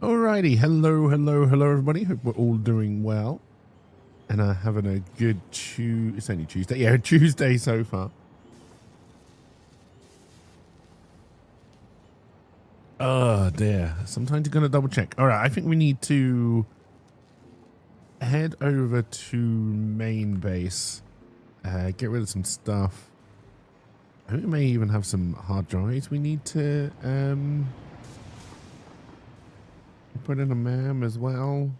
Alrighty, hello everybody. Hope we're all doing well and having a good it's only Tuesday. Yeah, Tuesday so far. Oh dear. Sometimes you're gonna double check. Alright, I think we need to head over to main base. Get rid of some stuff. I think we may even have some hard drives we need to put in a MAM as well.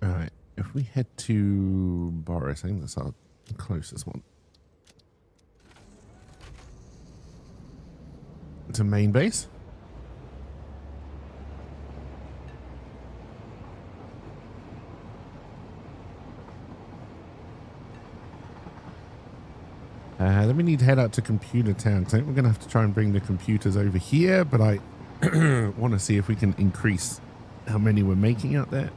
Alright, if we head to Boris, I think that's our closest one. To main base. Then we need to head out to Computer Town. I think we're going to have to try and bring the computers over here, but I want to see if we can increase how many we're making out there.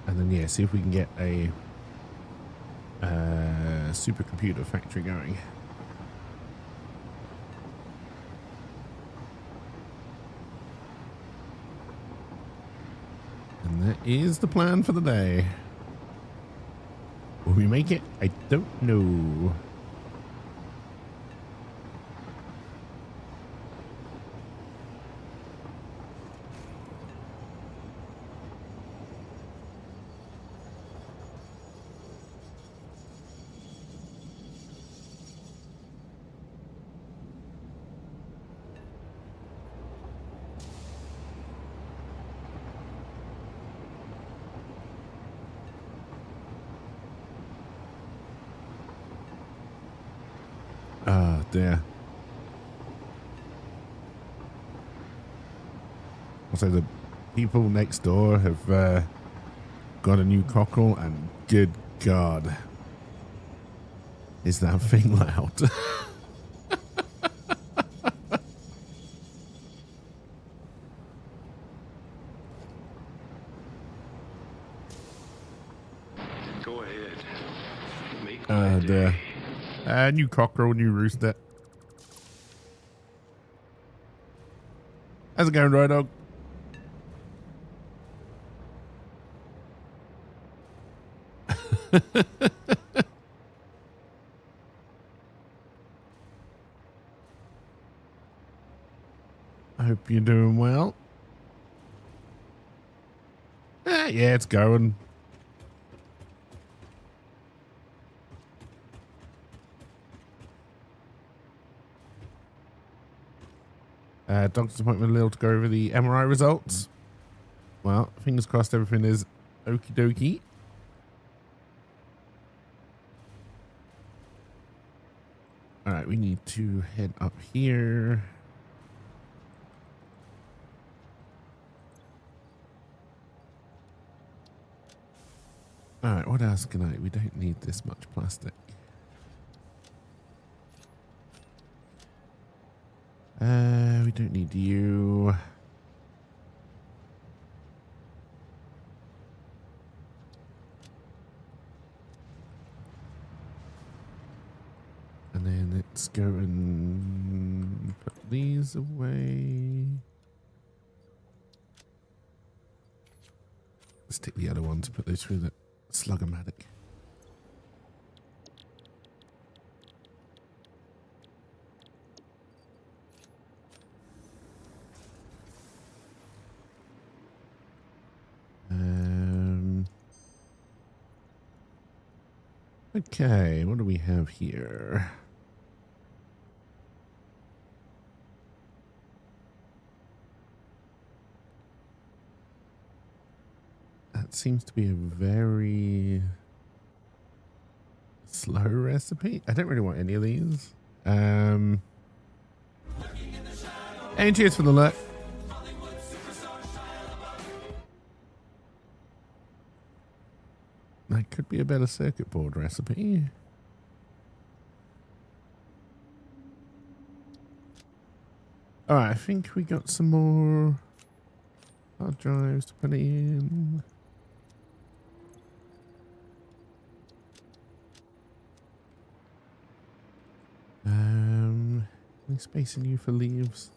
And then, yeah, see if we can get a supercomputer factory going. And that is the plan for the day. Will we make it? I don't know. Ah, dear. Also, the people next door have got a new cockerel, and good God, is that thing loud? Go ahead. Make Oh my dear. day. New cockerel, new rooster. How's it going, Road Dog? I hope you're doing well. Yeah, it's going. Doctor's appointment, Lil, to go over the MRI results. Well, fingers crossed everything is okie dokie. All right, we need to head up here. All right, what else can I? We don't need this much plastic. We don't need you. And then let's go and put these away. Let's take the other one to put those through the Slug-O-Matic. Okay, what do we have here? That seems to be a very slow recipe. I don't really want any of these. And cheers for the alert. That could be a better circuit board recipe. All right, I think we got some more hard drives to put in. Any space in you for leaves?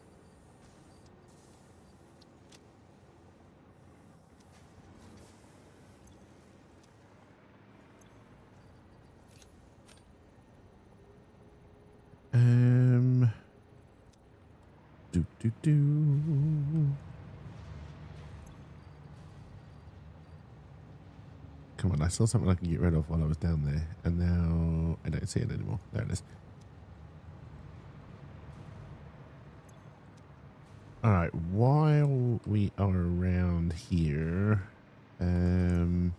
Come on, I saw something I can get rid of while I was down there, and now I don't see it anymore. There it is. All right, while we are around here, don't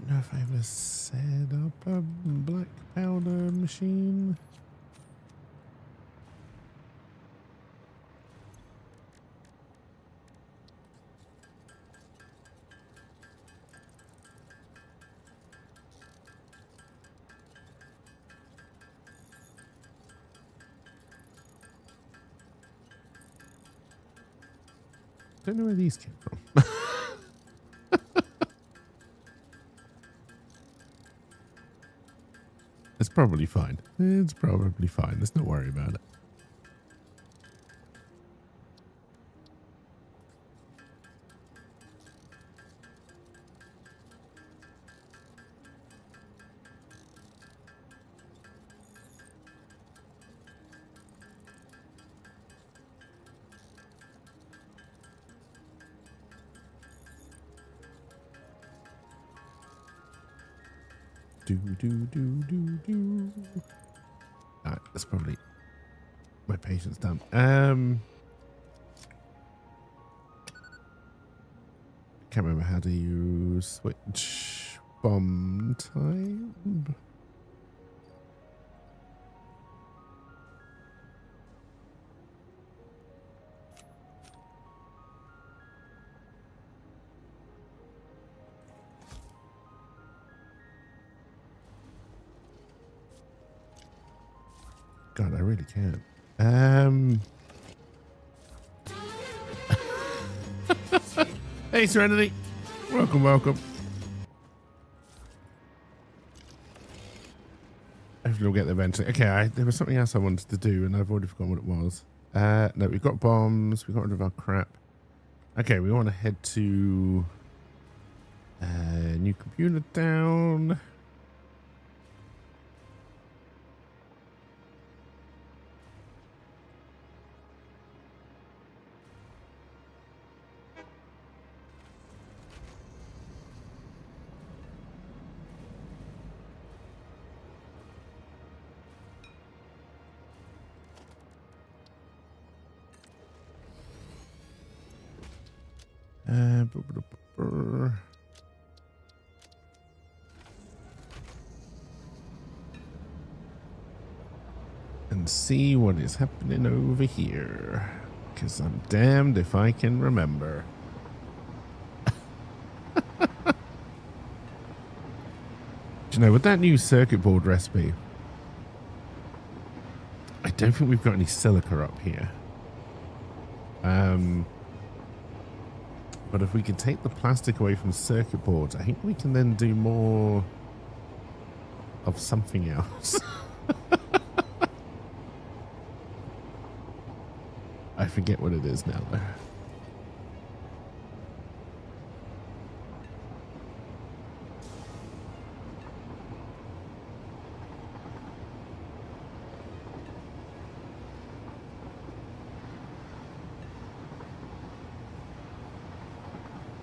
know if I ever set up a black powder machine. Don't know where these came from. It's probably fine. It's probably fine. Let's not worry about it. Alright, that's probably my patience done. Can't remember how to use switch bomb time. God, I really can't. Hey, Serenity. Welcome, welcome. Hopefully we'll get there eventually. Okay, there was something else I wanted to do, and I've already forgotten what it was. No, we've got bombs. We got rid of our crap. Okay, we want to head to new computer down. And see what is happening over here, because I'm damned if I can remember. Do you know, with that new circuit board recipe, I don't think we've got any silica up here. But if we can take the plastic away from circuit boards, I think we can then do more of something else. I forget what it is now, though.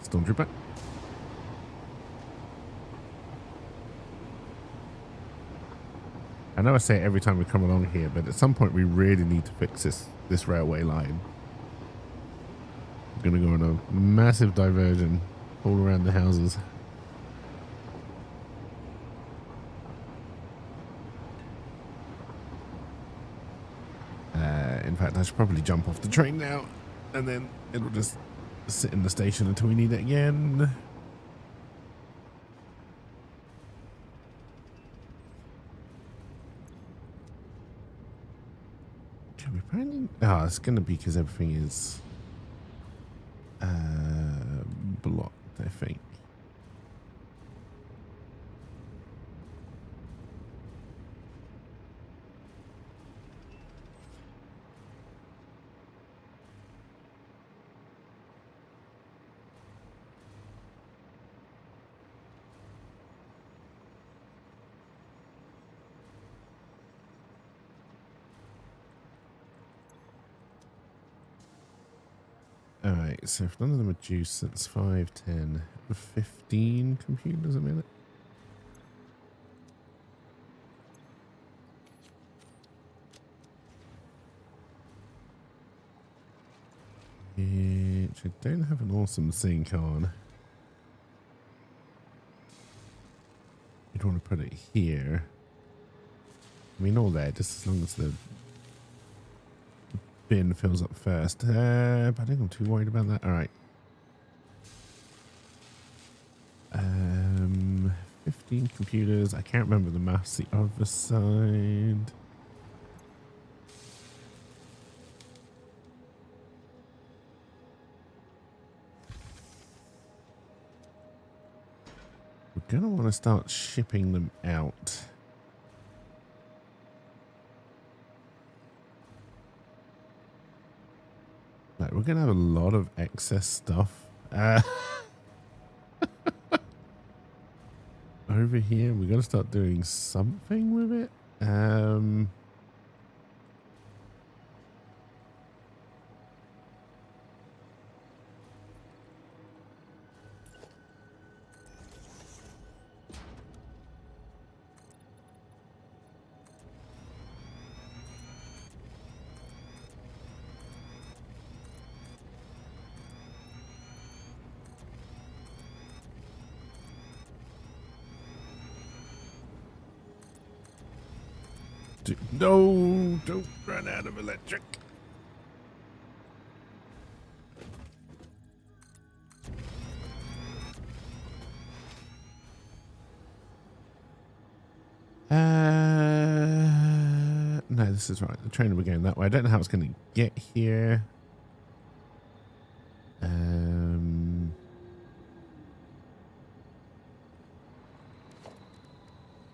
Stormtrooper. I know I say it every time we come along here, but at some point we really need to fix this railway line. We're going to go on a massive diversion all around the houses. In fact, I should probably jump off the train now, and then it'll just sit in the station until we need it again. Can we apparently? Oh, it's going to be because everything is blocked, I think. Alright, so if none of them are juiced, that's 5, 10, 15 computers a minute. Which I don't have an awesome sync on. You'd want to put it here. I mean, all there, just as long as the bin fills up first. But I don't think I'm too worried about that. All right. 15 computers. I can't remember the maths the other side. We're going to want to start shipping them out. Like, we're going to have a lot of excess stuff. Over here, we're going to start doing something with it. No, don't run out of electric. No, this is right. The train will be going that way. I don't know how it's going to get here.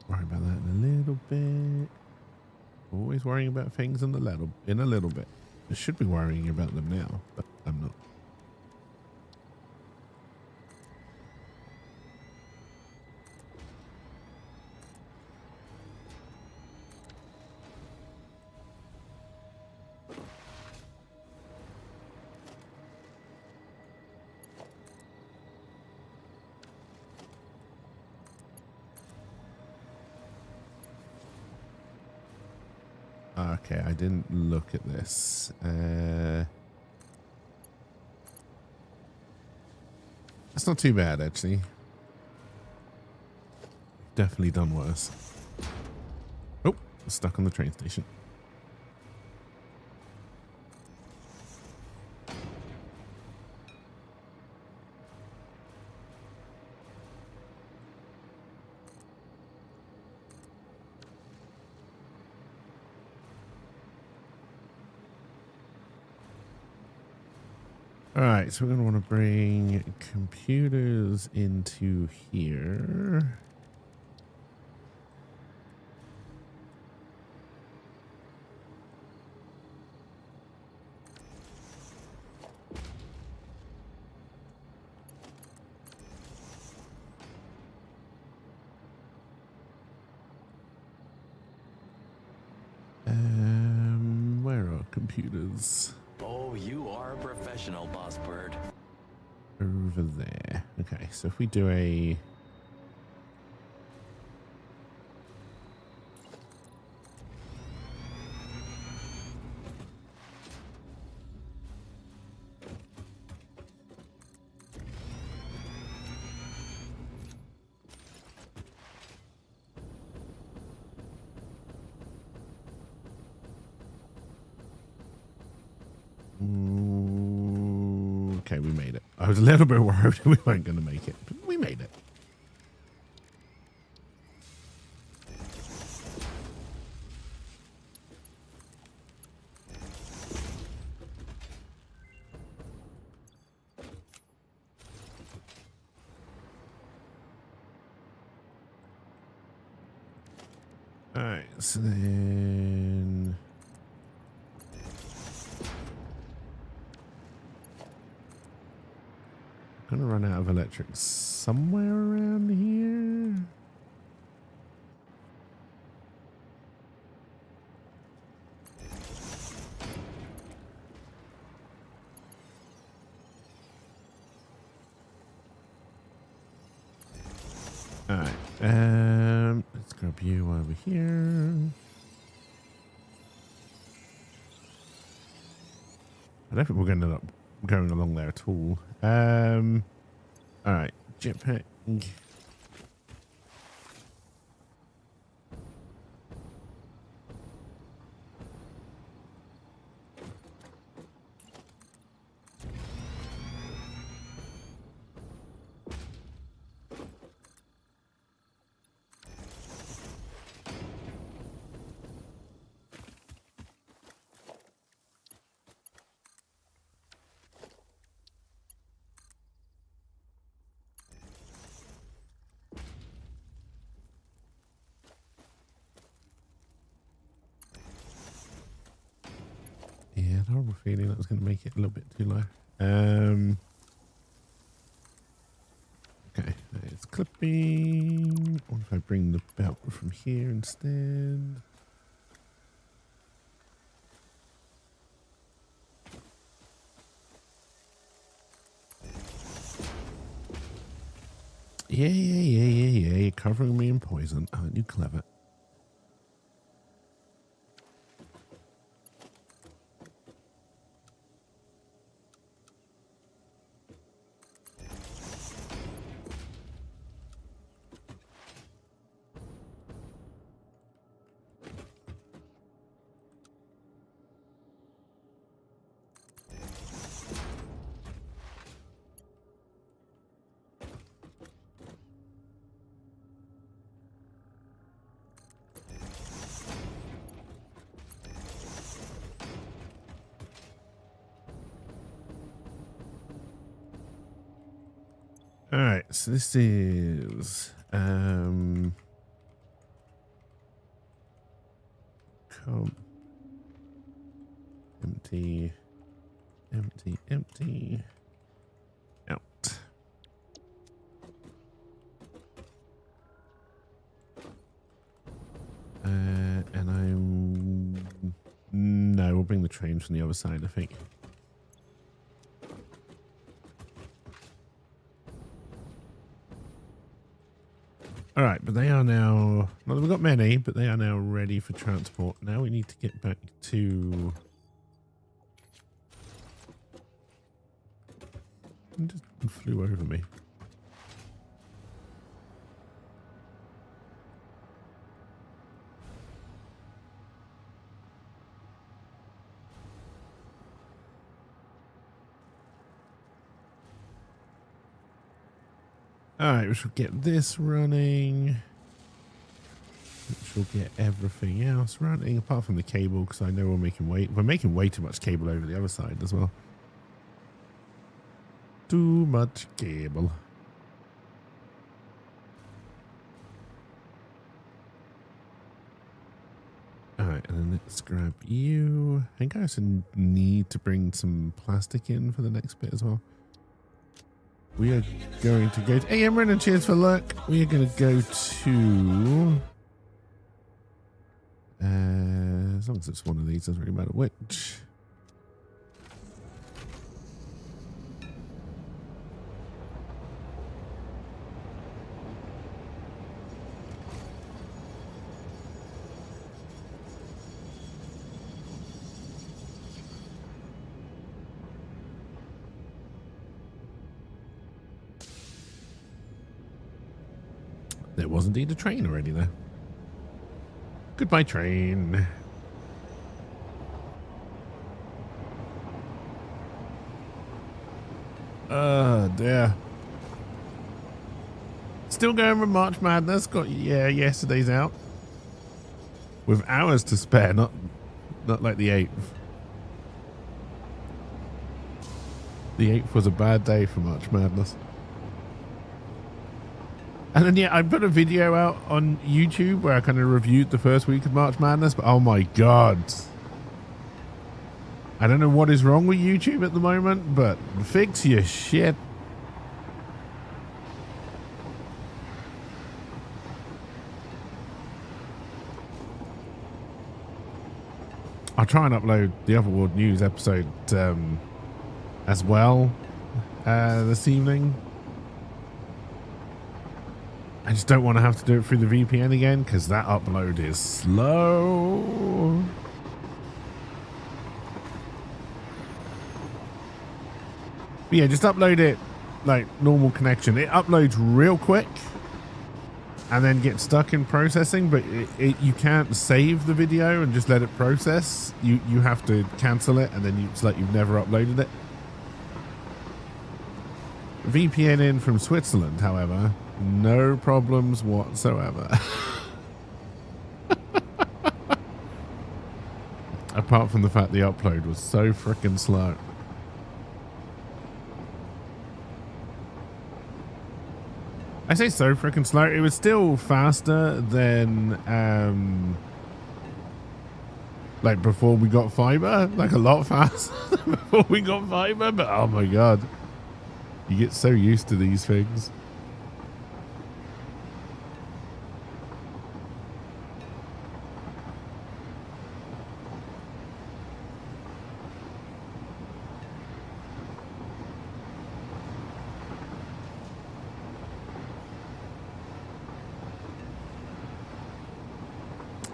Worry about that in a little bit. Always worrying about things in a little bit. I should be worrying about them now, but I'm not. Okay, I didn't look at this. That's not too bad, actually. Definitely done worse. Oh, stuck on the train station. All right, so we're going to want to bring computers into here. Where are computers? Oh, you are a professional, Boss Bird. Over there. Okay, so if we do a... Okay, we made it. I was a little bit worried we weren't going to make it, but we made it. All right, so then I'm gonna run out of electric somewhere around here. All right, let's grab you over here. I don't think we're going to end up going along there at all. All right, jetpack. Yeah, I have a feeling that was going to make it a little bit too low. Okay, it's clipping. What if I bring the belt from here instead? Yeah. You're covering me in poison. Aren't you clever? All right, so this is come empty out. And no, we'll bring the train from the other side, I think. All right, but they are now, not that we've got many, but they are now ready for transport. Now we need to get back to... It just flew over me. All right, we should get this running. Which will get everything else running, apart from the cable, because I know we're making way too much cable over the other side as well. Too much cable. All right, and then let's grab you. I think I also need to bring some plastic in for the next bit as well. We are going to go to... Hey, Emran, and cheers for luck. We are going to go to... as long as it's one of these, doesn't really matter which. There was indeed a train already there. Goodbye, train. Dear. Still going with March Madness. Got, yeah, yesterday's out. With hours to spare, not like the 8th. The 8th was a bad day for March Madness. And then, yeah, I put a video out on YouTube where I kind of reviewed the first week of March Madness, but oh my God. I don't know what is wrong with YouTube at the moment, but fix your shit. I'll try and upload the Otherworld News episode as well this evening. I just don't want to have to do it through the VPN again because that upload is slow. But yeah, just upload it like normal connection. It uploads real quick and then gets stuck in processing, but you can't save the video and just let it process. You have to cancel it and then it's like you've never uploaded it. VPN in from Switzerland, however, no problems whatsoever. Apart from the fact the upload was so freaking slow. I say so freaking slow. It was still faster than like before we got fiber, like a lot faster than before we got fiber, but oh my God. You get so used to these things.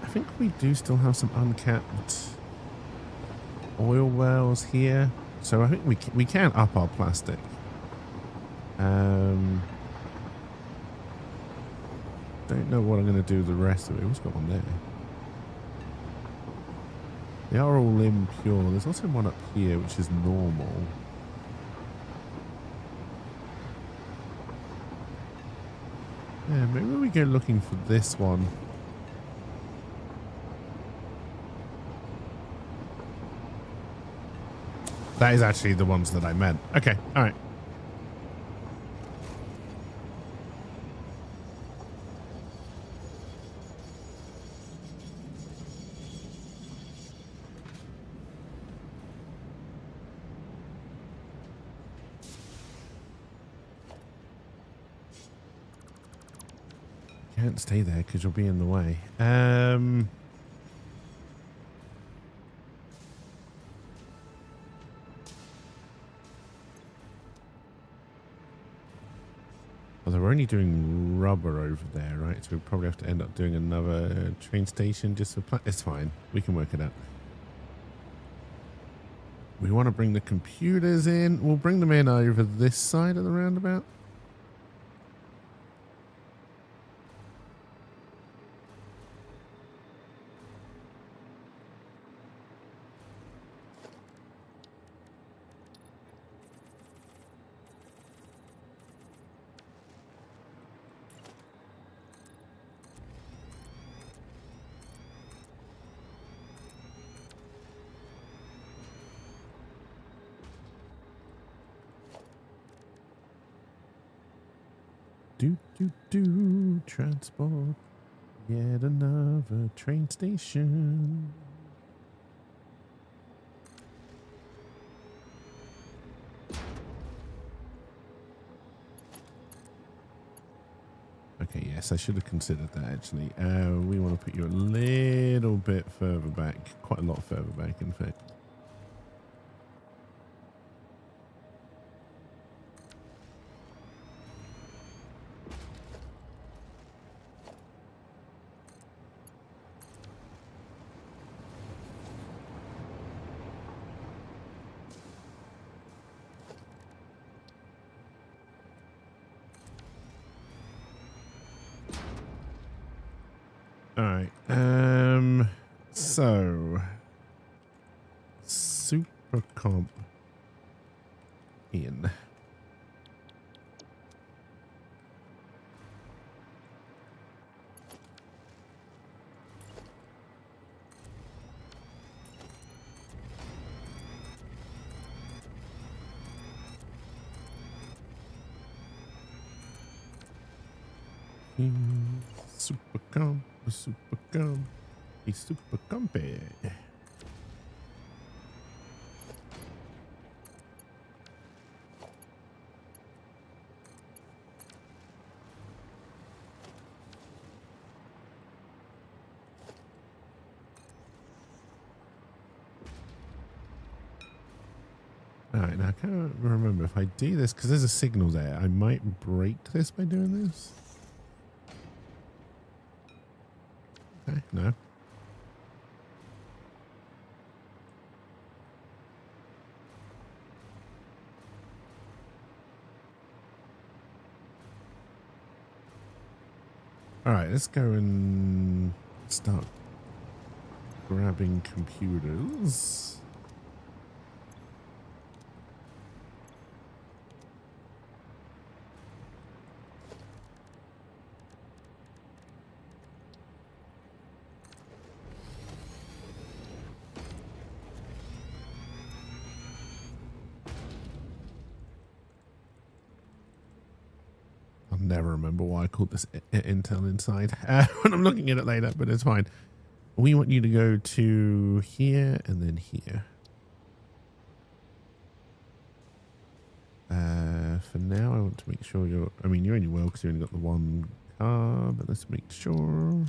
I think we do still have some uncapped oil wells here. So I think we can up our plastic. Don't know what I'm going to do with the rest of it. What's got one there? They are all impure. There's also one up here which is normal. Yeah, maybe we go looking for this one. That is actually the ones that I meant. Okay, all right. Can't stay there because you'll be in the way. Although we're only doing rubber over there, right? So we'll probably have to end up doing another train station just for it's fine. We can work it out. We want to bring the computers in. We'll bring them in over this side of the roundabout. Transport. Yet another train station. Okay, yes, I should have considered that actually. We want to put you a little bit further back. Quite a lot further back, in fact. Alright, so super comp in. He's super comp, super comp. He's super compy. Alright, now I can't remember if I do this, because there's a signal there. I might break this by doing this. Okay, no. Alright, let's go and start grabbing computers. I'll never remember why I called this Intel Inside when I'm looking at it later, but it's fine. We want you to go to here and then here. For now, I want to make sure you're... I mean, you only will because you only got the one car, but let's make sure...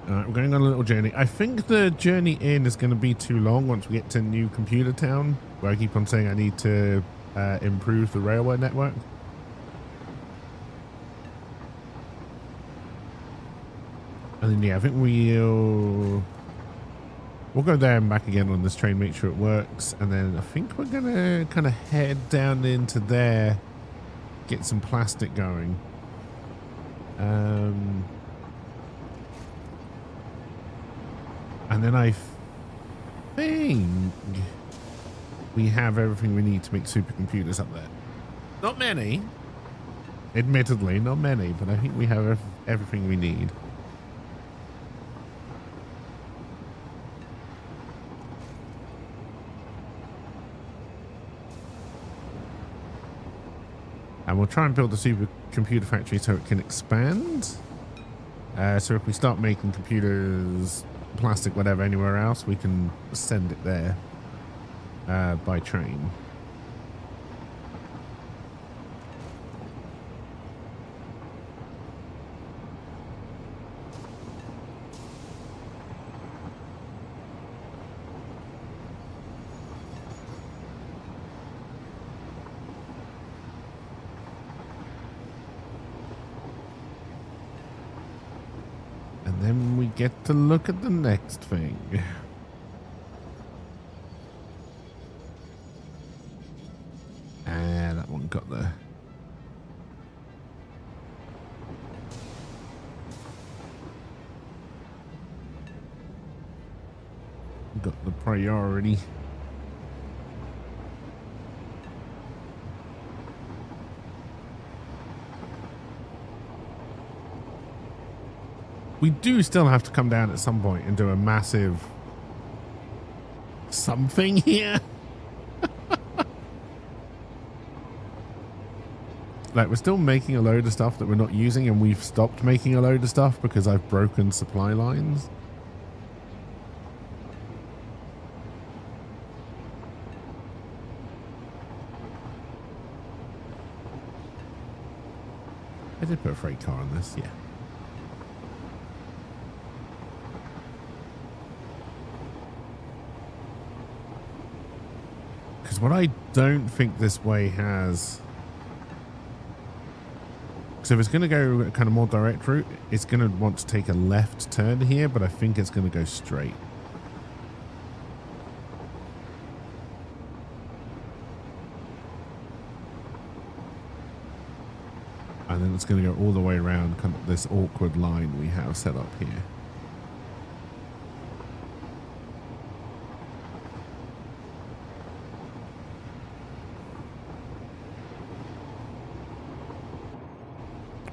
Alright, we're going on a little journey. I think the journey in is going to be too long once we get to New Computer Town, where I keep on saying I need to improve the railway network. And then, yeah, I think we'll go there and back again on this train, make sure it works. And then I think we're going to kind of head down into there, get some plastic going. And then I think we have everything we need to make supercomputers up there. Not many, admittedly, not many, but I think we have everything we need. And we'll try and build a supercomputer factory so it can expand. So if we start making computers, plastic, whatever, anywhere else, we can send it there by train. And then we get to look at the next thing. And that one got there. Got the priority. We do still have to come down at some point and do a massive something here. Like, we're still making a load of stuff that we're not using, and we've stopped making a load of stuff because I've broken supply lines. I did put a freight car on this, yeah. Because what I don't think this way has... So if it's going to go a kind of more direct route, it's going to want to take a left turn here, but I think it's going to go straight. And then it's going to go all the way around kind of this awkward line we have set up here.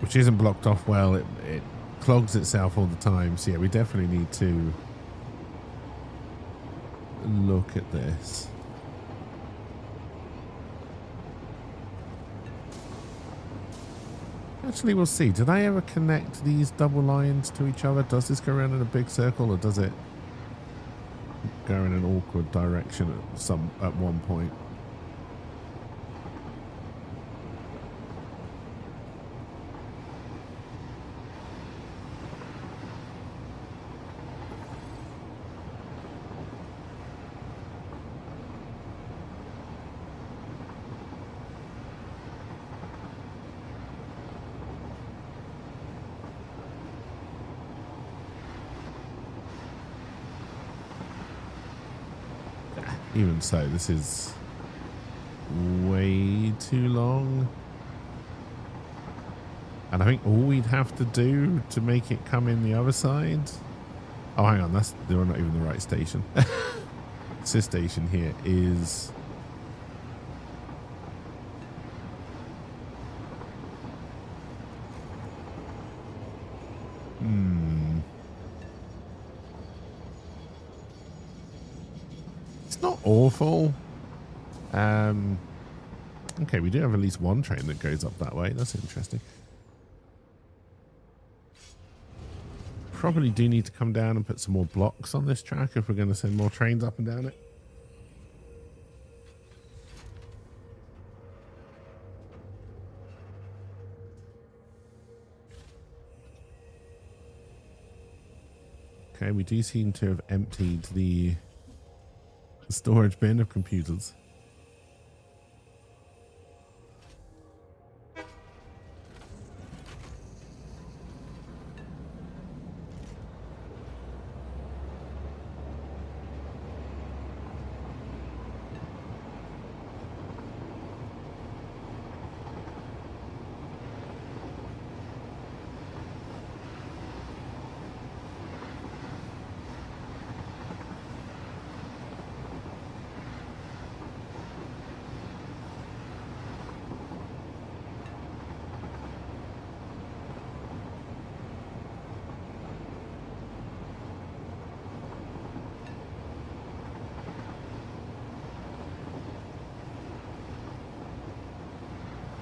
which isn't blocked off well. It clogs itself all the time. So yeah, we definitely need to look at this. Actually, we'll see. Did I ever connect these double lines to each other? Does this go around in a big circle, or does it go in an awkward direction at one point? Even so, this is way too long. And I think all we'd have to do to make it come in the other side. Oh, hang on. They're not even the right station. This station here is... not awful. Okay, we do have at least one train that goes up that way. That's interesting. Probably do need to come down and put some more blocks on this track if we're going to send more trains up and down it. Okay, we do seem to have emptied the storage bin of computers.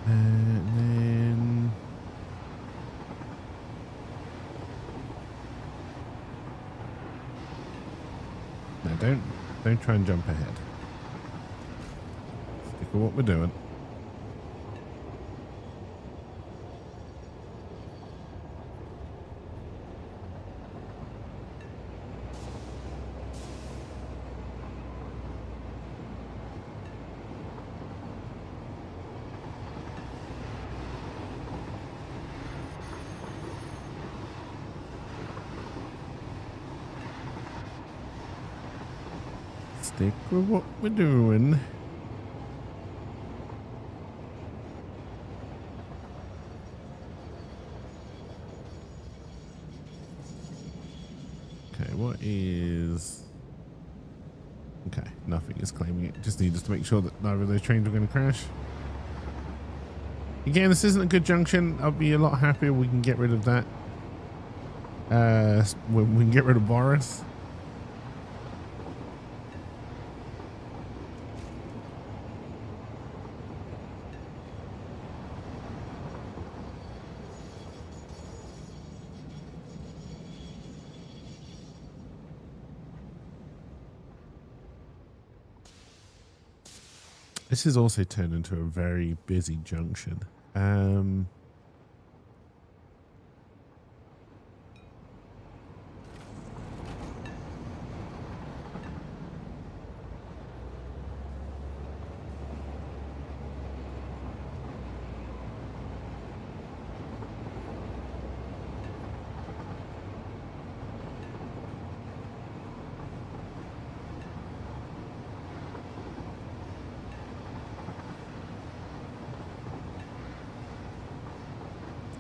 And then no, don't try and jump ahead. Stick with what we're doing. Stick with what we're doing. Okay, what is... Okay, nothing is claiming it. Just need us to make sure that neither of those trains are going to crash. Again, this isn't a good junction. I'll be a lot happier we can get rid of that. When we can get rid of Boris. This has also turned into a very busy junction.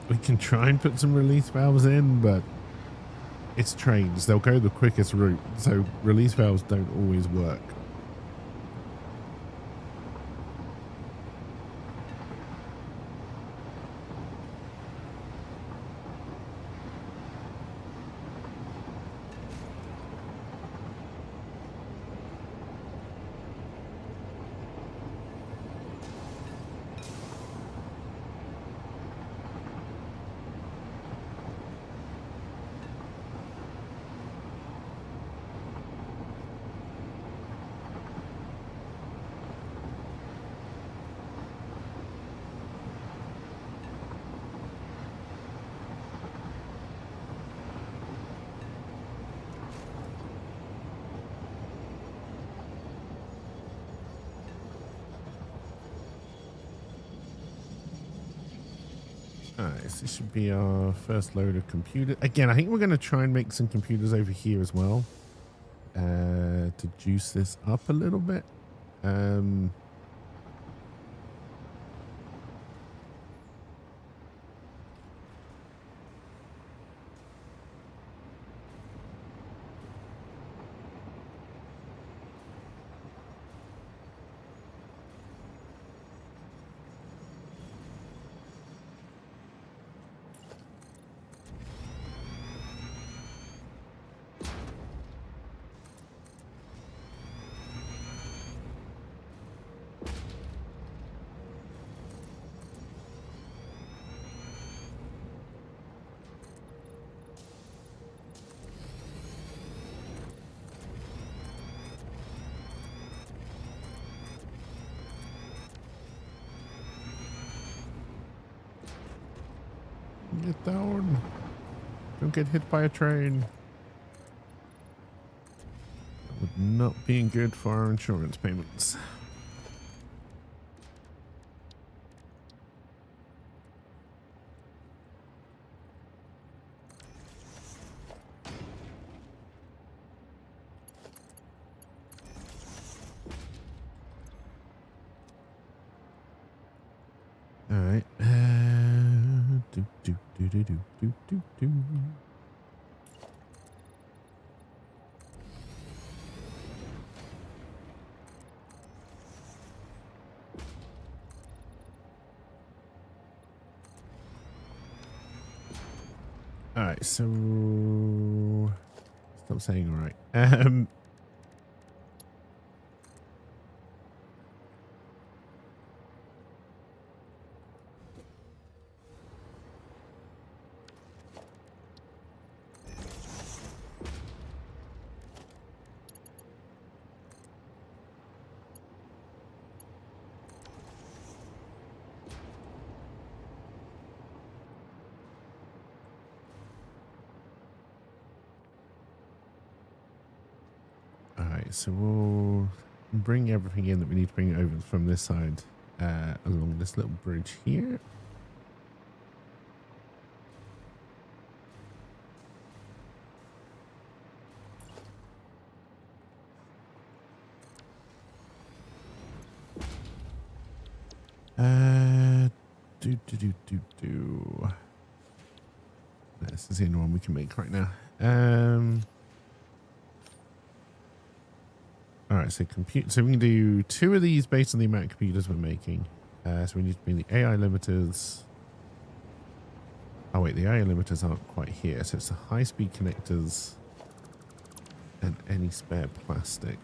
We can try and put some release valves in, but it's trains. They'll go the quickest route, so release valves don't always work. Alright, so this should be our first load of computers. Again, I think we're going to try and make some computers over here as well. To juice this up a little bit. Get down. Don't get hit by a train. That would not be good for our insurance payments. All right. Do. All right, so stop saying all right. Alright, so we'll bring everything in that we need to bring over from this side along this little bridge here. This is the only one we can make right now. All right, so compute. So we can do 2 of these based on the amount of computers we're making. So we need to bring the AI limiters. Oh wait, the AI limiters aren't quite here. So it's the high-speed connectors and any spare plastic.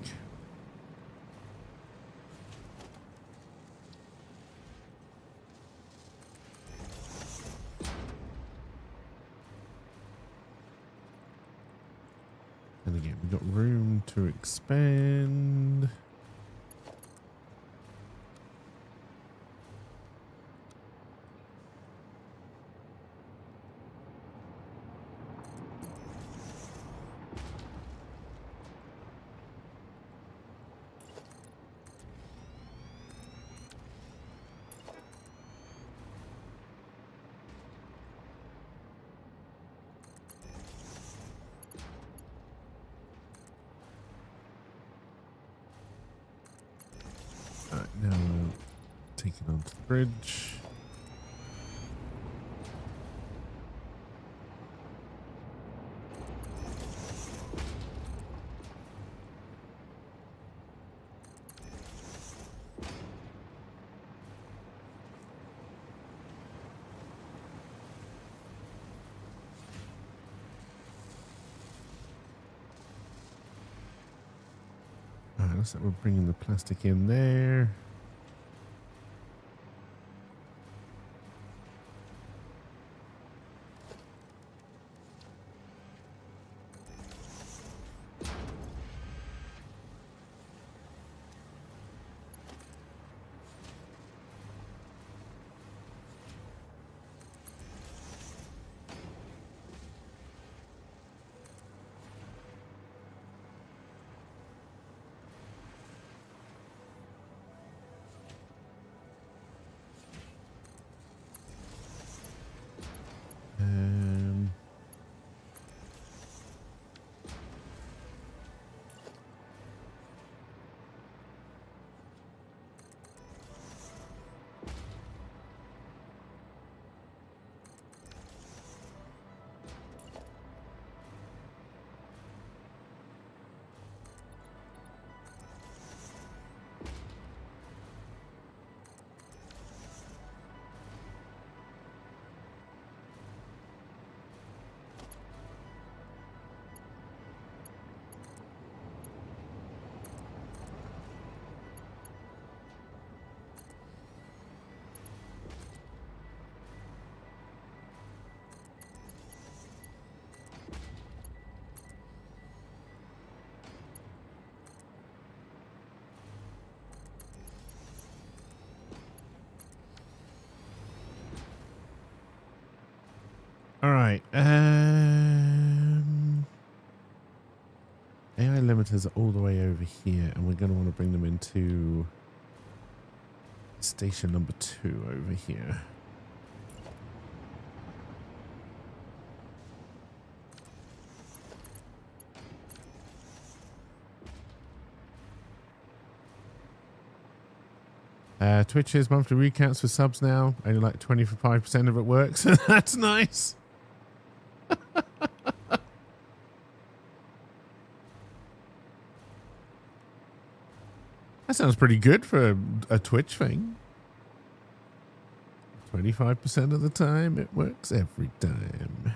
And again, we've got room to expand. Alright, now we'll take it onto the bridge. Alright, looks like we're bringing the plastic in there. All right. AI limiters are all the way over here, and we're going to want to bring them into station number 2 over here. Twitch's monthly recounts for subs now. Only like 25% of it works. That's nice. That sounds pretty good for a Twitch thing. 25% of the time, it works every time.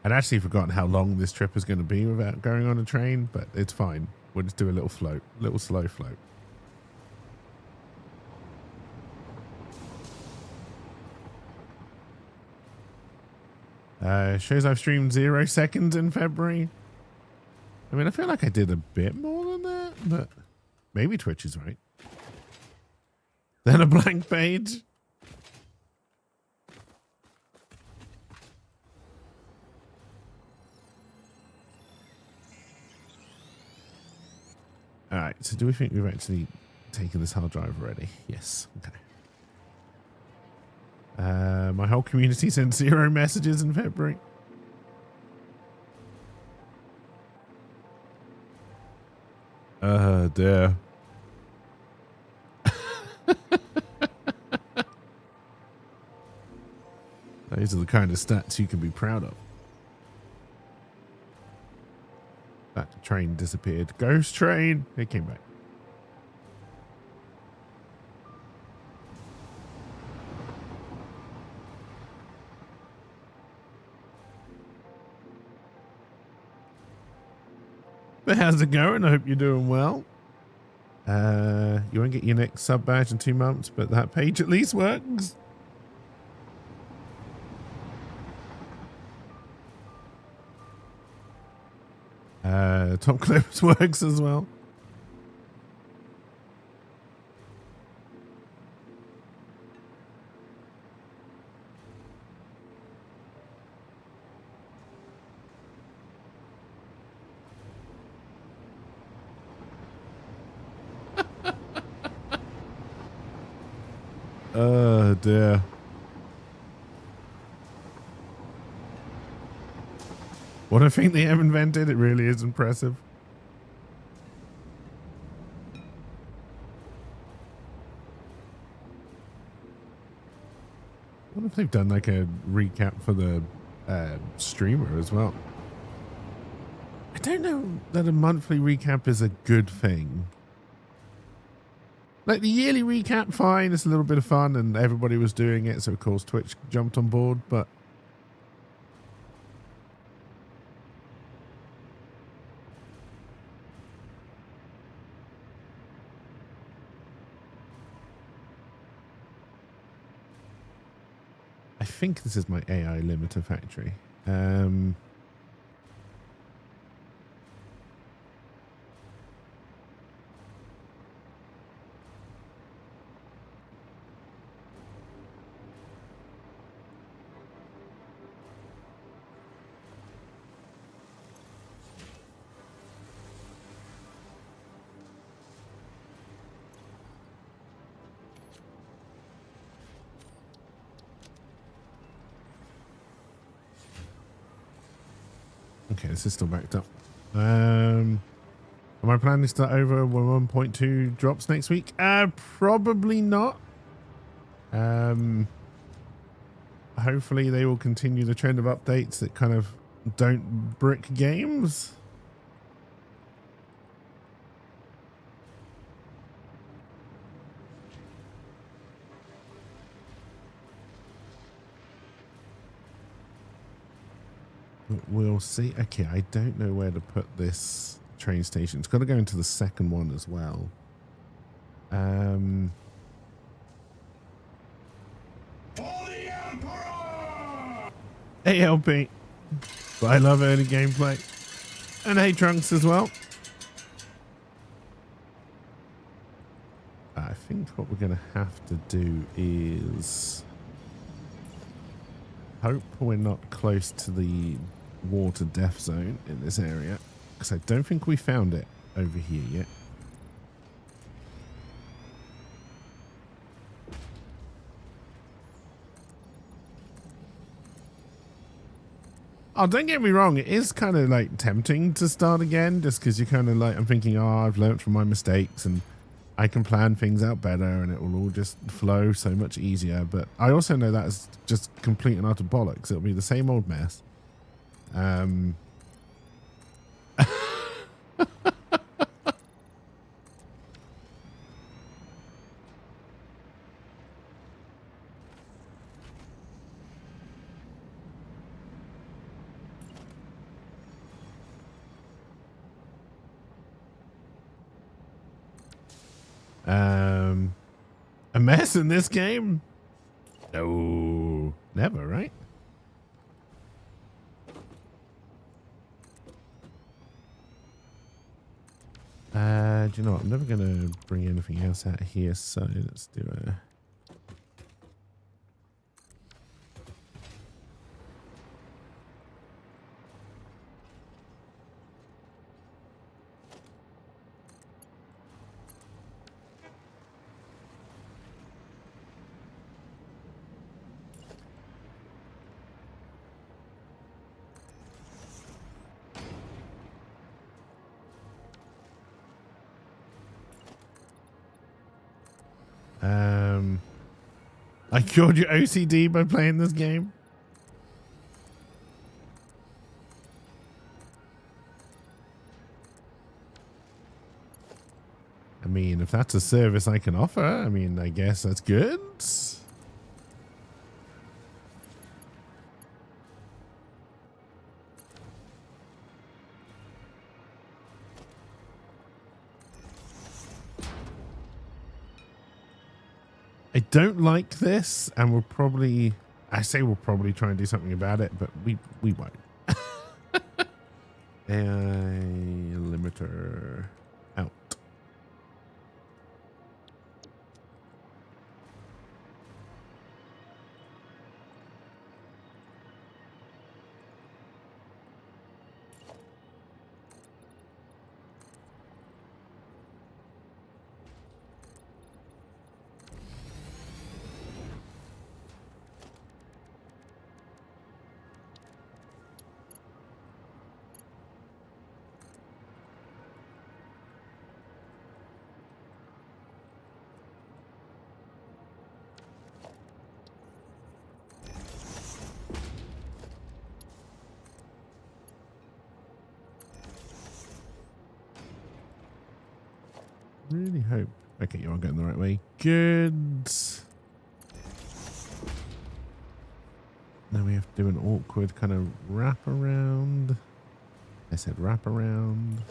I'd actually forgotten how long this trip is going to be without going on a train, but it's fine. We'll just do a little float, little slow float. Shows I've streamed 0 seconds in February. I mean, I feel like I did a bit more than that, but maybe Twitch is right. Then a blank page. All right, so do we think we've actually taken this hard drive already? Yes, okay. My whole community sent 0 messages in February. Dear. Those are the kind of stats you can be proud of. That train disappeared. Ghost train. It came back. But how's it going? I hope you're doing well. You won't get your next sub badge in 2 months, but that page at least works. Top clips works as well. Oh dear. What I think they have invented, it really is impressive. I wonder if they've done like a recap for the streamer as well. I don't know that a monthly recap is a good thing. Like the yearly recap, fine, it's a little bit of fun and everybody was doing it, so of course Twitch jumped on board, but I think this is my AI limiter factory. Okay, this is still backed up. Am I planning to start over 1.2 drops next week? Probably not. Hopefully they will continue the trend of updates that kind of don't brick games. We'll see. Okay, I don't know where to put this train station. It's got to go into the second one as well. For the Emperor! ALP. But I love early gameplay. And hey, Trunks as well. I think what we're going to have to do is Hope we're not close to the water death zone in this area, because I don't think we found it over here yet. Oh, don't get me wrong. It is kind of like tempting to start again, just because you're kind of like, I'm thinking, oh, I've learned from my mistakes and I can plan things out better and it will all just flow so much easier. But I also know that is just complete and utter bollocks. It'll be the same old mess. A mess in this game? No, never, right? Do you know what? I'm never going to bring anything else out here, so let's do a... I cured your OCD by playing this game. I mean, if that's a service I can offer, I mean, I guess that's good. I don't like this, and we'll probably, I say we'll probably try and do something about it, but we won't. AI limiter out. Really hope. Okay, you are going the right way. Good. Now we have to do an awkward kind of wrap around. I said wrap around.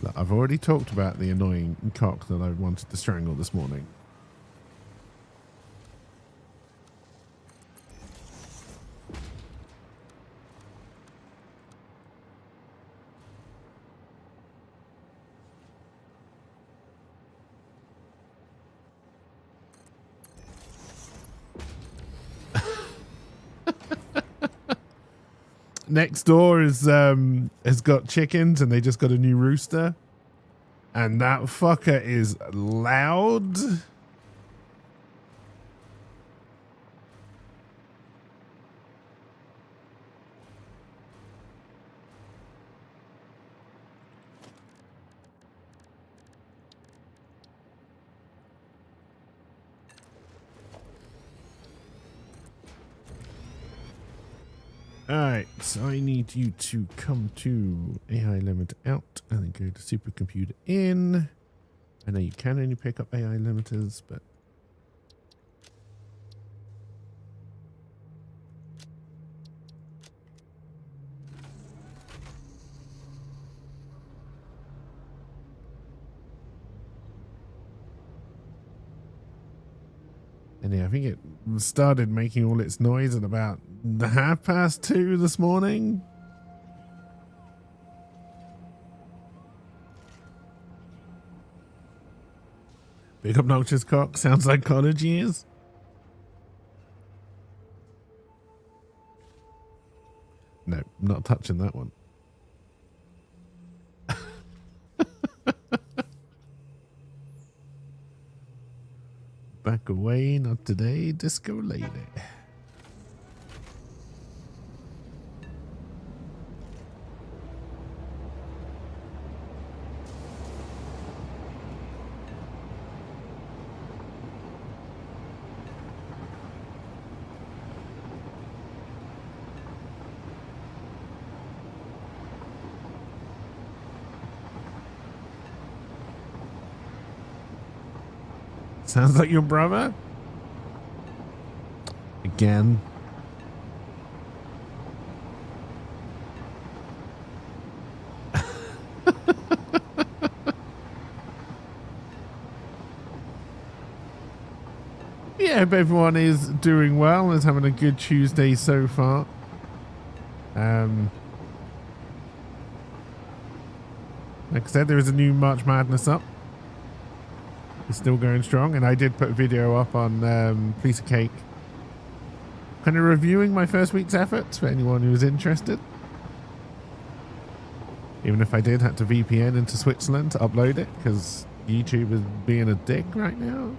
Look, I've already talked about the annoying cock that I wanted to strangle this morning. Next door is has got chickens and they just got a new rooster, and that fucker is loud. Alright, so I need you to come to AI limit out and then go to supercomputer in. I know you can only pick up AI limiters, but And yeah, I think it started making all its noise at about 2:30 this morning. Big obnoxious cock. Sounds like college years. No, not touching that one. Back away, not today, disco lady. Sounds like your brother. Again. Yeah, hope everyone is doing well and is having a good Tuesday so far. Like I said, there is a new March Madness up. It's still going strong, and I did put a video up on Piece of Cake, kind of reviewing my first week's efforts for anyone who was interested. Even if I had to VPN into Switzerland to upload it because YouTube is being a dick right now.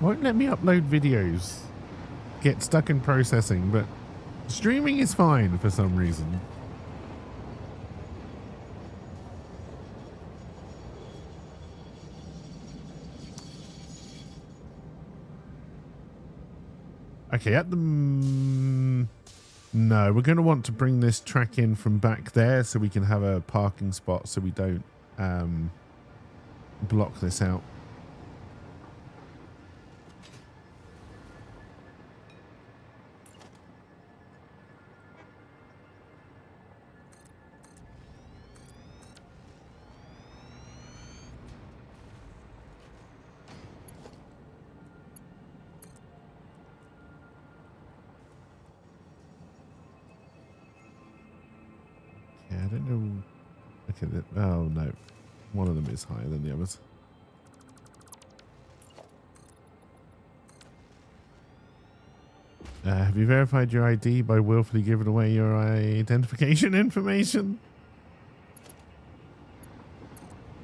Won't let me upload videos. Get stuck in processing, but streaming is fine for some reason. Okay, at the no, we're going to want to bring this track in from back there so we can have a parking spot so we don't block this out. I don't know. Okay, oh no, one of them is higher than the others. Have you verified your ID by willfully giving away your identification information?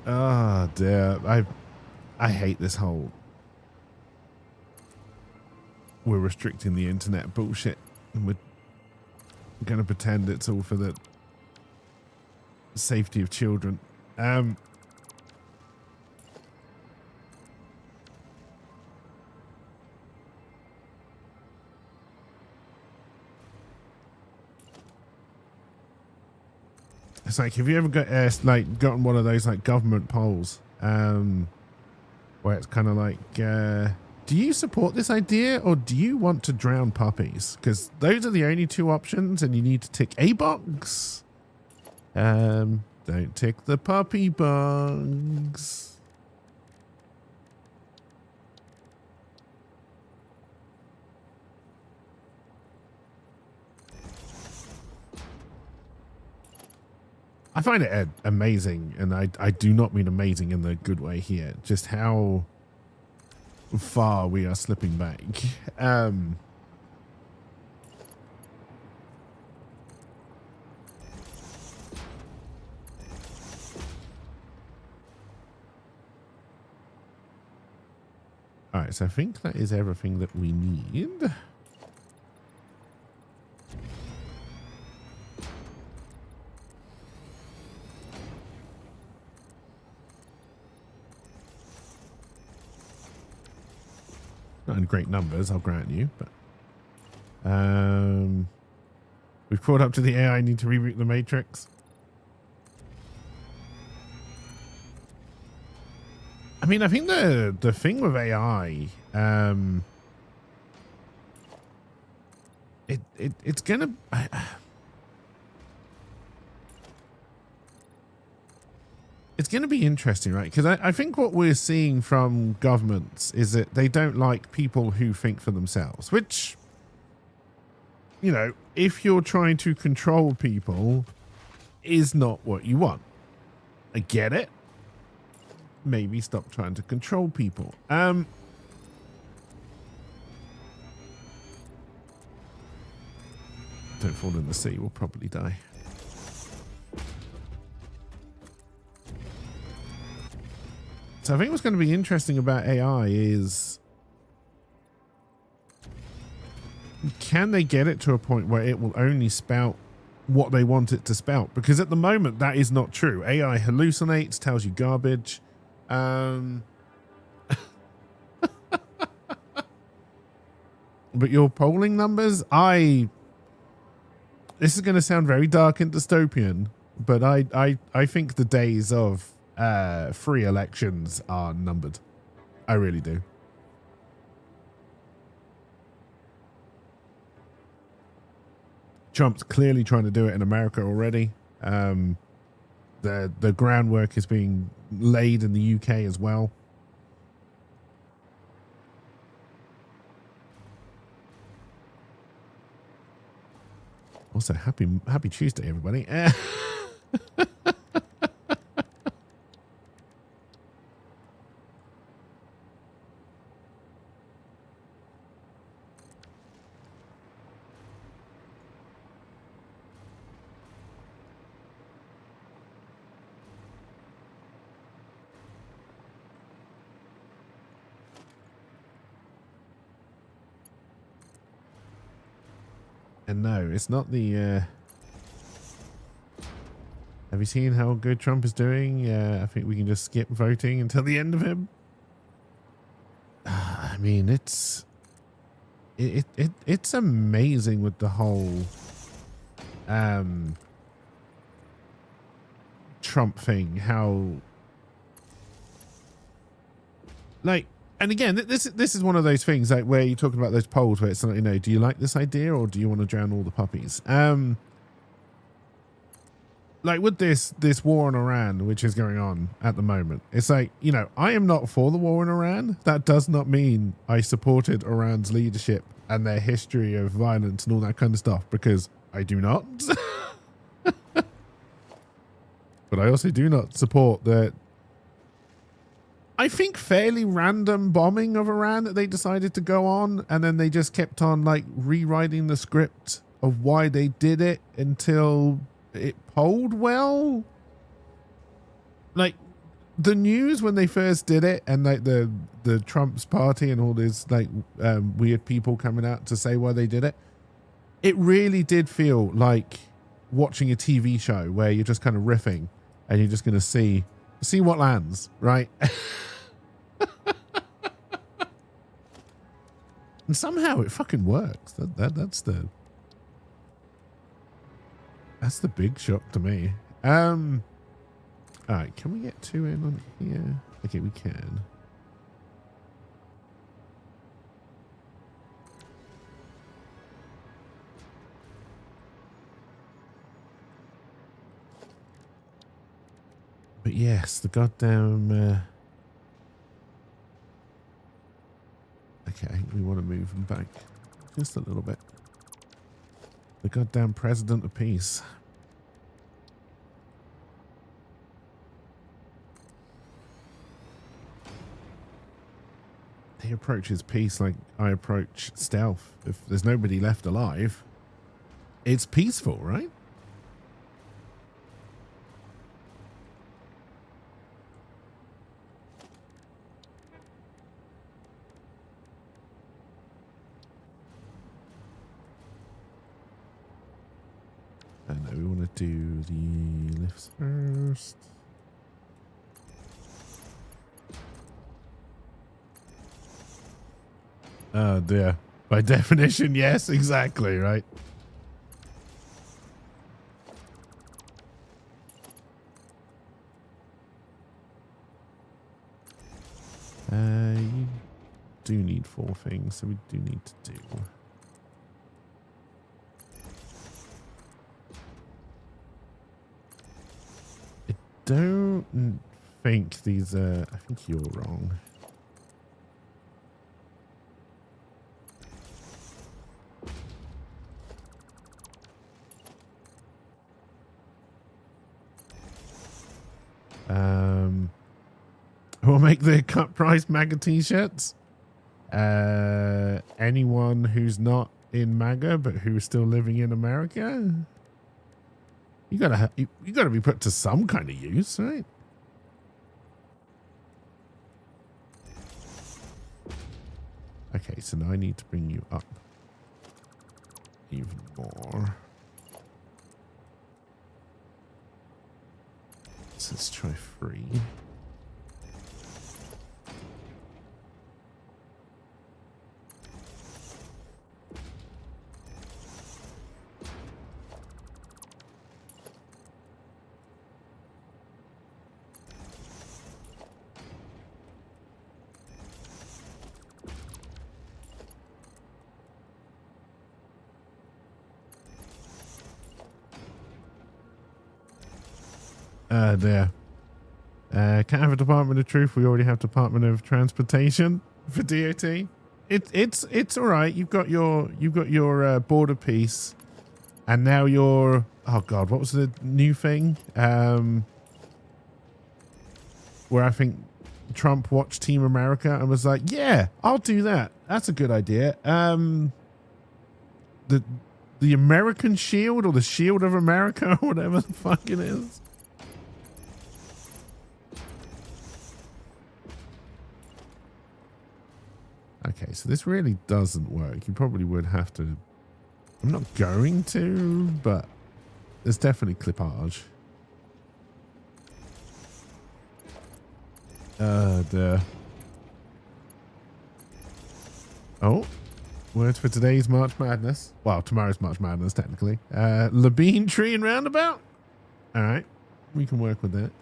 Oh dear, I hate this whole we're restricting the internet bullshit, and we're gonna pretend it's all for the safety of children. It's like, have you ever got gotten one of those like government polls where it's kind of like, do you support this idea or do you want to drown puppies? Because those are the only two options, and you need to tick a box. Don't tick the puppy bugs. I find it amazing, and I do not mean amazing in the good way here, just how far we are slipping back. All right, so I think that is everything that we need. Not in great numbers, I'll grant you, but we've caught up to the AI. Need to reboot the Matrix. I mean, I think the thing with AI it's gonna. It's going to be interesting, right? Because I think what we're seeing from governments is that they don't like people who think for themselves, which, you know, if you're trying to control people, is not what you want. I get it. Maybe stop trying to control people. Don't fall in the sea, we'll probably die. So I think what's going to be interesting about AI is, can they get it to a point where it will only spout what they want it to spout? Because at the moment, that is not true. AI hallucinates, tells you garbage. But your polling numbers, this is going to sound very dark and dystopian, but I think the days of free elections are numbered. I really do. Trump's clearly trying to do it in America already. The groundwork is being laid in the UK as well. Also, happy Tuesday, everybody. And no, it's not the... Have you seen how good Trump is doing? I think we can just skip voting until the end of him. I mean, it's amazing with the whole Trump thing. How, like, and again, this is one of those things like where you're talking about those polls where it's like, you know, do you like this idea or do you want to drown all the puppies? Like with this war in Iran, which is going on at the moment, it's like, you know, I am not for the war in Iran. That does not mean I supported Iran's leadership and their history of violence and all that kind of stuff, because I do not. But I also do not support the, I think, fairly random bombing of Iran that they decided to go on, and then they just kept on like rewriting the script of why they did it until it polled well. Like the news when they first did it, and like the Trump's party and all this like weird people coming out to say why they did it, it really did feel like watching a TV show where you're just kind of riffing and you're just going to see what lands, right? And somehow it fucking works. That's the big shock to me. All right, can we get 2 in on here? Okay, we can. But yes, the goddamn... okay, we want to move them back just a little bit. The goddamn president of peace. He approaches peace like I approach stealth. If there's nobody left alive, it's peaceful, right? No, we want to do the lifts first. Oh dear. By definition, yes, exactly, right? You do need 4 things, so we do need to do... don't think these are... I think you're wrong. We'll make the cut price MAGA t-shirts. Anyone who's not in MAGA but who's still living in America, you gotta be put to some kind of use, right? Okay, so now I need to bring you up even more. So let's try 3. There. Can't have a Department of Truth. We already have Department of Transportation for DOT. It's all right. You've got your border peace, and now your oh god, what was the new thing? Where I think Trump watched Team America and was like, yeah, I'll do that. That's a good idea. The American Shield or the Shield of America or whatever the fuck it is. Okay, so this really doesn't work. You probably would have to... I'm not going to, but there's definitely clippage. Duh. Oh, words for today's March Madness. Well, tomorrow's March Madness, technically. Labine Tree and Roundabout? All right, we can work with that.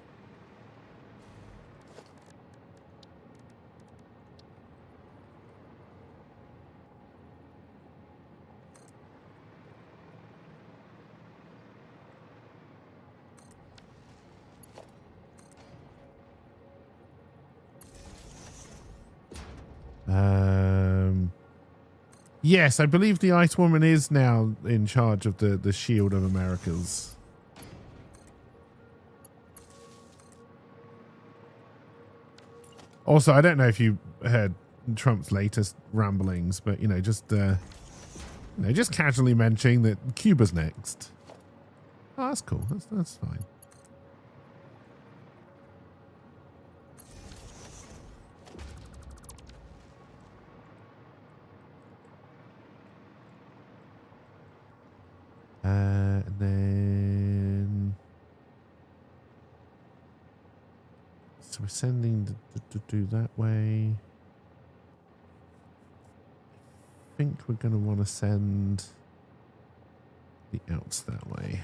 Yes, I believe the Ice Woman is now in charge of the Shield of Americas. Also, I don't know if you heard Trump's latest ramblings, but just casually mentioning that Cuba's next. Oh, that's cool. That's fine. And then, so we're sending to do that way. I think we're going to want to send the outs that way.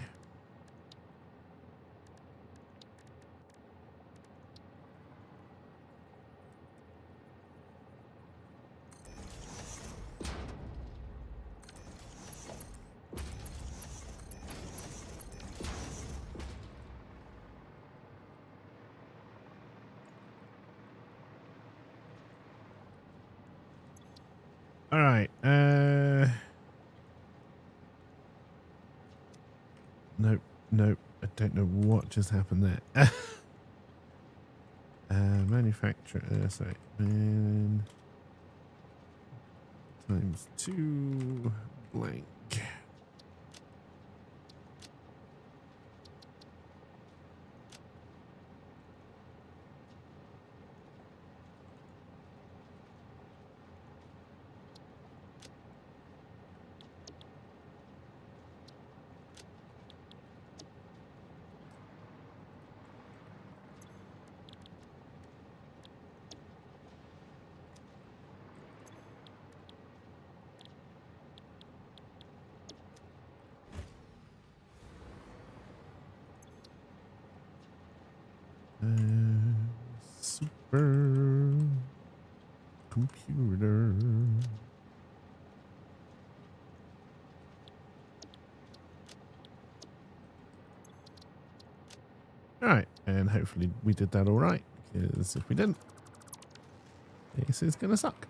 All right. Nope. I don't know what just happened there. Manufacturer, sorry, man, times 2 blank. Super computer. All right, and hopefully we did that all right, because if we didn't, this is going to suck.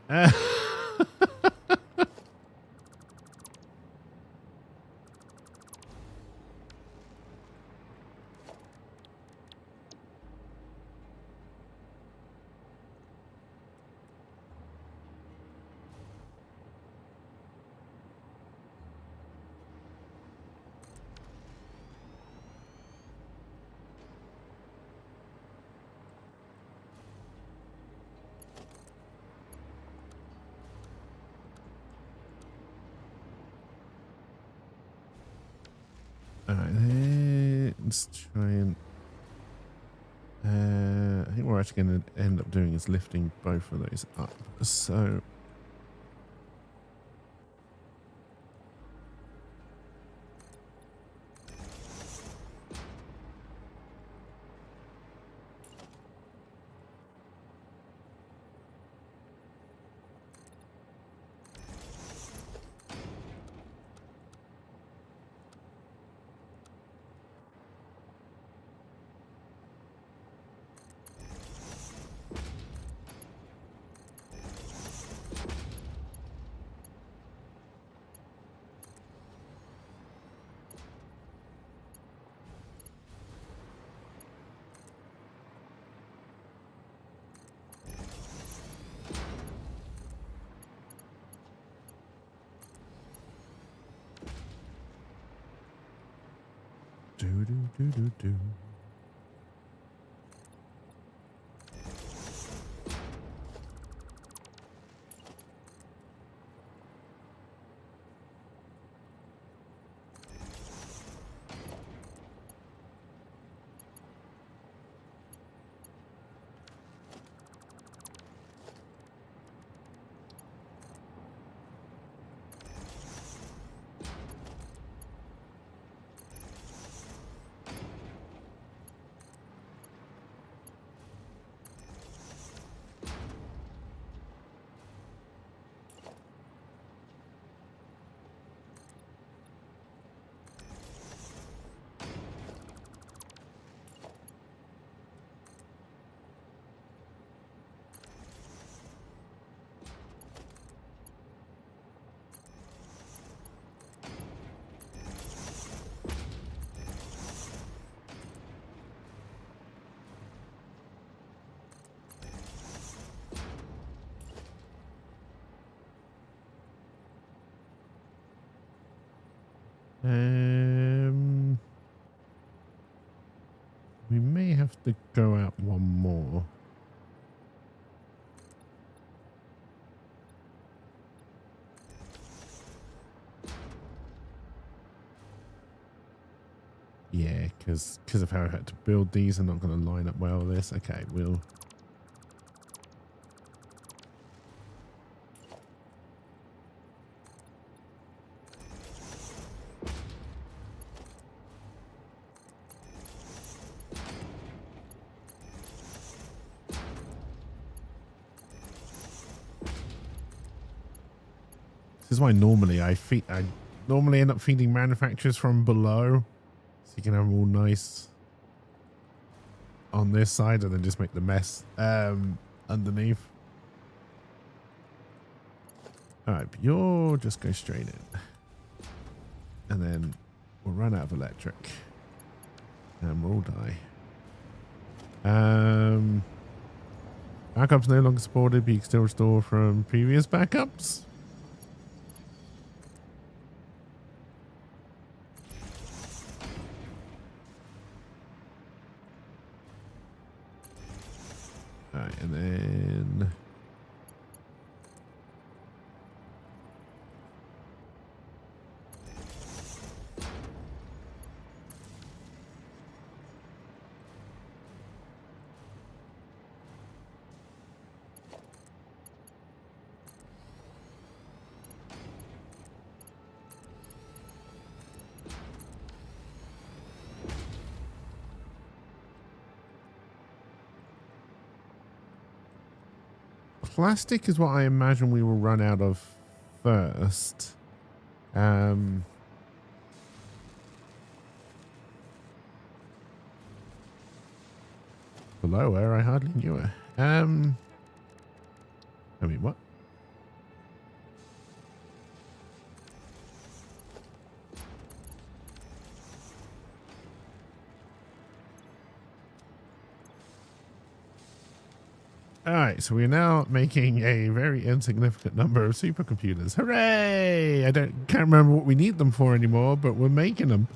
All right, let's try and... I think what we're actually going to end up doing is lifting both of those up. So... Do do do do do. We may have to go out one more. Yeah, because of how I had to build these, I'm not going to line up well with this. Okay, we'll... This is why normally I normally end up feeding manufacturers from below, so you can have them all nice on this side and then just make the mess underneath. All right, but you'll just go straight in, and then we'll run out of electric, and we'll all die. Backups no longer supported, but you can still restore from previous backups. All right, and then plastic is what I imagine we will run out of first. below her. I hardly knew her. I mean, what? All right, so we're now making a very insignificant number of supercomputers. Hooray! Can't remember what we need them for anymore, but we're making them.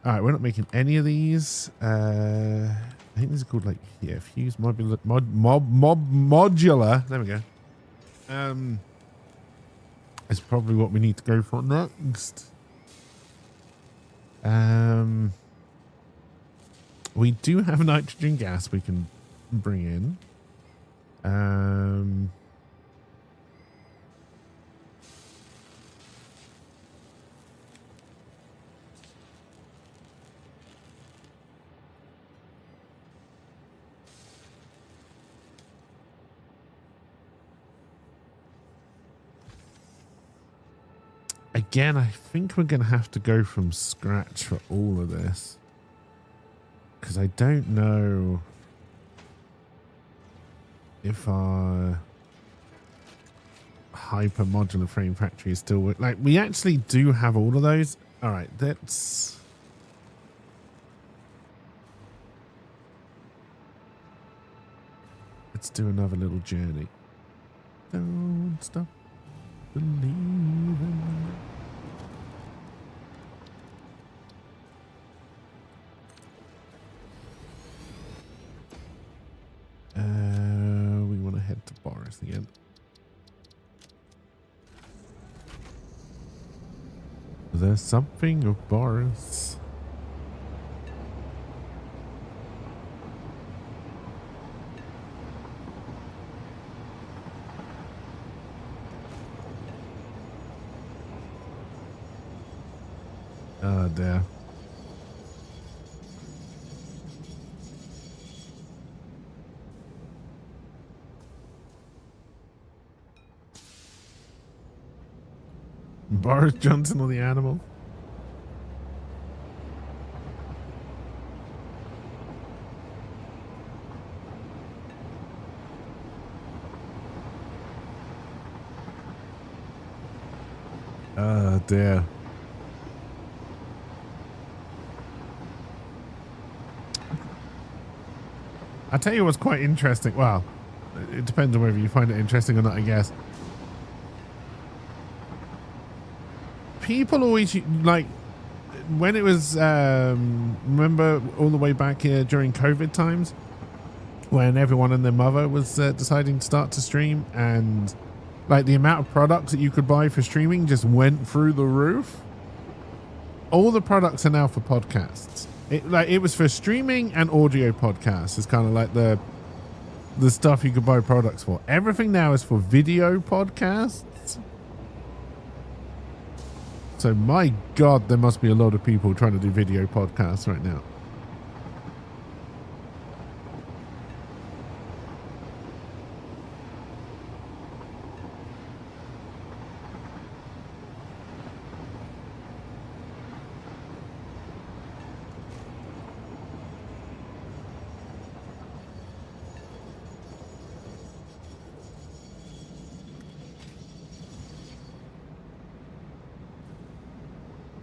All right, we're not making any of these. I think these are called like fuse modular modular. There we go. It's probably what we need to go for next. We do have nitrogen gas we can bring in. Again, I think we're going to have to go from scratch for all of this. Because I don't know if our hyper modular frame factory is still work. Like, we actually do have all of those. All right, let's do another little journey. Don't stop believing. We want to head to Boris again. There's something of Boris. Oh dear. Boris Johnson or the animal? Oh dear. I'll tell you what's quite interesting. Well, it depends on whether you find it interesting or not, I guess. People always, like, when it was, remember all the way back here during COVID times, when everyone and their mother was deciding to start to stream, and like the amount of products that you could buy for streaming just went through the roof. All the products are now for podcasts. It was for streaming and audio podcasts. It's kind of like the stuff you could buy products for. Everything now is for video podcasts. So my God, there must be a lot of people trying to do video podcasts right now.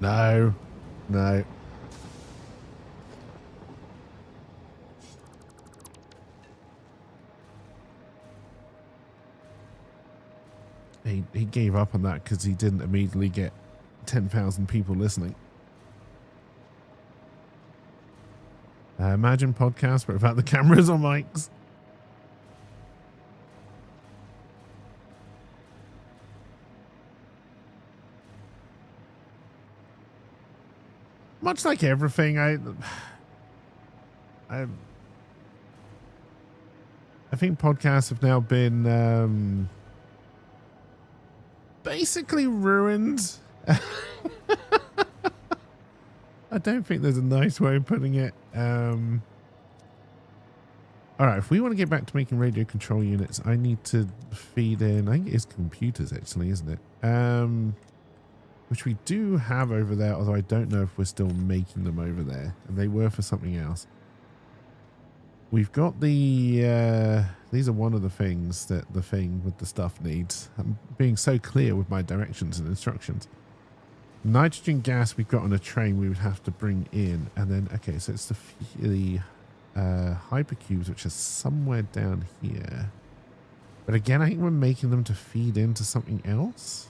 No, no. He gave up on that because he didn't immediately get 10,000 people listening. Imagine podcasts, but without the cameras or mics. Much like everything, I think podcasts have now been basically ruined. I don't think there's a nice way of putting it. All right, if we want to get back to making radio control units, I need to feed in, I think it is computers actually, isn't it? Which we do have over there, although I don't know if we're still making them over there. And they were for something else. we've got the, these are one of the things that the thing with the stuff needs. I'm being so clear with my directions and instructions. Nitrogen gas we've got on a train we would have to bring in. And then, okay, so it's the hypercubes, which are somewhere down here. But again, I think we're making them to feed into something else.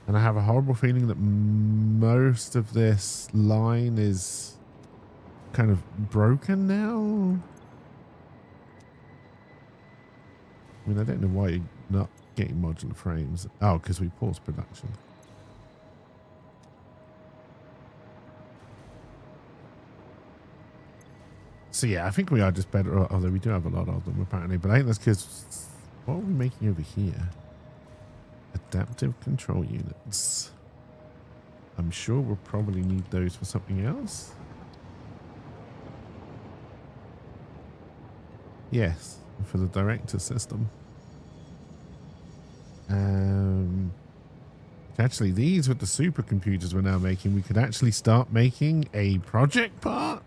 And I have a horrible feeling that most of this line is kind of broken now. I mean, I don't know why you're not getting modular frames. Oh, because we paused production. So yeah, I think we are just better, although we do have a lot of them apparently, but I think that's because, what are we making over here? Adaptive control units. I'm sure we'll probably need those for something else. Yes, for the director system. Actually, these with the supercomputers we're now making, we could actually start making a project part.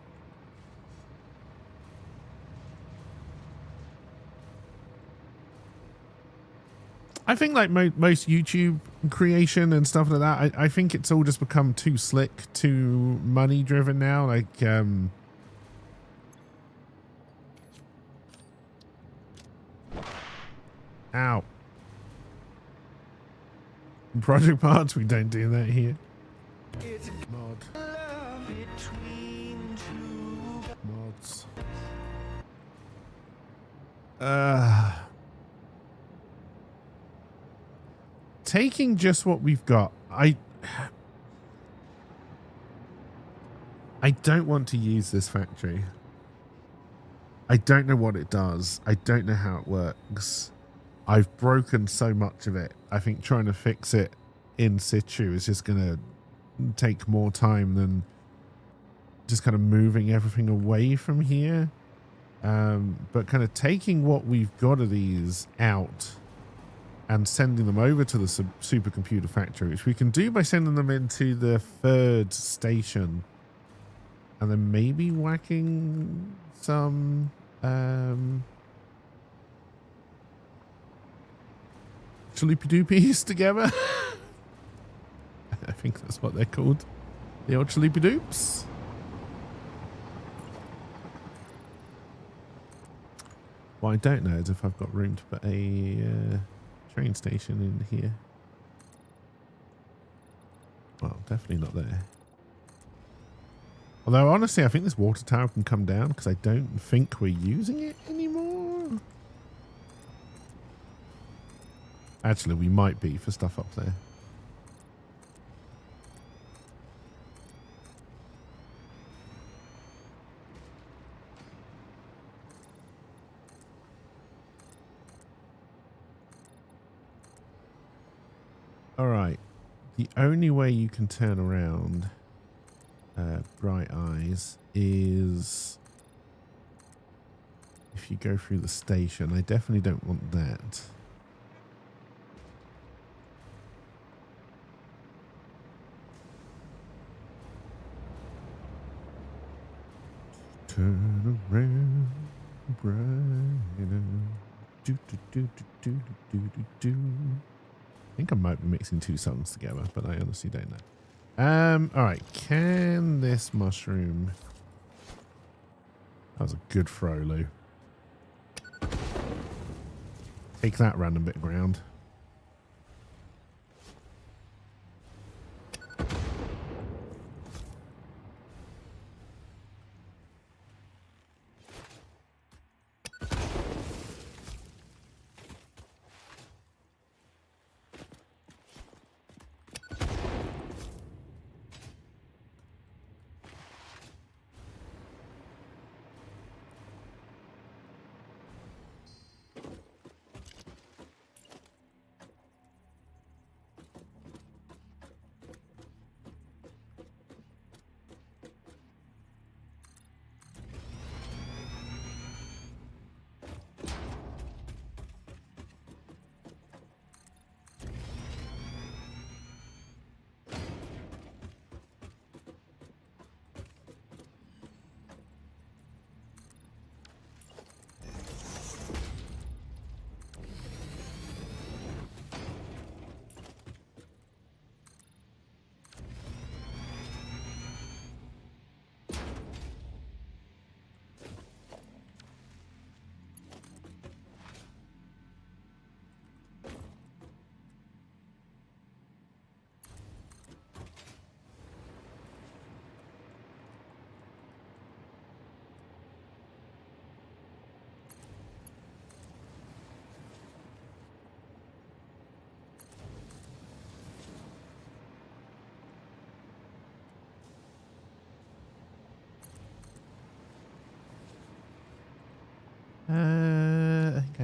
I think like most YouTube creation and stuff like that, I think it's all just become too slick, too money driven now. Like, ow. Project parts, we don't do that here. Mod. Mods. Taking just what we've got, I don't want to use this factory. I don't know what it does. I don't know how it works. I've broken so much of it. I think trying to fix it in situ is just going to take more time than just kind of moving everything away from here. But kind of taking what we've got of these out and sending them over to the supercomputer factory, which we can do by sending them into the third station and then maybe whacking some chaloopy doopies together. I think that's what they're called, the old chaloopy doops. What I don't know is if I've got room to put a train station in here. Well, definitely not there. Although honestly, I think this water tower can come down because I don't think we're using it anymore. Actually, we might be for stuff up there. All right. The only way you can turn around Bright Eyes is if you go through the station. I definitely don't want that. Turn around, brighter. Do, do, do, do, do, do, do, do. I think I might be mixing two songs together, but I honestly don't know. All right. Can this mushroom? That was a good throw, Lou. Take that random bit of ground.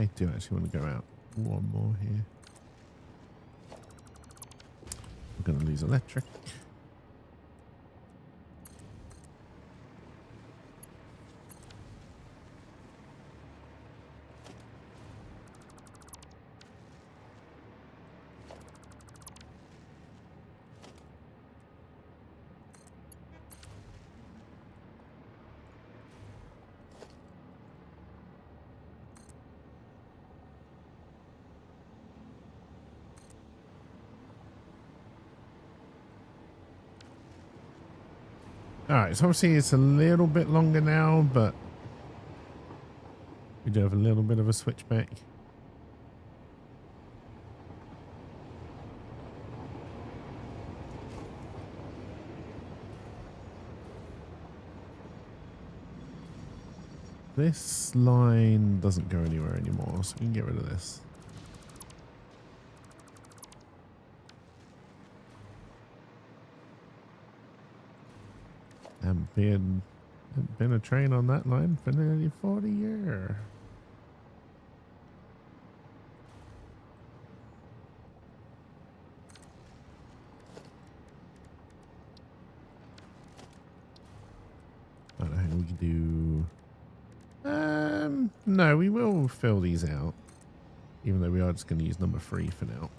I do actually want to go out one more here. We're going to lose electric. Alright, so obviously it's a little bit longer now, but we do have a little bit of a switchback. This line doesn't go anywhere anymore, so we can get rid of this. Haven't been a train on that line for nearly 40 years. I don't know, we can do... no, we will fill these out. Even though we are just going to use number 3 for now.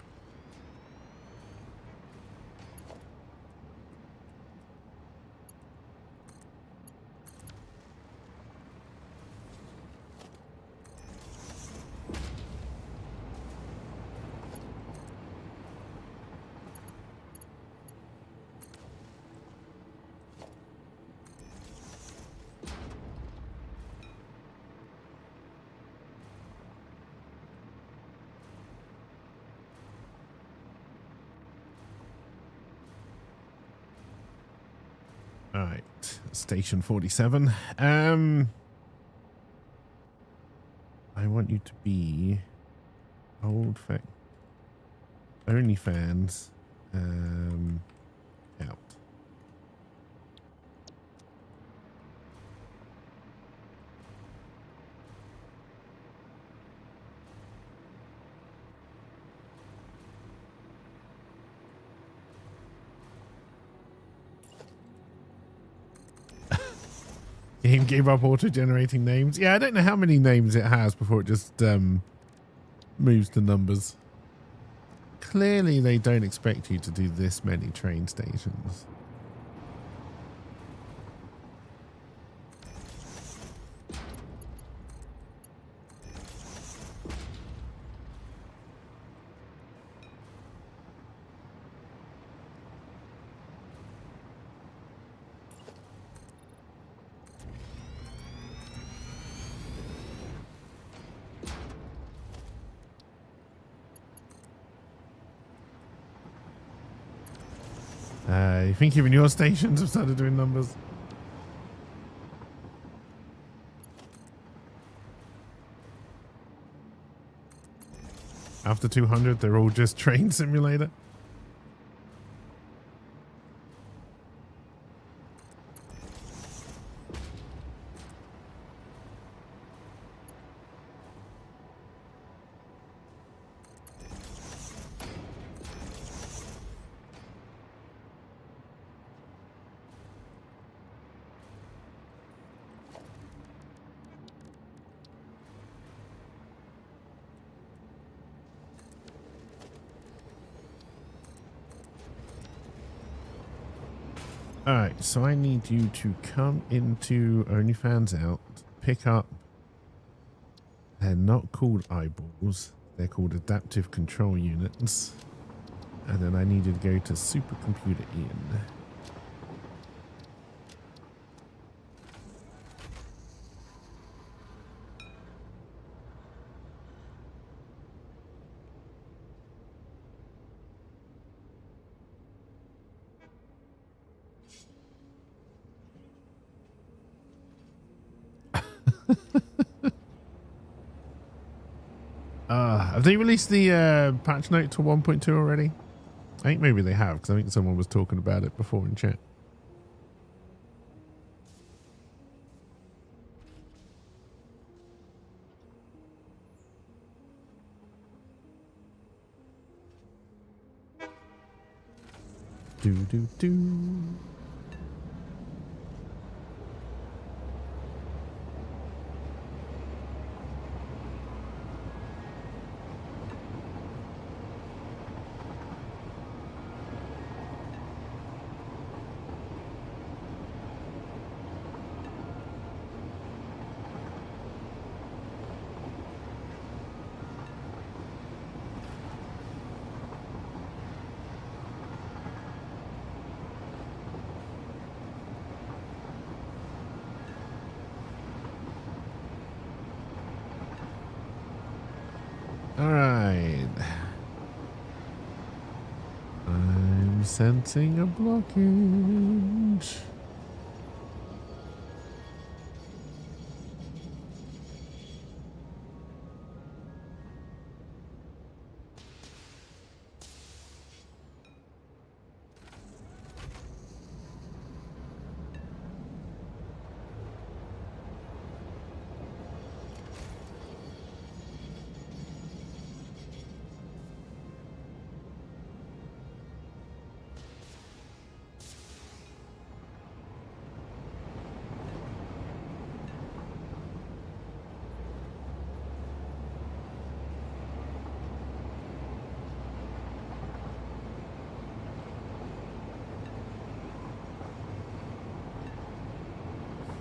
All right, station 47. I want you to be old fact only fans out. Game gave up auto-generating names. Yeah, I don't know how many names it has before it just moves to numbers. Clearly, they don't expect you to do this many train stations. You think even your stations have started doing numbers? After 200, they're all just train simulator. Alright, so I need you to come into OnlyFans Out, pick up, they're not called eyeballs, they're called adaptive control units, and then I need you to go to supercomputer in. Have they released the patch note to 1.2 already? I think maybe they have, because I think someone was talking about it before in chat. Do do do. All right. I'm sensing a blockage.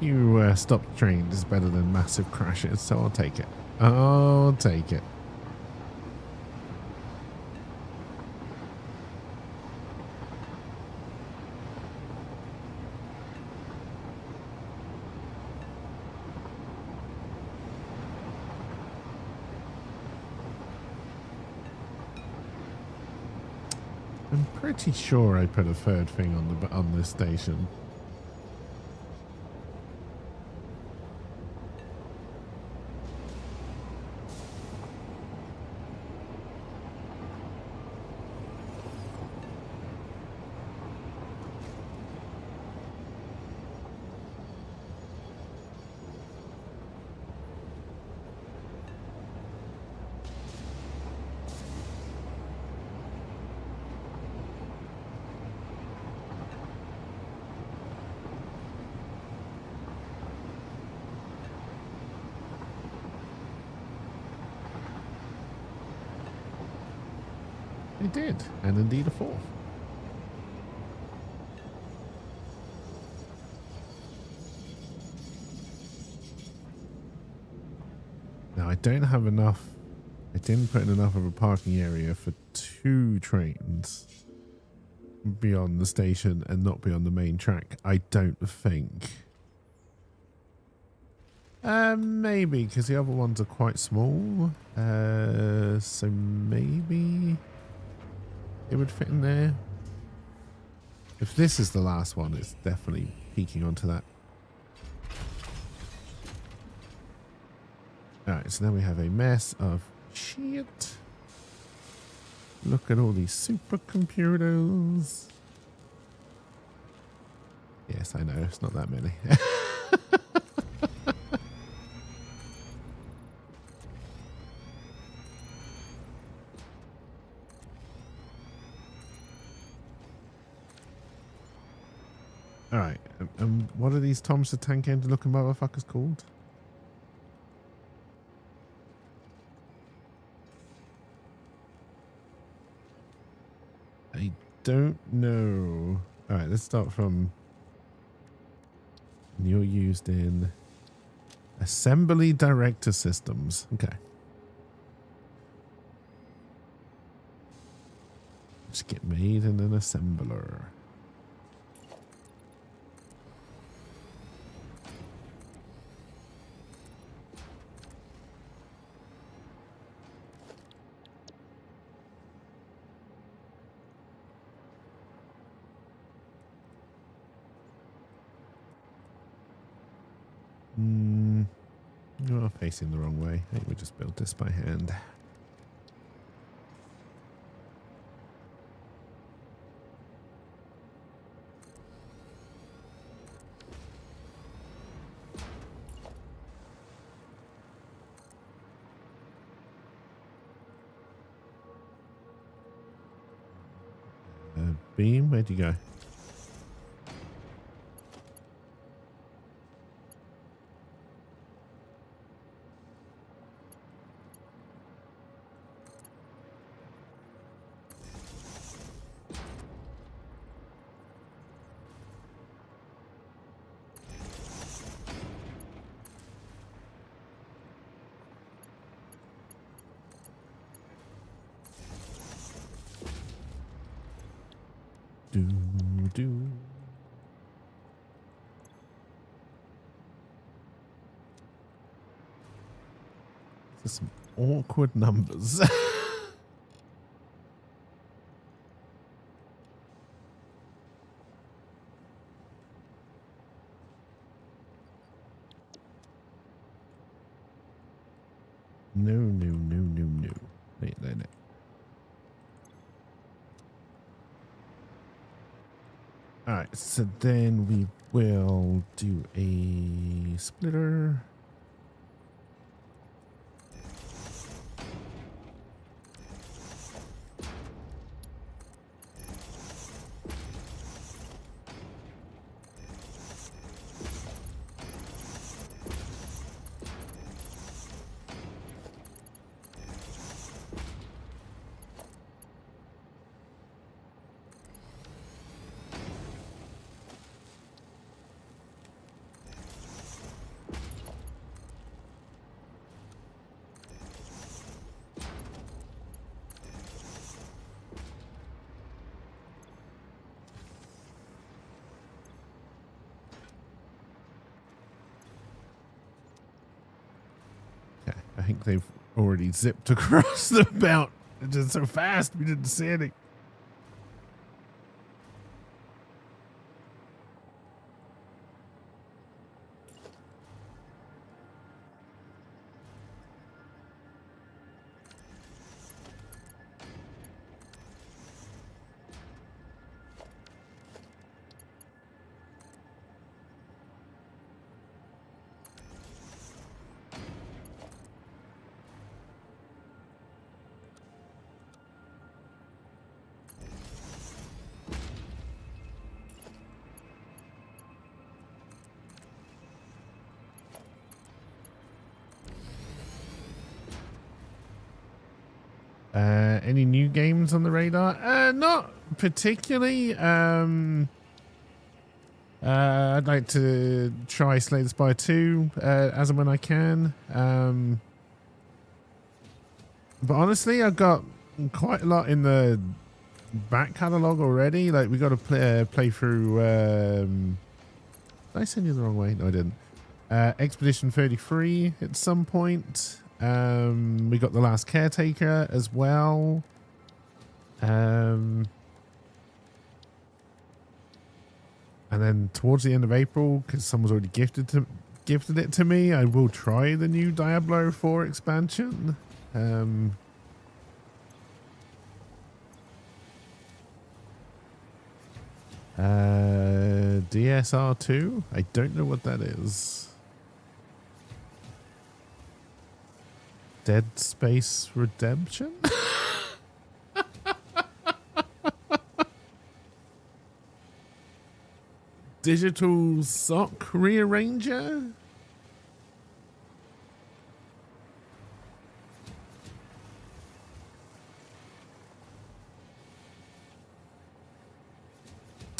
You stopped train is better than massive crashes, so I'll take it. I'll take it. I'm pretty sure I put a third thing on this station. It did, and indeed a fourth. Now I don't have enough. I didn't put in enough of a parking area for 2 trains beyond the station and not beyond the main track. I don't think. Maybe because the other ones are quite small. So maybe it would fit in there. If this is the last one, it's definitely peeking onto that. Alright, so now we have a mess of shit. Look at all these supercomputers. Yes, I know, it's not that many. Alright, what are these Thomas the Tank Engine looking motherfuckers called? I don't know. Alright, let's start from... You're used in... Assembly Director Systems. Okay. Just get made in an assembler. You're facing the wrong way. I think we just built this by hand. Beam, where'd you go? Do. There's some awkward numbers. No. Wait, no. All right, so then we will do a splitter. Okay, I think they've already zipped across the belt. It's just so fast, we didn't see any. Any new games on the radar? Not particularly. I'd like to try Slay the Spire 2 as and when I can. But honestly, I've got quite a lot in the back catalogue already. Like, we got to play through. Did I send you the wrong way? No, I didn't. Expedition 33 at some point. We got The Last Caretaker as well. And then towards the end of April, because someone's already gifted it to me, I will try the new Diablo 4 expansion. DSR2? I don't know what that is. Dead Space Redemption? Digital Sock Rearranger?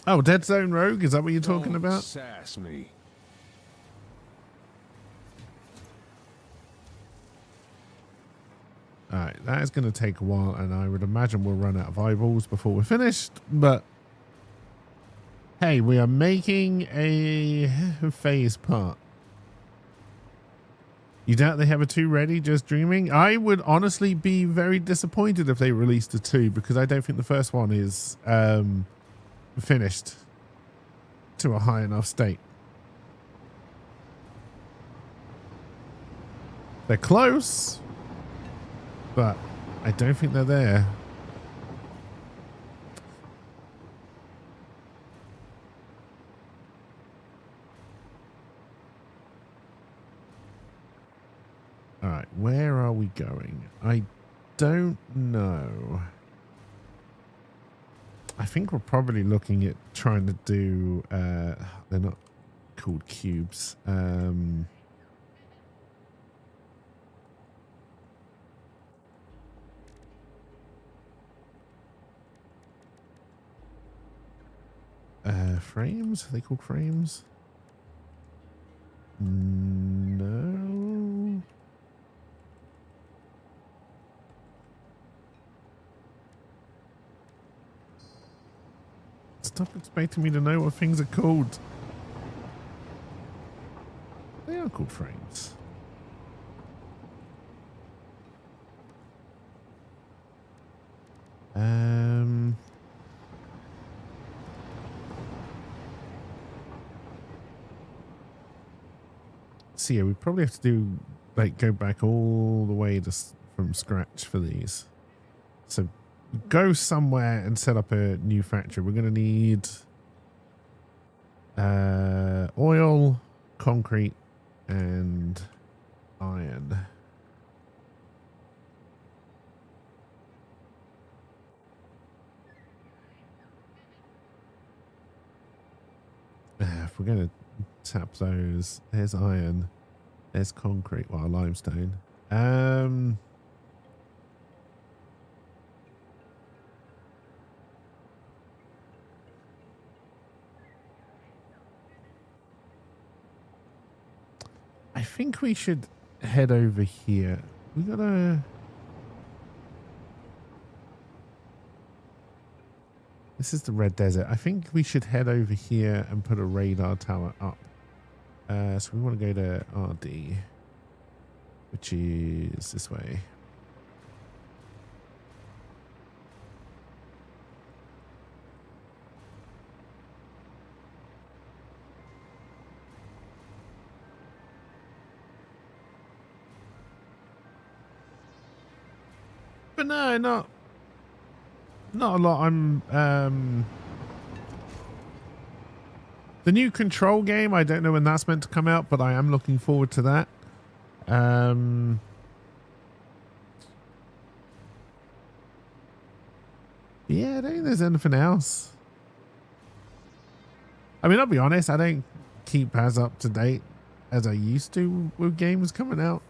Oh, Dead Zone Rogue? Is that what you're talking about? Sass me. Alright, that is going to take a while, and I would imagine we'll run out of eyeballs before we're finished, but hey, we are making a phase part. You doubt they have a 2 ready, just dreaming? I would honestly be very disappointed if they released a 2, because I don't think the first one is finished to a high enough state. They're close, but I don't think they're there. All right, where are we going? I don't know. I I think we're probably looking at trying to do, they're not called cubes. Frames? Are they called frames? No. Stop expecting me to know what things are called. They are called frames. So yeah, we probably have to do like go back all the way to from scratch for these. So go somewhere and set up a new factory. We're going to need oil, concrete, and iron. If we're going to tap those, there's iron, there's concrete, well, limestone. I think we should head over here. We gotta... This is the Red Desert. I think we should head over here and put a radar tower up. So we want to go to RD, which is this way. But no, not a lot. The new Control game, I don't know when that's meant to come out, but I am looking forward to that. Yeah, I don't think there's anything else. I mean, I'll be honest, I don't keep as up to date as I used to with games coming out.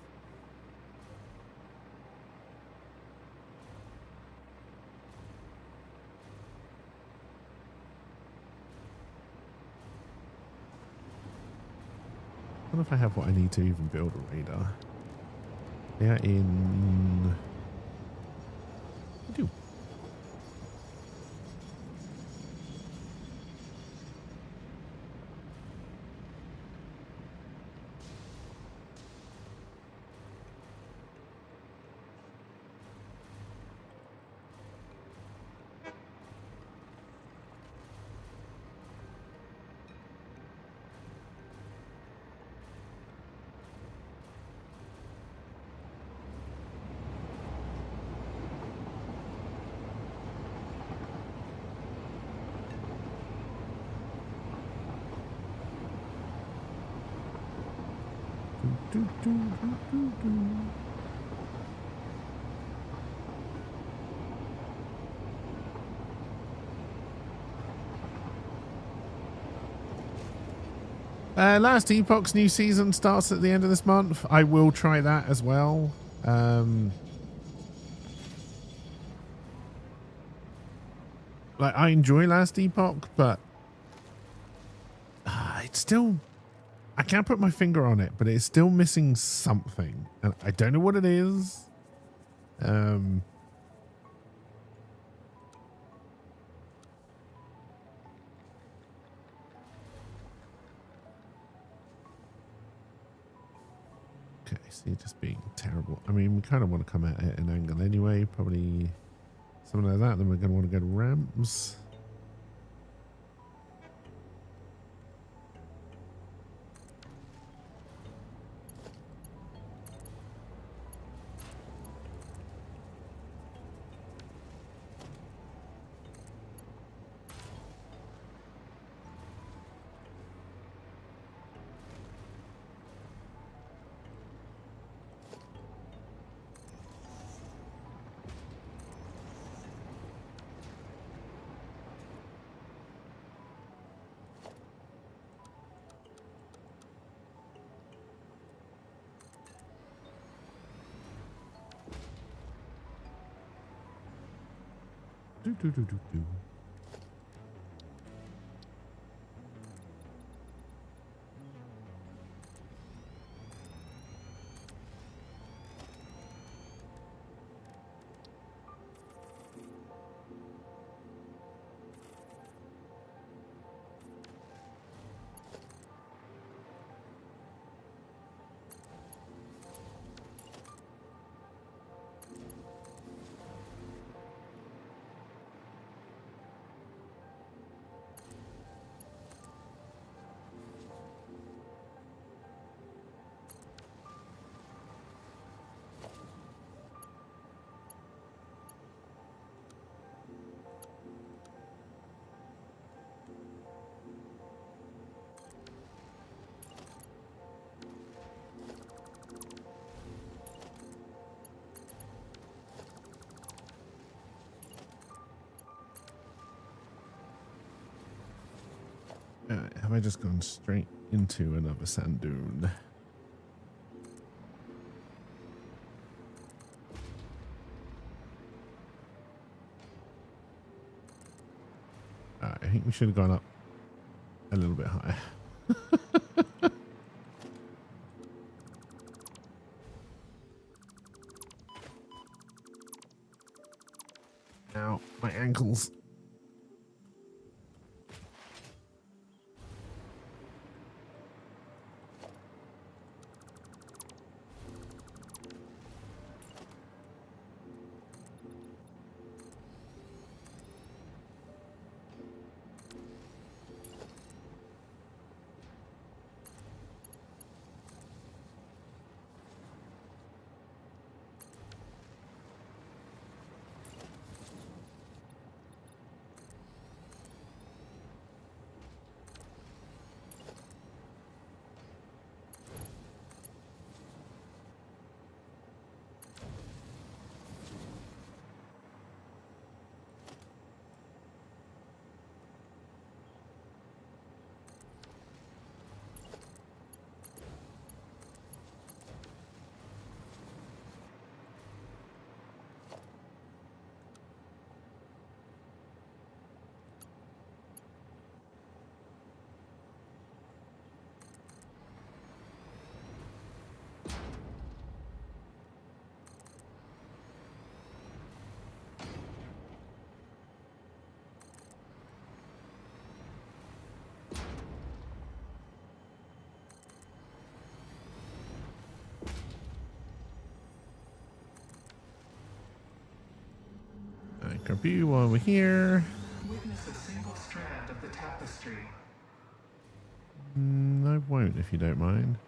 I don't know if I have what I need to even build a radar. Yeah, I do. Last Epoch's new season starts at the end of this month. I will try that as well. Like, I enjoy Last Epoch, but it's still, I can't put my finger on it, but it's still missing something, and I don't know what it is. Okay, see, just being terrible. I mean, we kind of want to come at it at an angle anyway, probably something like that. Then we're going to want to go to ramps. Do. Have I just gone straight into another sand dune? I think we should have gone up a little bit higher. Ow, my ankles. Grab you while we're here. Witness a single strand of the tapestry. I won't if you don't mind.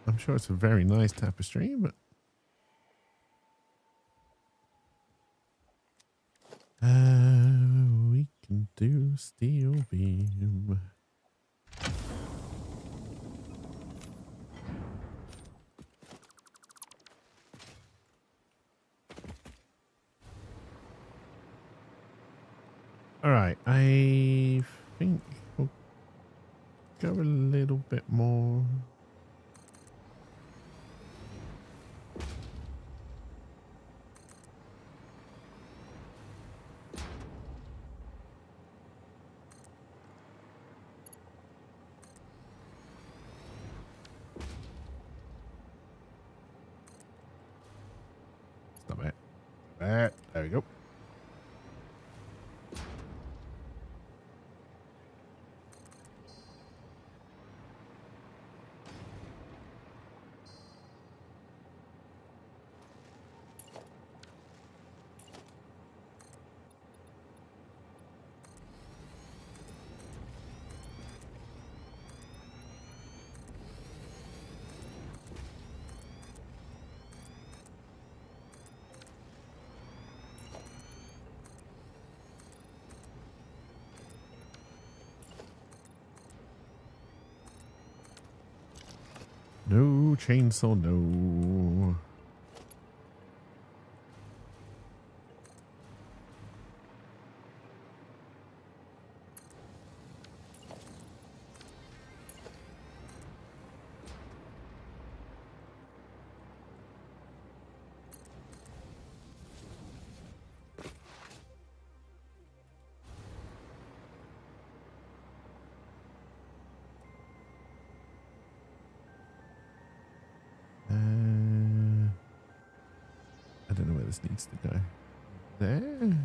I'm sure it's a very nice tapestry, but we can do steel beam. All right, I think we'll go a little bit more. Stop it. There we go. No chainsaw, no. this needs to go. There.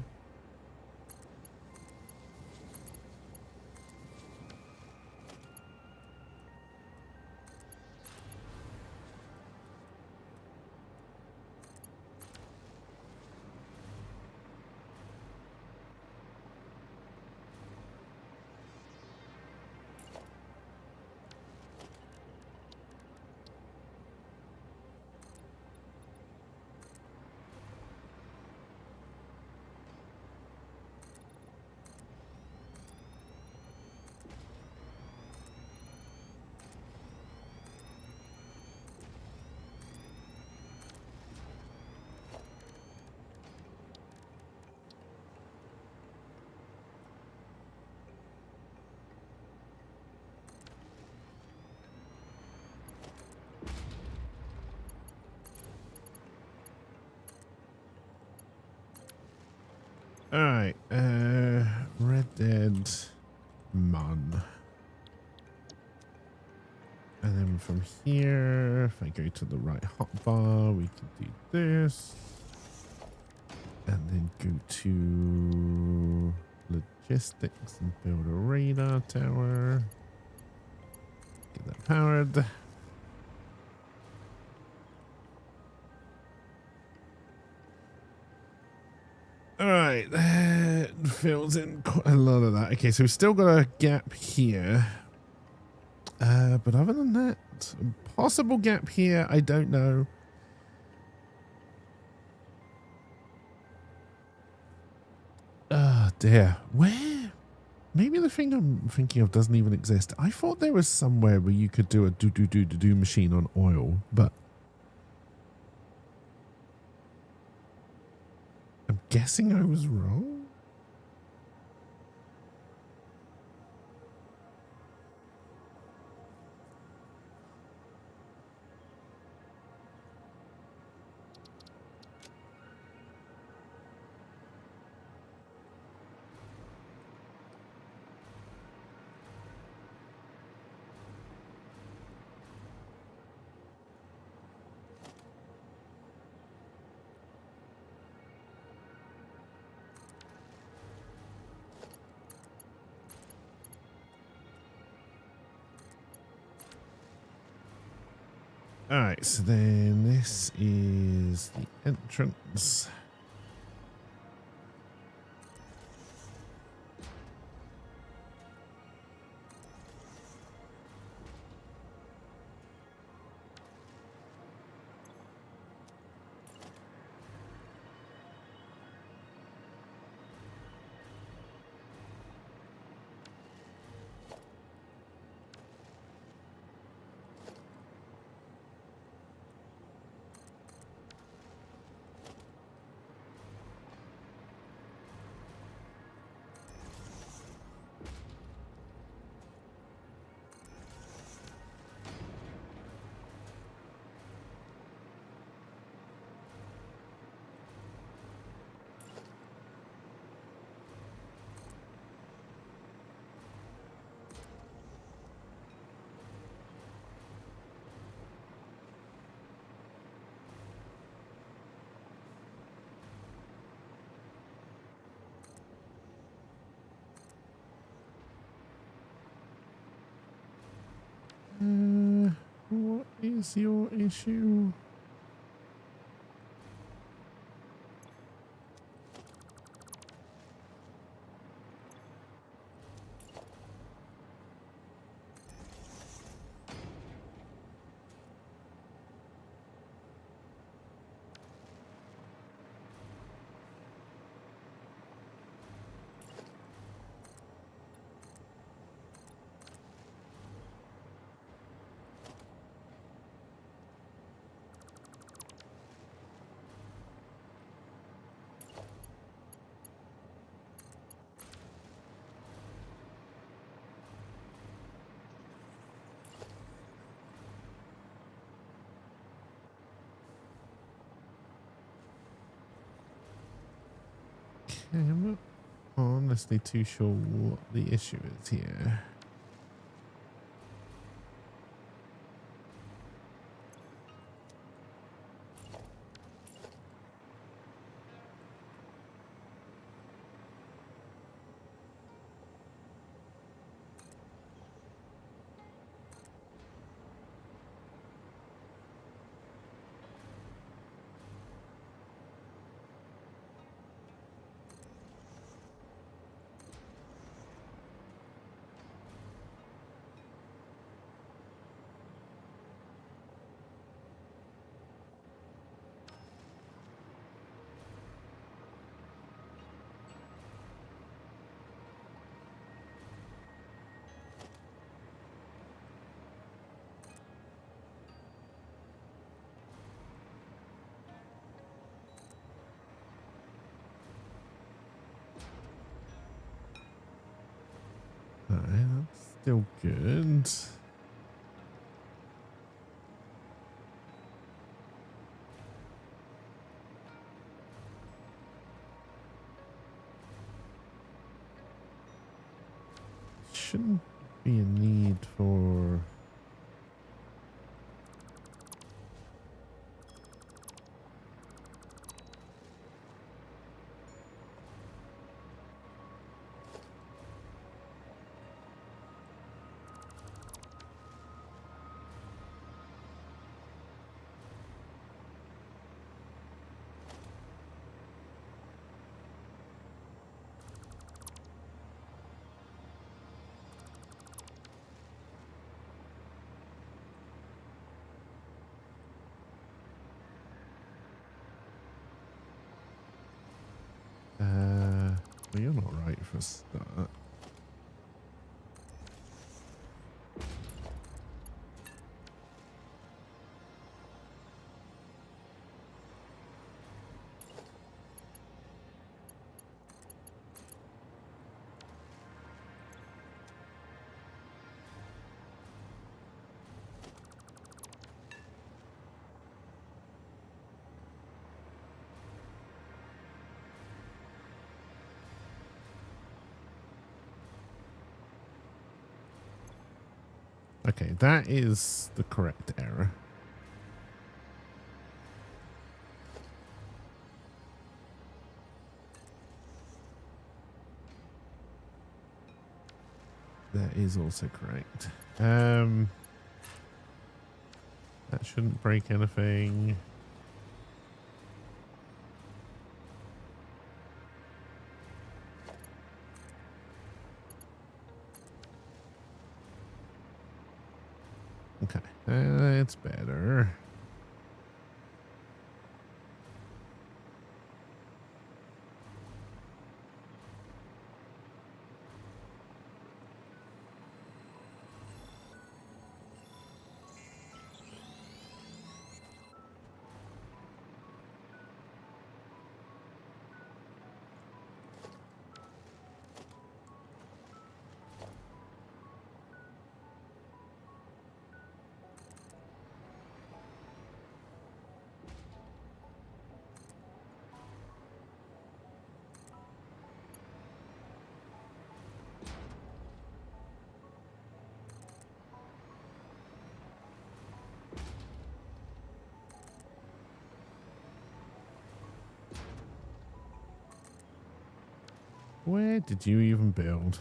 All right, Red Dead Mon. And then from here, if I go to the right hotbar, we can do this. And then go to logistics and build a radar tower. Get that powered. All right, that fills in quite a lot of that. Okay, so we've still got a gap here. But other than that, possible gap here, I don't know. Oh dear. Where? Maybe the thing I'm thinking of doesn't even exist. I thought there was somewhere where you could do a do machine on oil, but I'm guessing I was wrong. All right, so then this is the entrance. What is your issue? I'm not honestly too sure what the issue is here. still good. Shouldn't be a need for... well, you're not right for a start. Okay, that is the correct error. That is also correct. That shouldn't break anything. Okay, that's better. Where did you even build?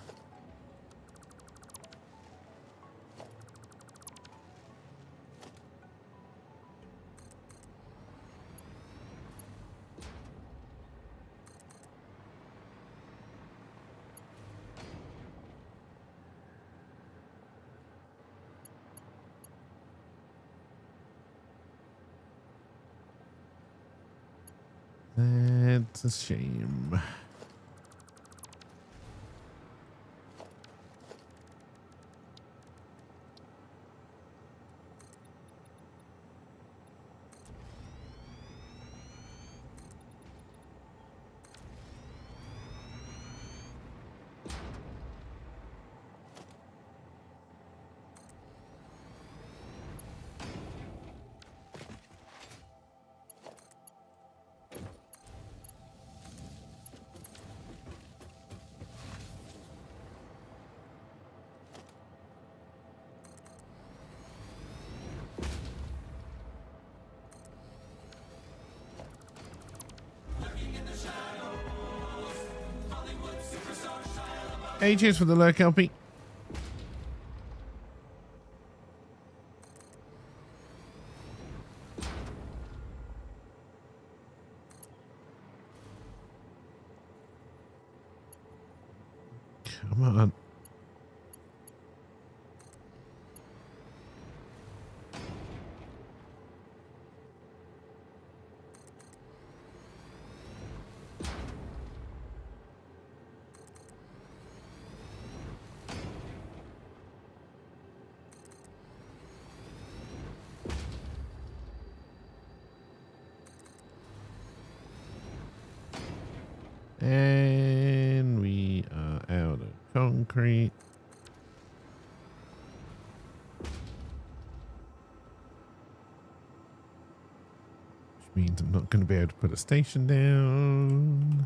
That's a shame. Hey, cheers for the lurk, LP. Come on. And we are out of concrete. means I'm not going to be able to put a station down.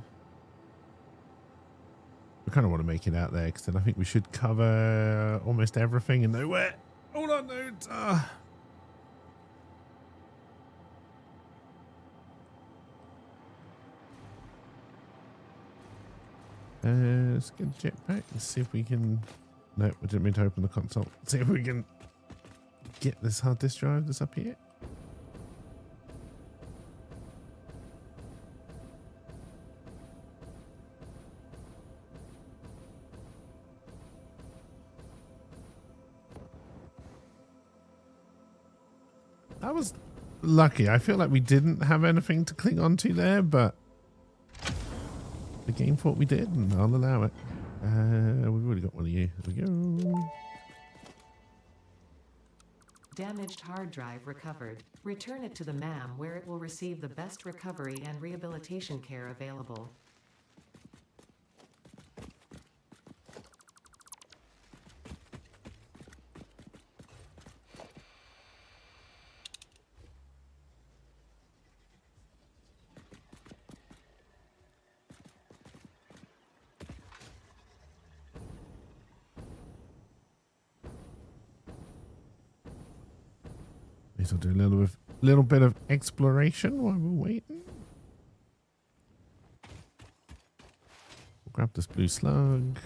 I kind of want to make it out there because then I think we should cover almost everything and nowhere. Hold on, dude. Let's get a jetpack. Let's see if we can. No, I didn't mean to open the console. See if we can get this hard disk drive that's up here. I was lucky. I feel like we didn't have anything to cling on to there, but the game thought we did, and I'll allow it. We've already got one of you. There we go. Damaged hard drive recovered. Return it to the MAM where it will receive the best recovery and rehabilitation care available. I'll do a little bit of exploration while we're waiting. We'll grab this blue slug.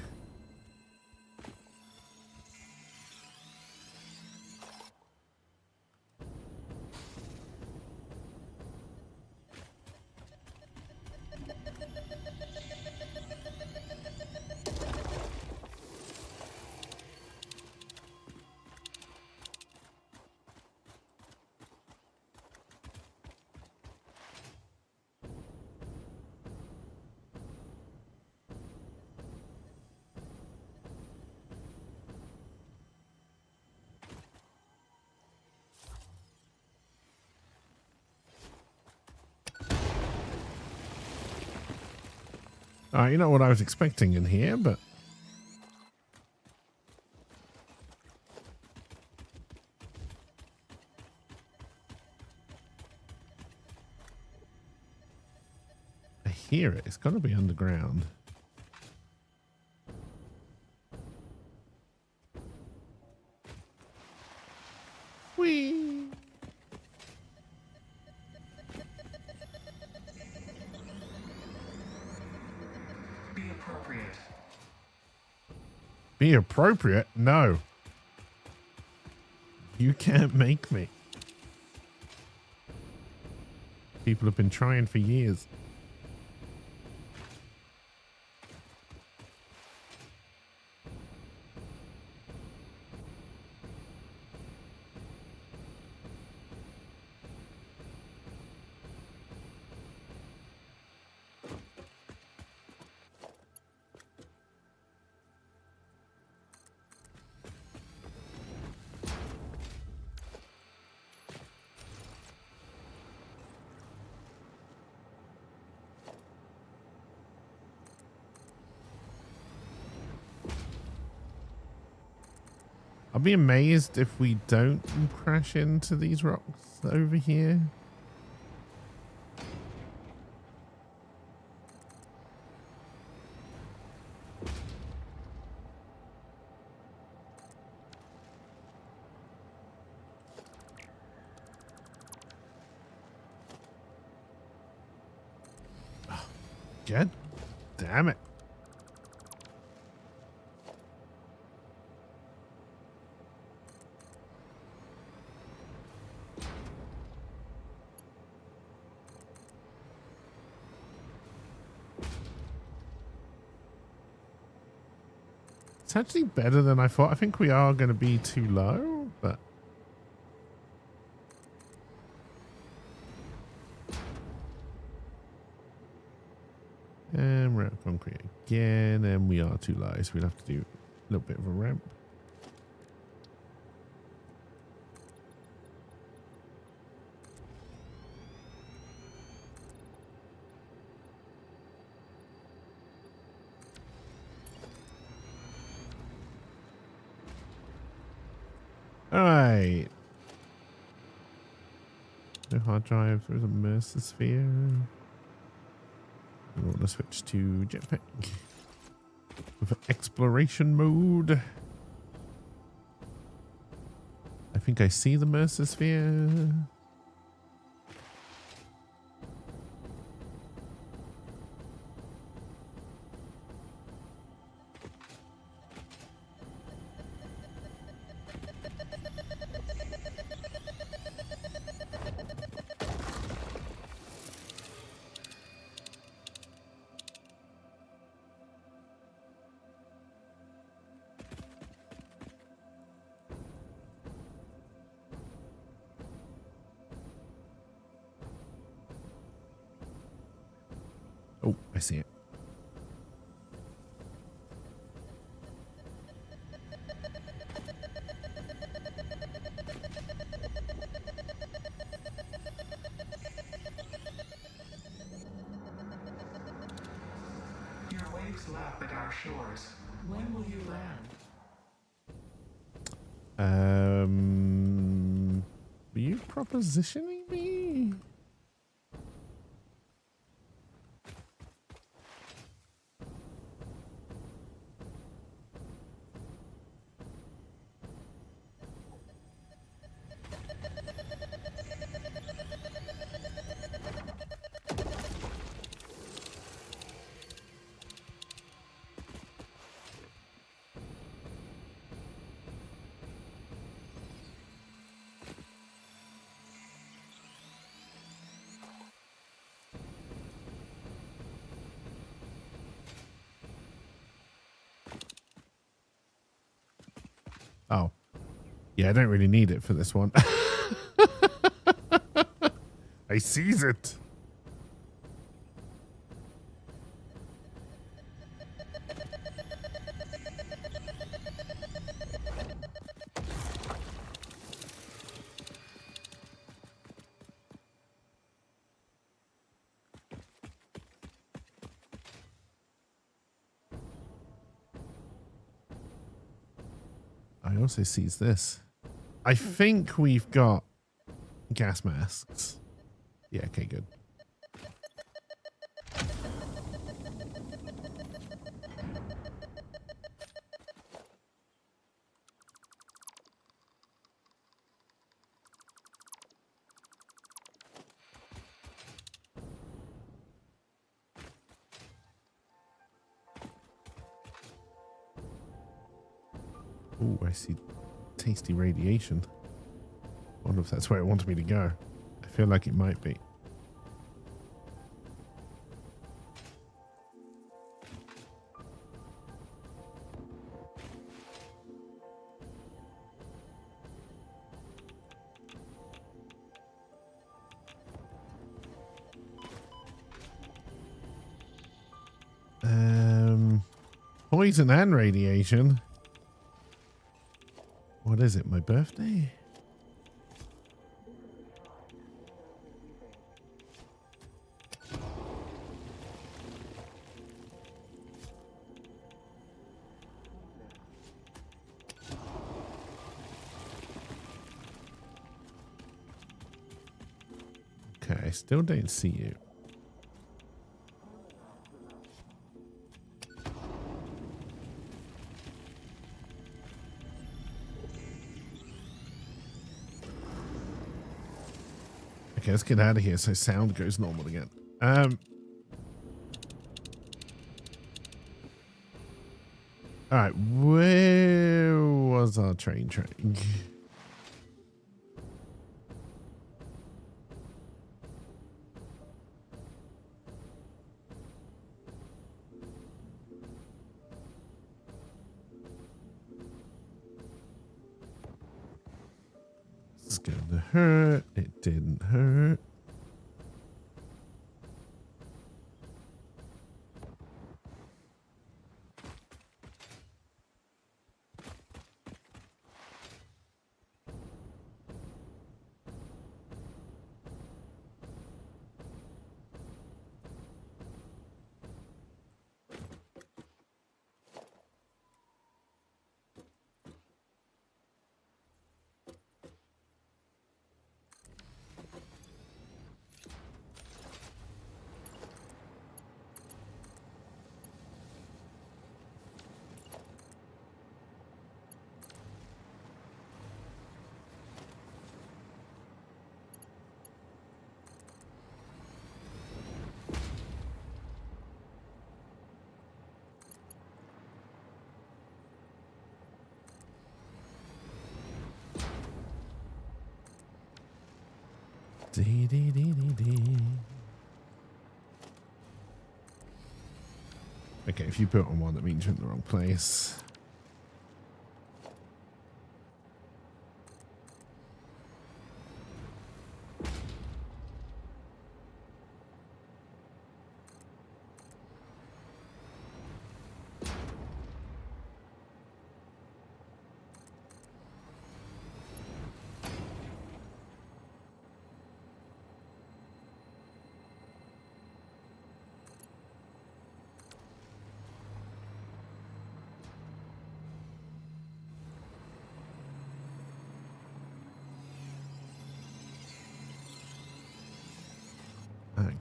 You know what I was expecting in here, but I hear it. It's got to be underground. Whee! Be appropriate. Be appropriate? No. You can't make me. People have been trying for years. I'll be amazed if we don't crash into these rocks over here. Oh, God damn it. It's actually better than I thought. I think we are going to be too low, but and we're at concrete again, and we are too low, so we'll have to do a little bit of a ramp. All right. hard drive. There's a Mercer sphere. We want to switch to jetpack with exploration mode. I think I see the Mercer sphere. Oh, I see it. Your waves lap at our shores. When will you land? Were you propositioning me? Oh. Yeah, I don't really need it for this one. I seize it. I also seize this. I think we've got gas masks. Yeah, okay, good. Oh, I see tasty radiation. I wonder if that's where it wanted me to go. I feel like it might be. Poison and radiation. What is it? My birthday? Okay, I still don't see you. Okay, let's get out of here so sound goes normal again. All right, where was our train? It's gonna hurt. It didn't hurt. Dee, dee, dee, dee, dee. Okay, if you built on one, that means you're in the wrong place.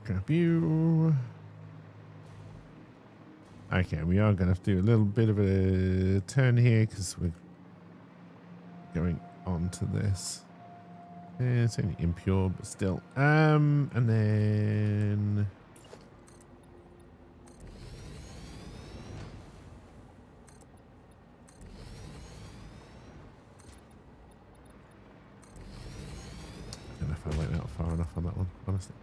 Grab you. Okay, we are going to have to do a little bit of a turn here because we're going on to this. It's only impure, but still. And then I don't know if I went out far enough on that one, honestly.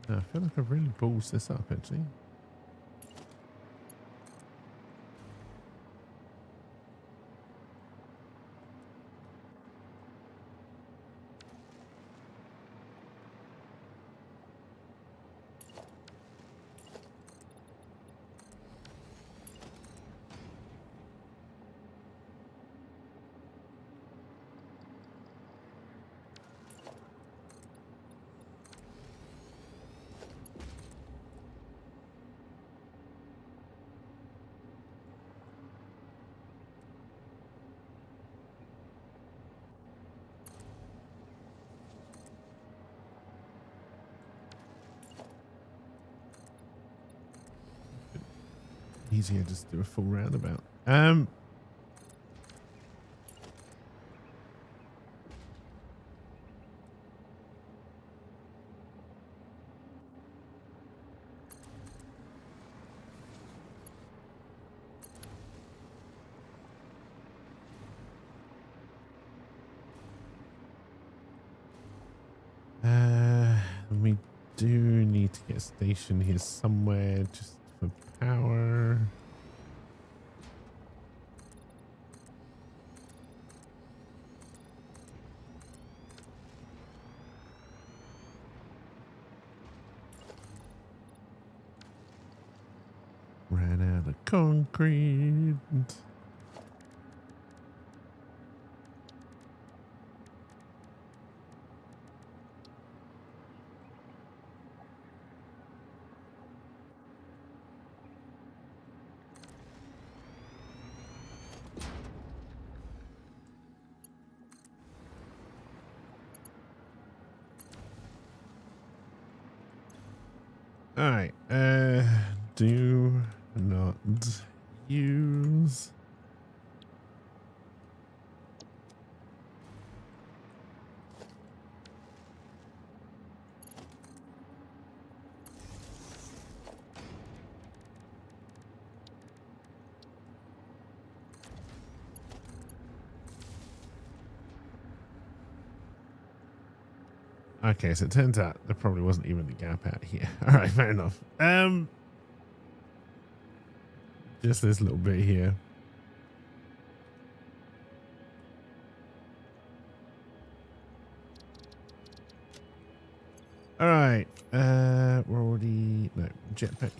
No, I feel like I've really balls this up actually. Easier just to do a full roundabout. We do need to get a station here somewhere just for power. Ran out of concrete. All right. Do not use. Okay, so it turns out there probably wasn't even a gap out here. All right, fair enough. Just this little bit here. All right, we're already no jetpack.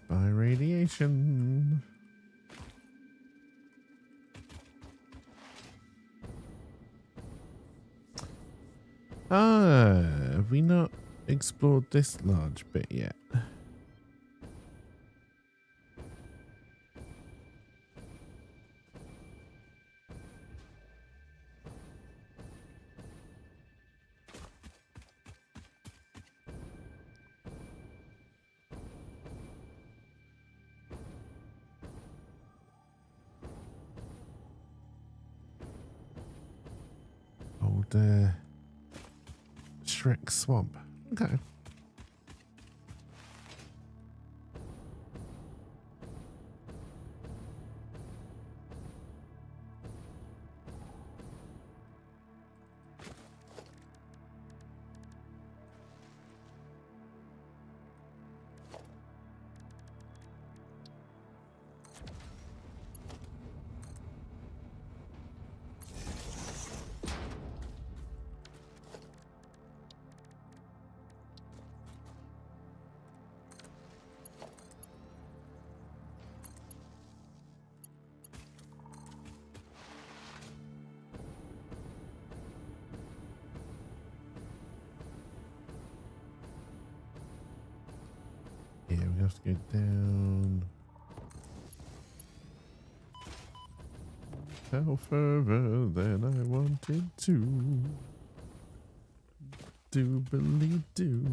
By radiation. Have we not explored this large bit yet? Old Shrek Swamp. Okay. Yeah, we have to go down. Fell further than I wanted to. Do believe do.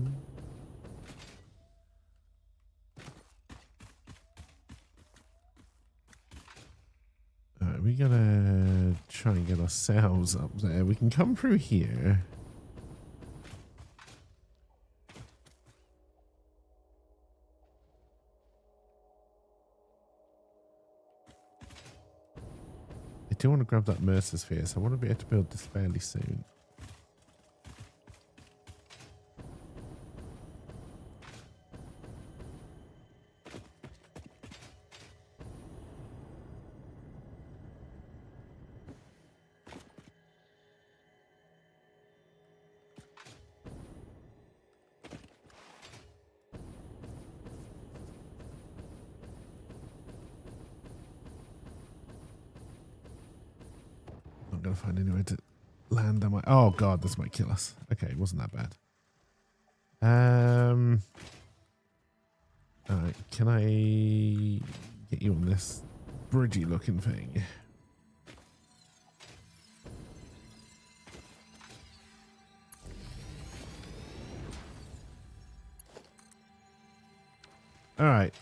Alright, we gotta try and get ourselves up there. We can come through here. I do want to grab that Mercer Sphere, so I want to be able to build this fairly soon. Not gonna find anywhere to land, am I? Oh god, this might kill us. Okay, it wasn't that bad. Alright, can I get you on this bridgy looking thing? Alright,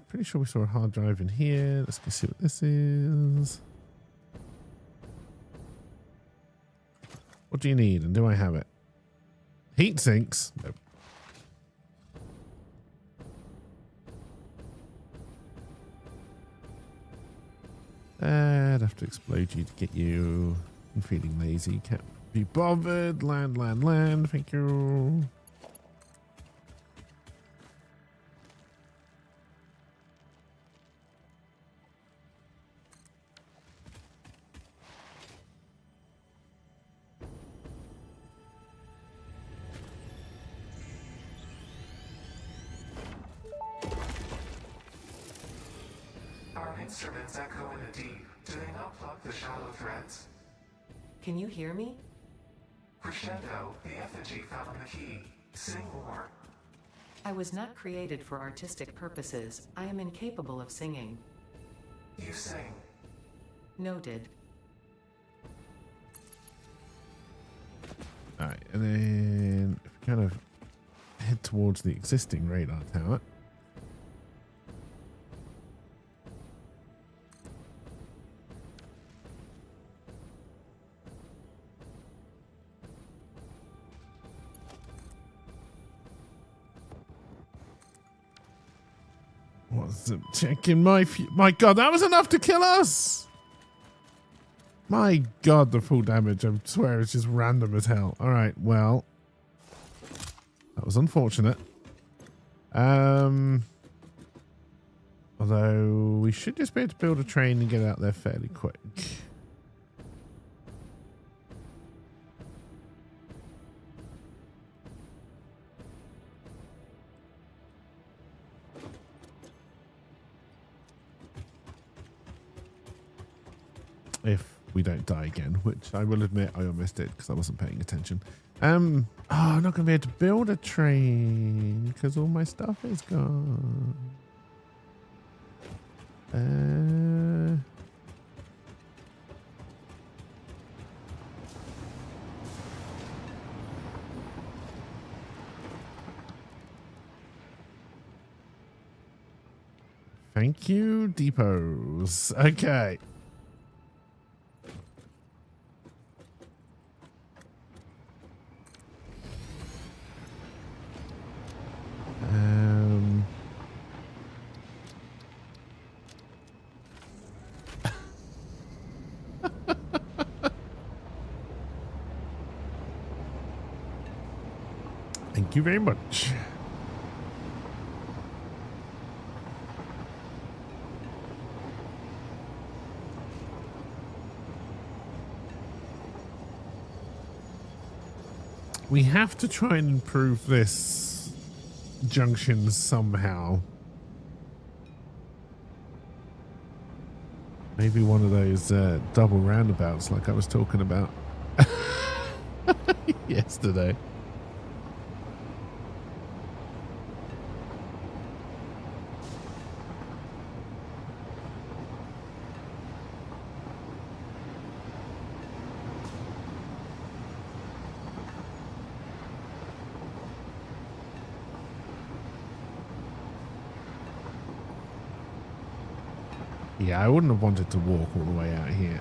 pretty sure we saw a hard drive in here. Let's go see what this is. What do you need, and do I have it? Heat sinks? Nope. I'd have to explode you to get you. I'm feeling lazy. Can't be bothered. Land, land, land. Thank you. Our instruments echo in the deep. Do they not pluck the shallow threads? Can you hear me? Crescendo, the effigy found the key. Sing more. I was not created for artistic purposes. I am incapable of singing. You sing. Noted. Alright, and then if we kind of head towards the existing radar tower. Wasn't checking my god, that was enough to kill us! My god, the full damage, I swear it's just random as hell. Alright, well. That was unfortunate. Although we should just be able to build a train and get out there fairly quick. If we don't die again, which I will admit I almost did because I wasn't paying attention. I'm not going to be able to build a train because all my stuff is gone. Thank you, depots. Okay. Thank you very much. We have to try and improve this junction somehow. Maybe one of those double roundabouts like I was talking about yesterday. Yeah, I wouldn't have wanted to walk all the way out here.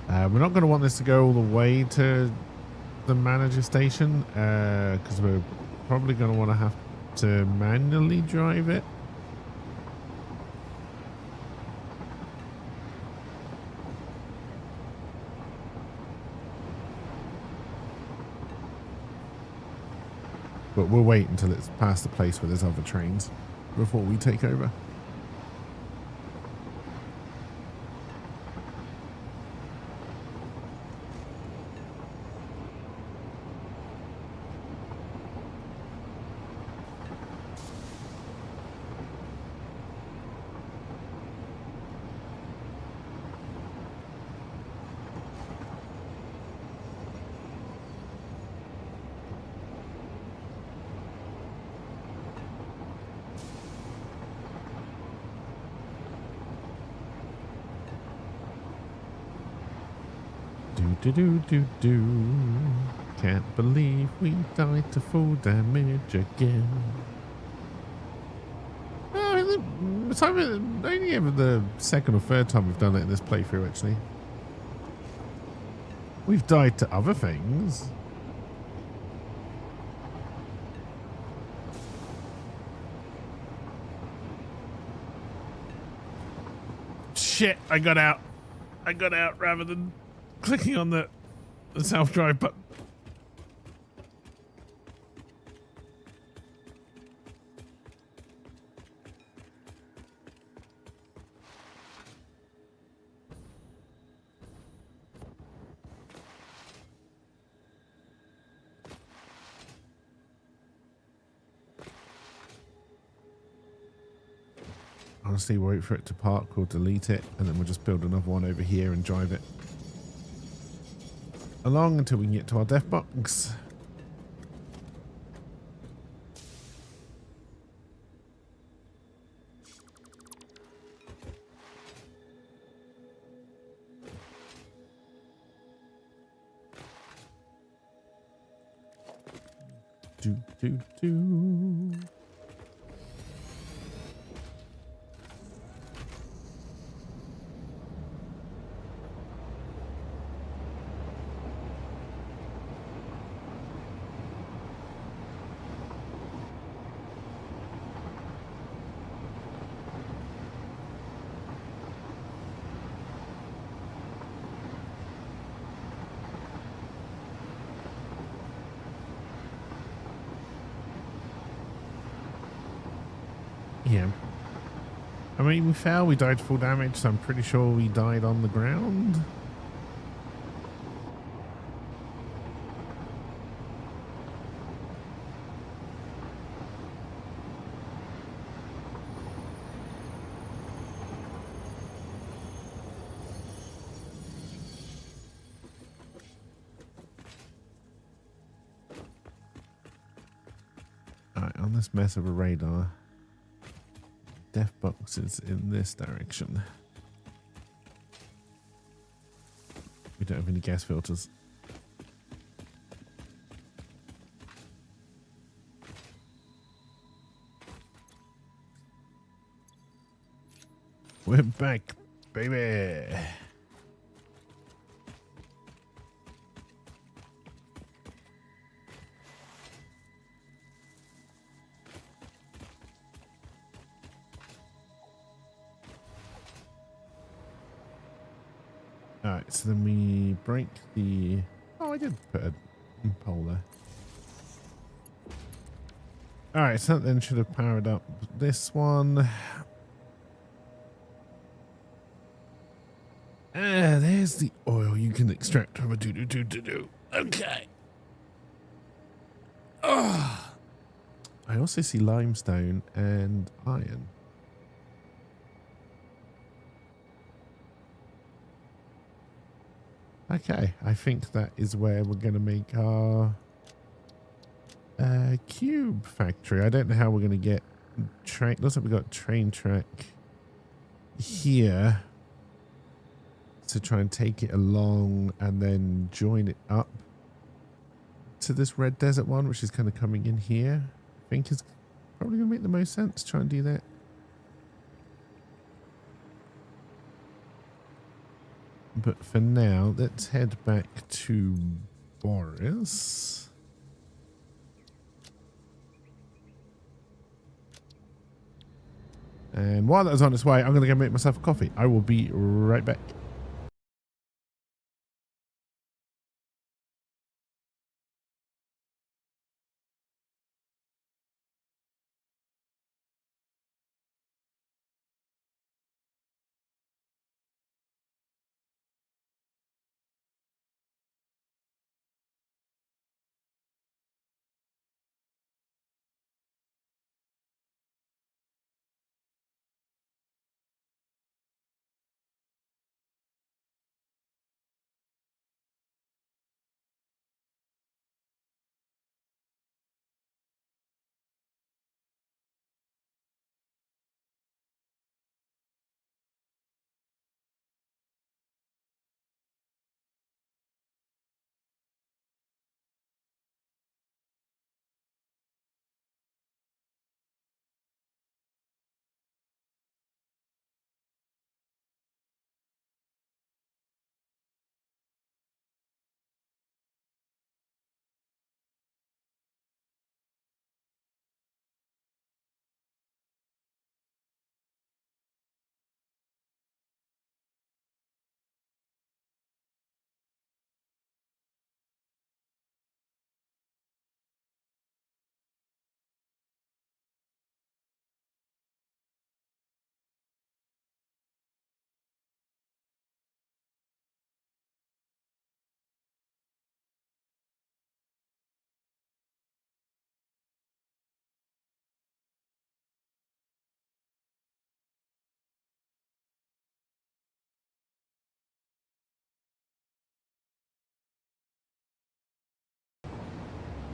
We're not going to want this to go all the way to the manager station because we're probably going to want to have to manually drive it. But we'll wait until it's past the place where there's other trains before we take over. Do. Can't believe we died to full damage again. It's only ever the second or third time we've done it in this playthrough, actually. We've died to other things. Shit, I got out. I got out rather than clicking on the self-drive button. Honestly, wait for it to park or delete it, and then we'll just build another one over here and drive it along until we can get to our death box. Do. Yeah. I mean, we fell, we died to full damage, so I'm pretty sure we died on the ground. this mess of a radar. Death boxes in this direction. We don't have any gas filters. We're back, baby. Alright, so then we break the... Oh, I did put a pole there. Alright, so that then should have powered up this one. There's the oil you can extract from a doo-doo-doo-doo-doo. Okay. Oh. I also see limestone and iron. Okay, I think that is where we're going to make our cube factory. I don't know how we're going to get train. Looks like we've got train track here to try and take it along and then join it up to this red desert one, which is kind of coming in here. I think is probably going to make the most sense. Try and do that. But for now, let's head back to Boris. And while that was on its way, I'm going to go make myself a coffee. I will be right back.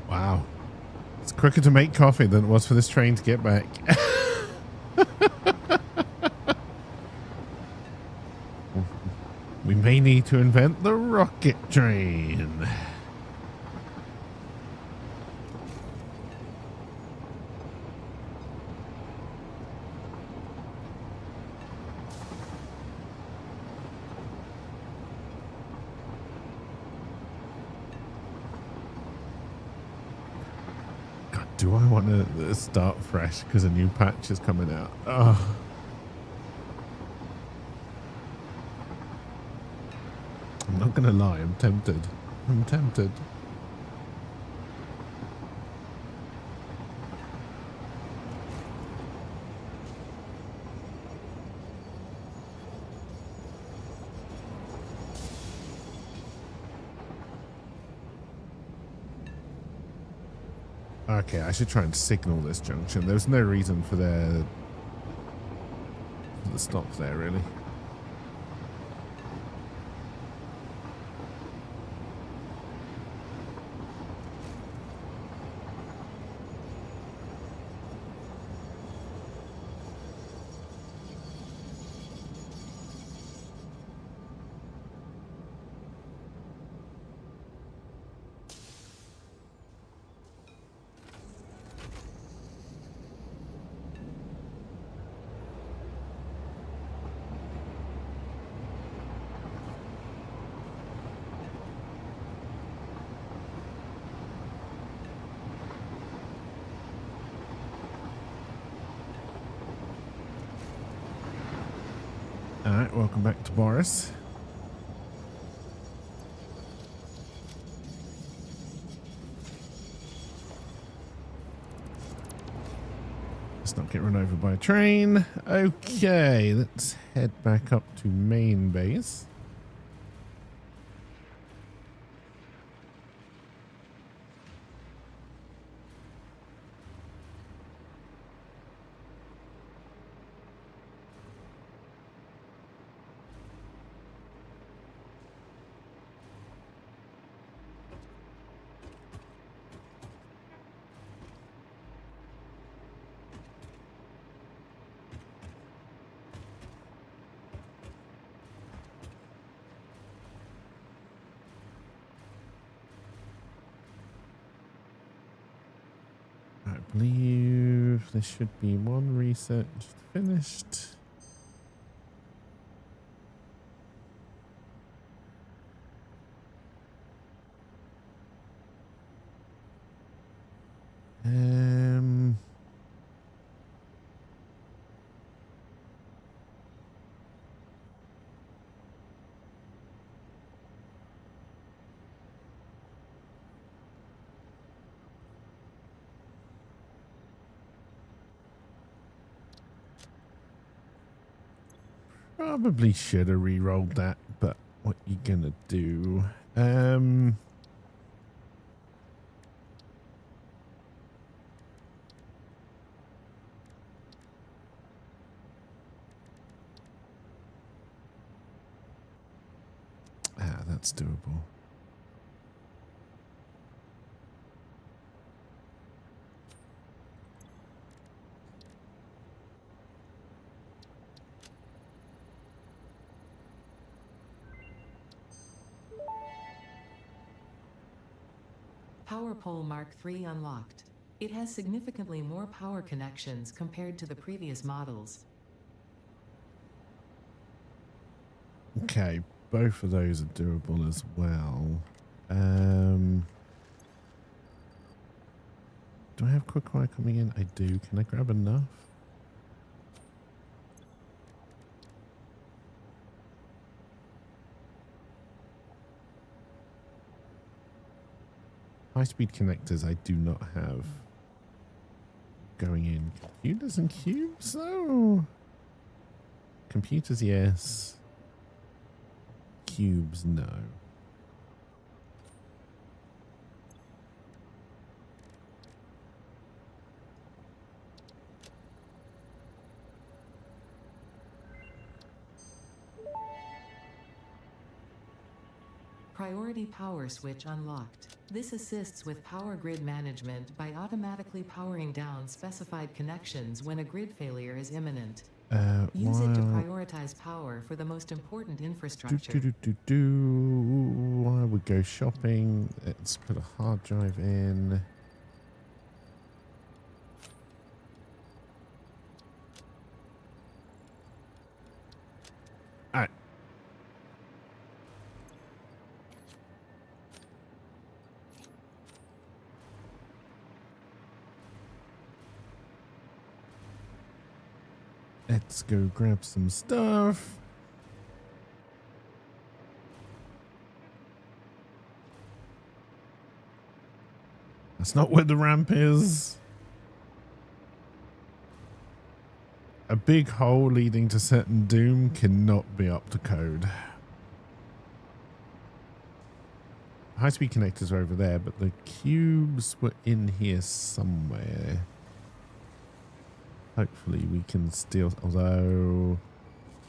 Wow. It's quicker to make coffee than it was for this train to get back. We may need to invent the rocket train. Do I want to start fresh because a new patch is coming out? Oh. I'm not going to lie, I'm tempted. I'm tempted. Okay, I should try and signal this junction. There's no reason for the stop there, really. All right, welcome back to Boris. Let's not get run over by a train. Okay, let's head back up to main base. I believe there should be one research finished. Probably should have re-rolled that, but what you gonna do? That's doable. Power Pole Mark III unlocked. It has significantly more power connections compared to the previous models. Okay, both of those are doable as well. Do I have quick wire coming in? I do. Can I grab enough? High-speed connectors I do not have going in. Computers and cubes? Oh. Computers, yes. Cubes, no. Priority power switch unlocked. This assists with power grid management by automatically powering down specified connections when a grid failure is imminent. Use it to prioritize power for the most important infrastructure. I would go shopping. Let's put a hard drive in. All right. Let's go grab some stuff. That's not where the ramp is. A big hole leading to certain doom cannot be up to code. High-speed connectors are over there, but the cubes were in here somewhere. Hopefully we can steal, although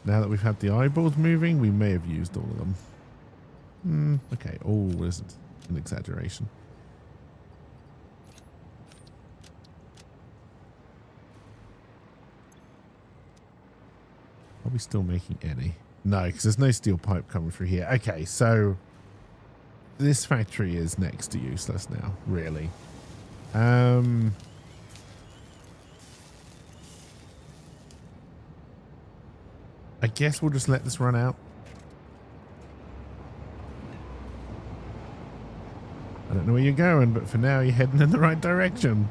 now that we've had the eyeballs moving, we may have used all of them. Okay, all isn't an exaggeration. Are we still making any? No, because there's no steel pipe coming through here. Okay, so this factory is next to useless now, really. I guess we'll just let this run out. I don't know where you're going, but for now you're heading in the right direction.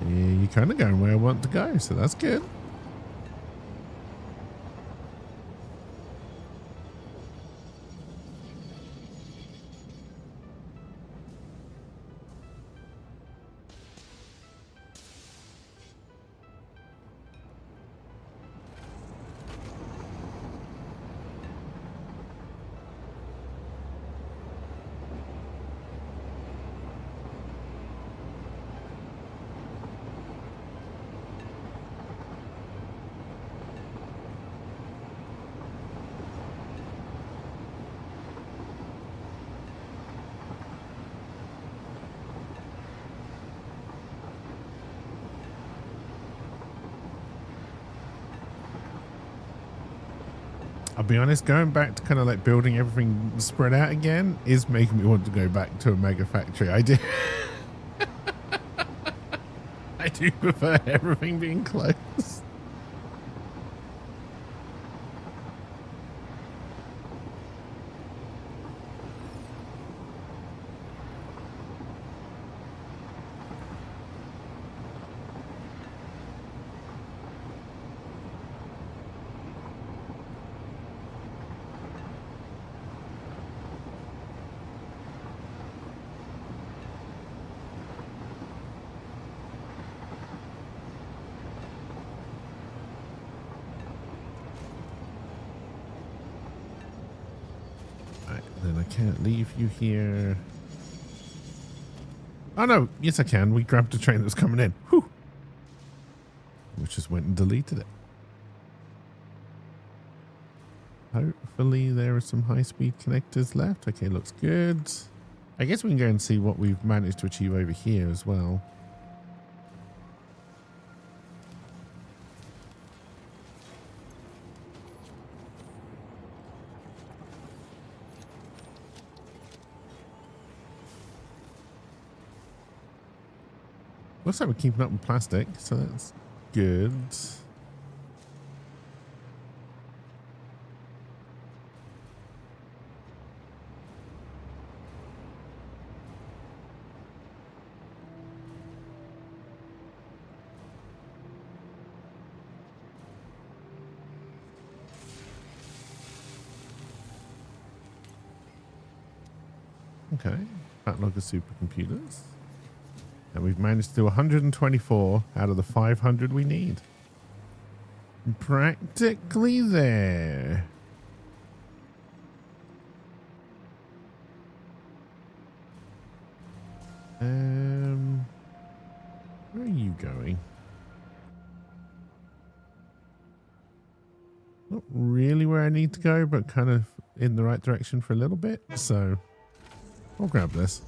Yeah, you're kind of going where I want to go, so that's good. I'll be honest, going back to kind of like building everything spread out again is making me want to go back to a mega factory. I do. I do prefer everything being close. Then I can't leave you here. Oh no, yes I can. We grabbed a train that was coming in. Whew. Which just went and deleted it. Hopefully there are some high-speed connectors left. Okay, looks good. I guess we can go and see what we've managed to achieve over here as well. Looks like we're keeping up with plastic, so that's good. Okay, backlog of supercomputers. And we've managed to do 124 out of the 500 we need. Practically there. Where are you going? Not really where I need to go, but kind of in the right direction for a little bit. So I'll grab this.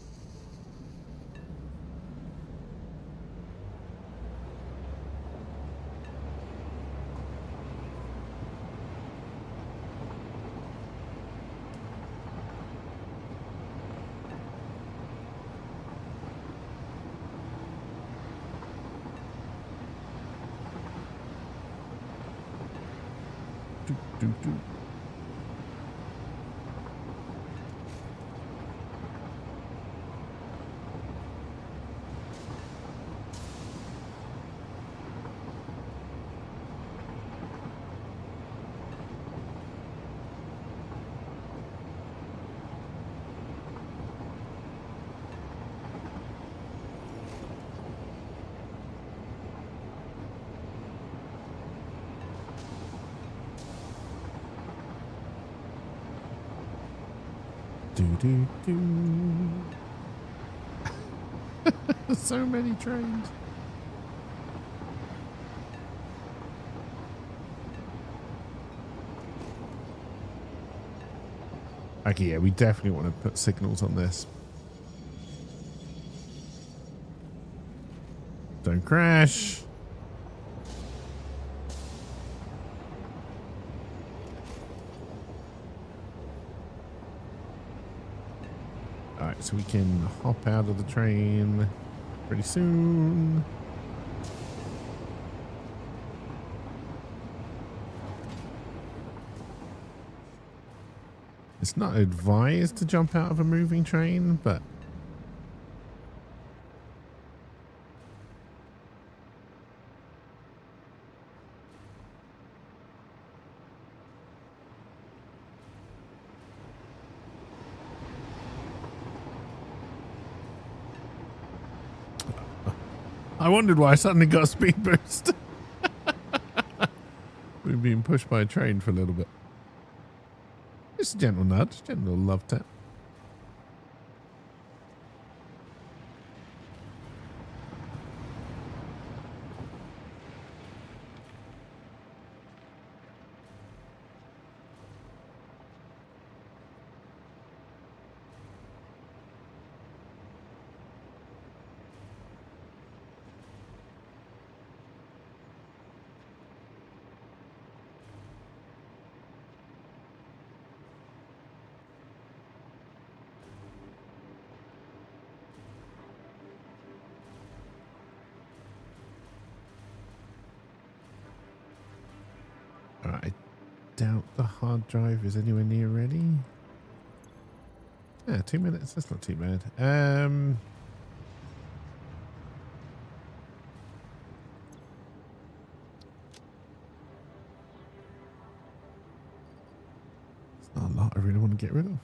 Do. So many trains. Okay, yeah, we definitely want to put signals on this. Don't crash. Alright, so we can hop out of the train pretty soon. It's not advised to jump out of a moving train, but I wondered why I suddenly got a speed boost. We've been pushed by a train for a little bit. Just a gentle nudge, gentle love tap. I doubt the hard drive is anywhere near ready. Yeah, 2 minutes. That's not too bad. It's not a lot I really want to get rid of.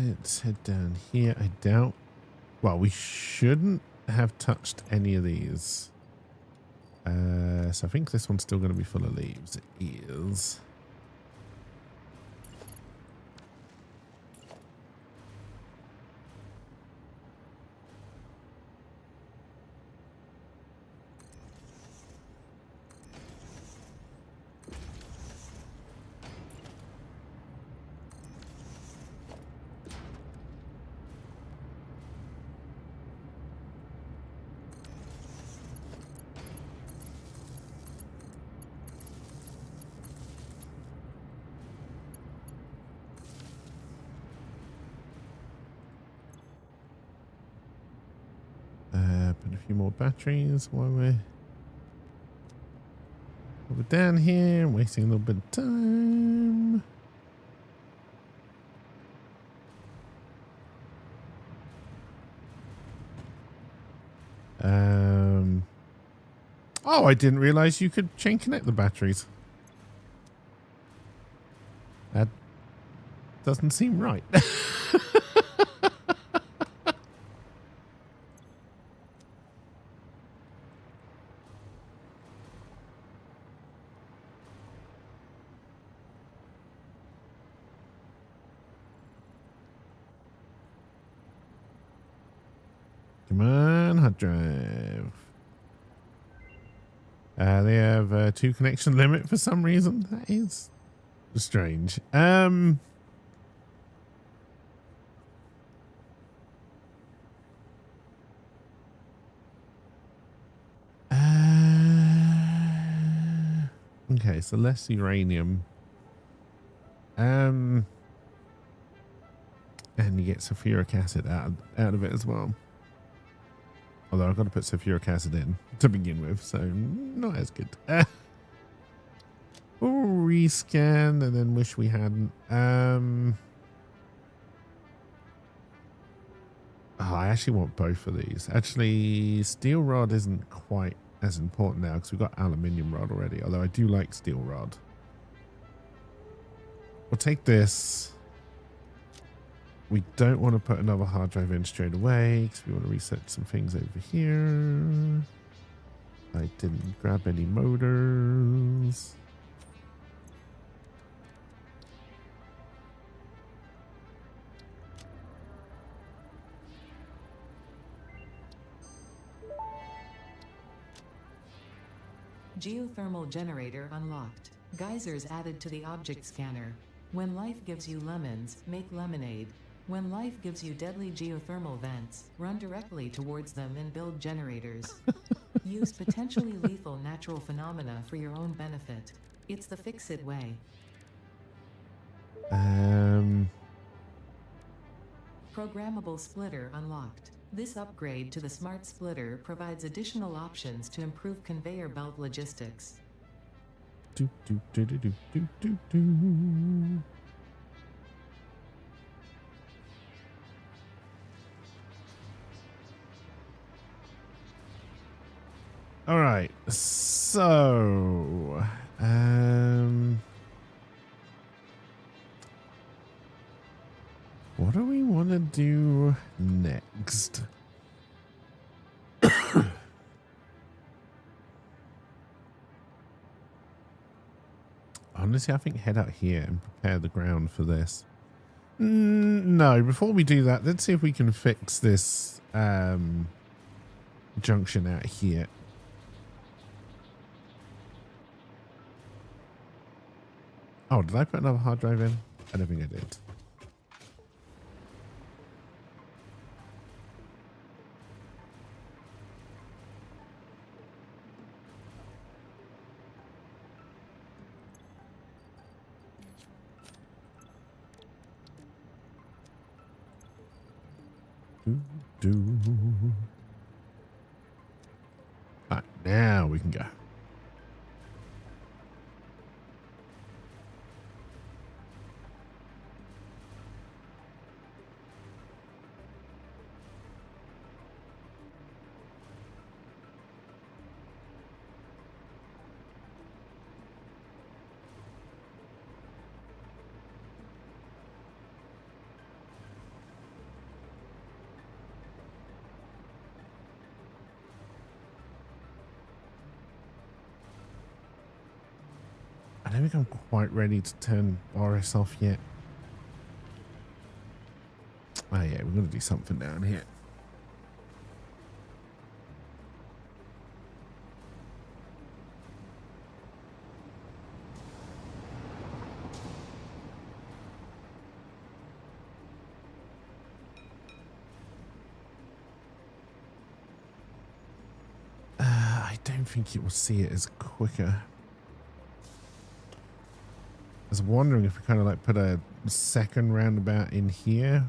Let's head down here. I doubt. Well, we shouldn't have touched any of these. So I think this one's still going to be full of leaves. It is. Put a few more batteries while we're down here, wasting a little bit of time. Oh, I didn't realize you could chain connect the batteries. That doesn't seem right. Come on, hard drive. They have a 2 connection limit for some reason. That is strange. Okay, so less uranium. And you get sulfuric acid out of it as well. Although I've got to put sulfuric acid in to begin with, so not as good. We'll rescan and then wish we hadn't. Oh, I actually want both of these. Actually, steel rod isn't quite as important now because we've got aluminium rod already, although I do like steel rod. We'll take this. We don't want to put another hard drive in straight away because we want to reset some things over here. I didn't grab any motors. Geothermal generator unlocked. Geysers added to the object scanner. When life gives you lemons, make lemonade. When life gives you deadly geothermal vents, run directly towards them and build generators. Use potentially lethal natural phenomena for your own benefit. It's the fix-it way. Programmable splitter unlocked. This upgrade to the smart splitter provides additional options to improve conveyor belt logistics. Do, do, do, do, do, do, do, do. All right, so what do we want to do next? Honestly, I think head out here and prepare the ground for this. No, before we do that, let's see if we can fix this junction out here. Oh, did I put another hard drive in? I don't think I did. Do. Alright, now we can go. I don't think I'm quite ready to turn Boris off yet. Oh yeah, we're going to do something down here. I don't think it will see it as quicker. I was wondering if we kind of like put a second roundabout in here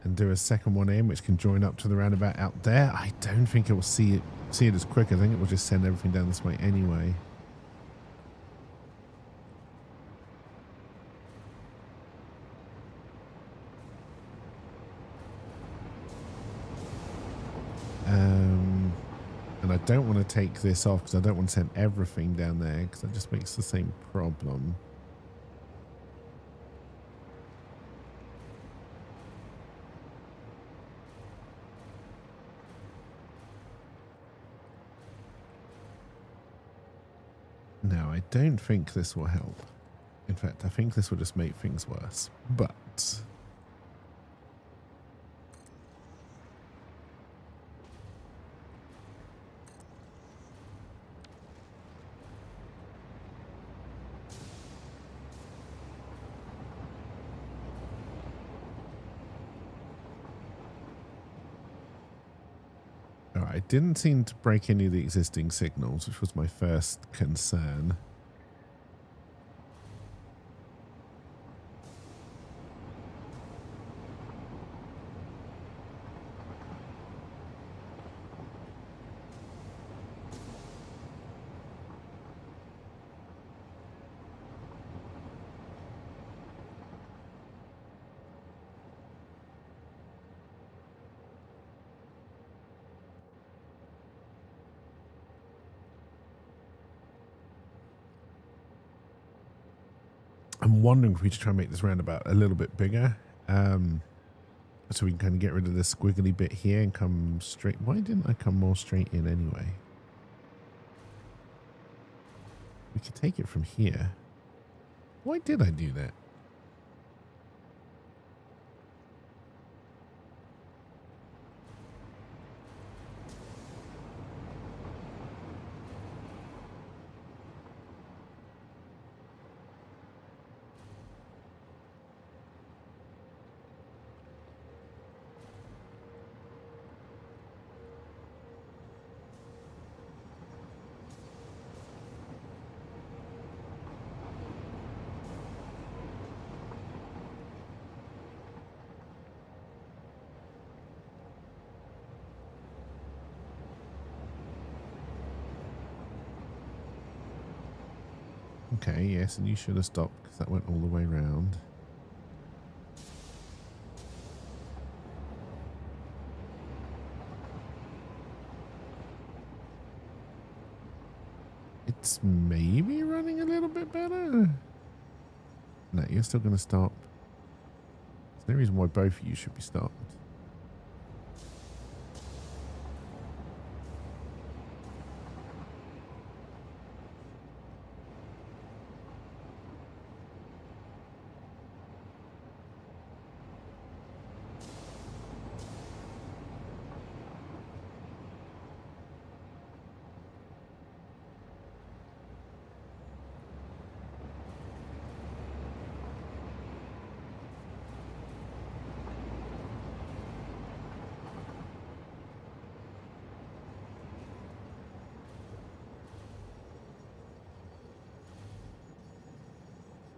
and do a second one in, which can join up to the roundabout out there. I don't think it will see it as quick. I think it will just send everything down this way anyway. And I don't want to take this off because I don't want to send everything down there because that just makes the same problem. No, I don't think this will help. In fact, I think this will just make things worse. But I didn't seem to break any of the existing signals, which was my first concern. I'm wondering if we should try and make this roundabout a little bit bigger, so we can kind of get rid of this squiggly bit here and come straight. Why didn't I come more straight in anyway? We could take it from here. Why did I do that? Okay, yes, and you should have stopped because that went all the way around. It's maybe running a little bit better. No, you're still going to stop. There's no reason why both of you should be stopped.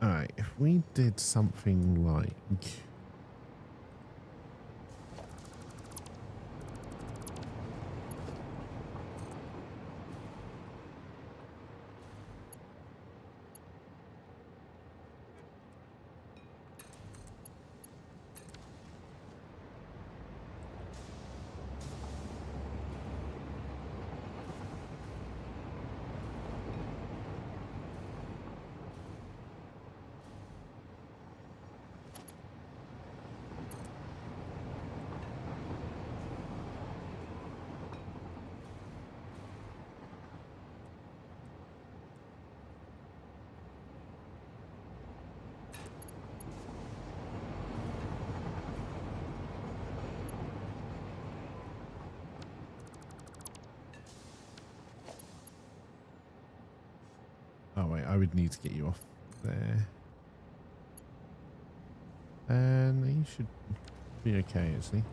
Alright, if we did something like... Oh wait, I would need to get you off there. And you should be okay actually.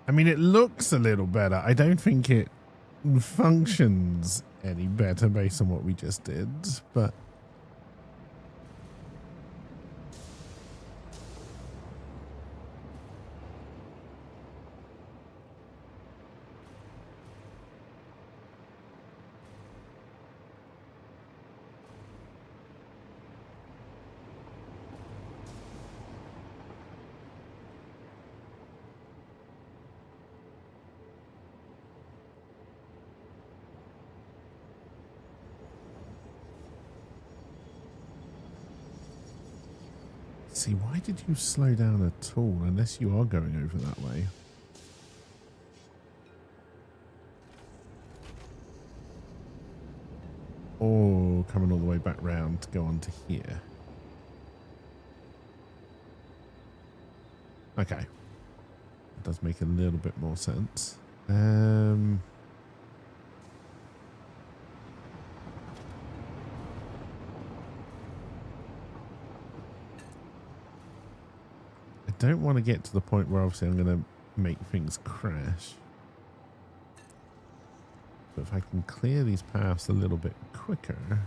I mean, it looks a little better. I don't think it functions any better based on what we just did, but see, why did you slow down at all unless you are going over that way? Or coming all the way back round to go on to here. Okay. That does make a little bit more sense. I don't want to get to the point where obviously I'm going to make things crash. But if I can clear these paths a little bit quicker.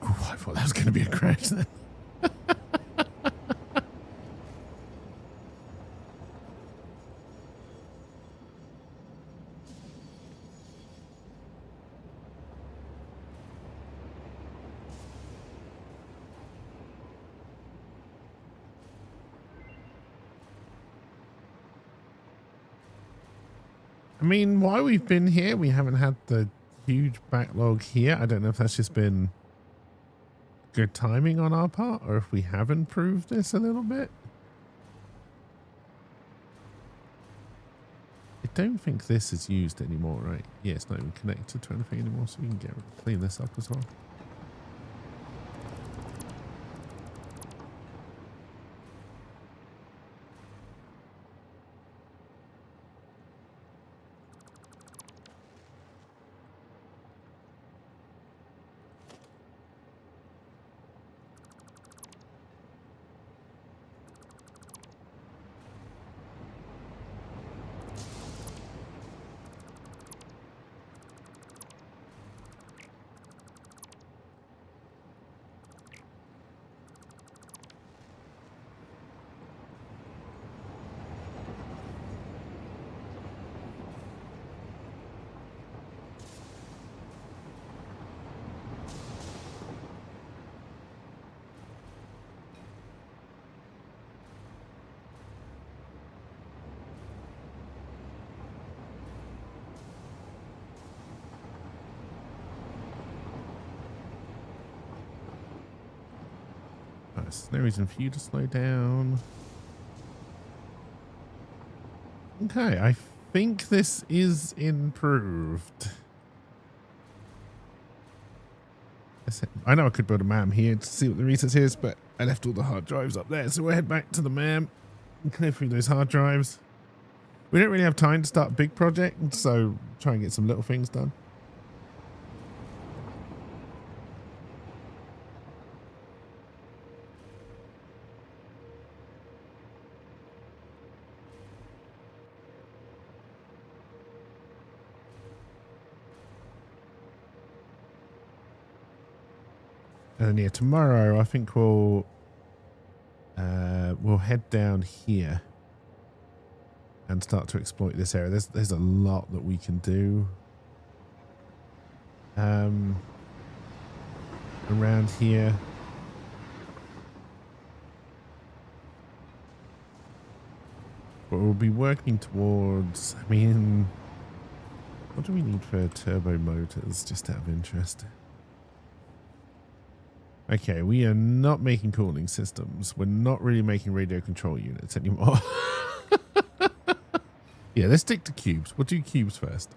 Oh, I thought that was going to be a crash then. I mean, while we've been here, we haven't had the huge backlog here. I don't know if that's just been good timing on our part or if we have improved this a little bit. I don't think this is used anymore, right? Yeah, it's not even connected to anything anymore, so we can clean this up as well. Nice. No reason for you to slow down. Okay, I think this is improved. I know I could build a MAM here to see what the research is, but I left all the hard drives up there. So we'll head back to the MAM and clear through those hard drives. We don't really have time to start a big project, so try and get some little things done. And yeah, tomorrow I think we'll head down here and start to exploit this area. There's a lot that we can do around here. But we'll be working towards, I mean, what do we need for turbo motors, just out of interest? Okay, we are not making cooling systems. We're not really making radio control units anymore. Yeah, let's stick to cubes. We'll do cubes first.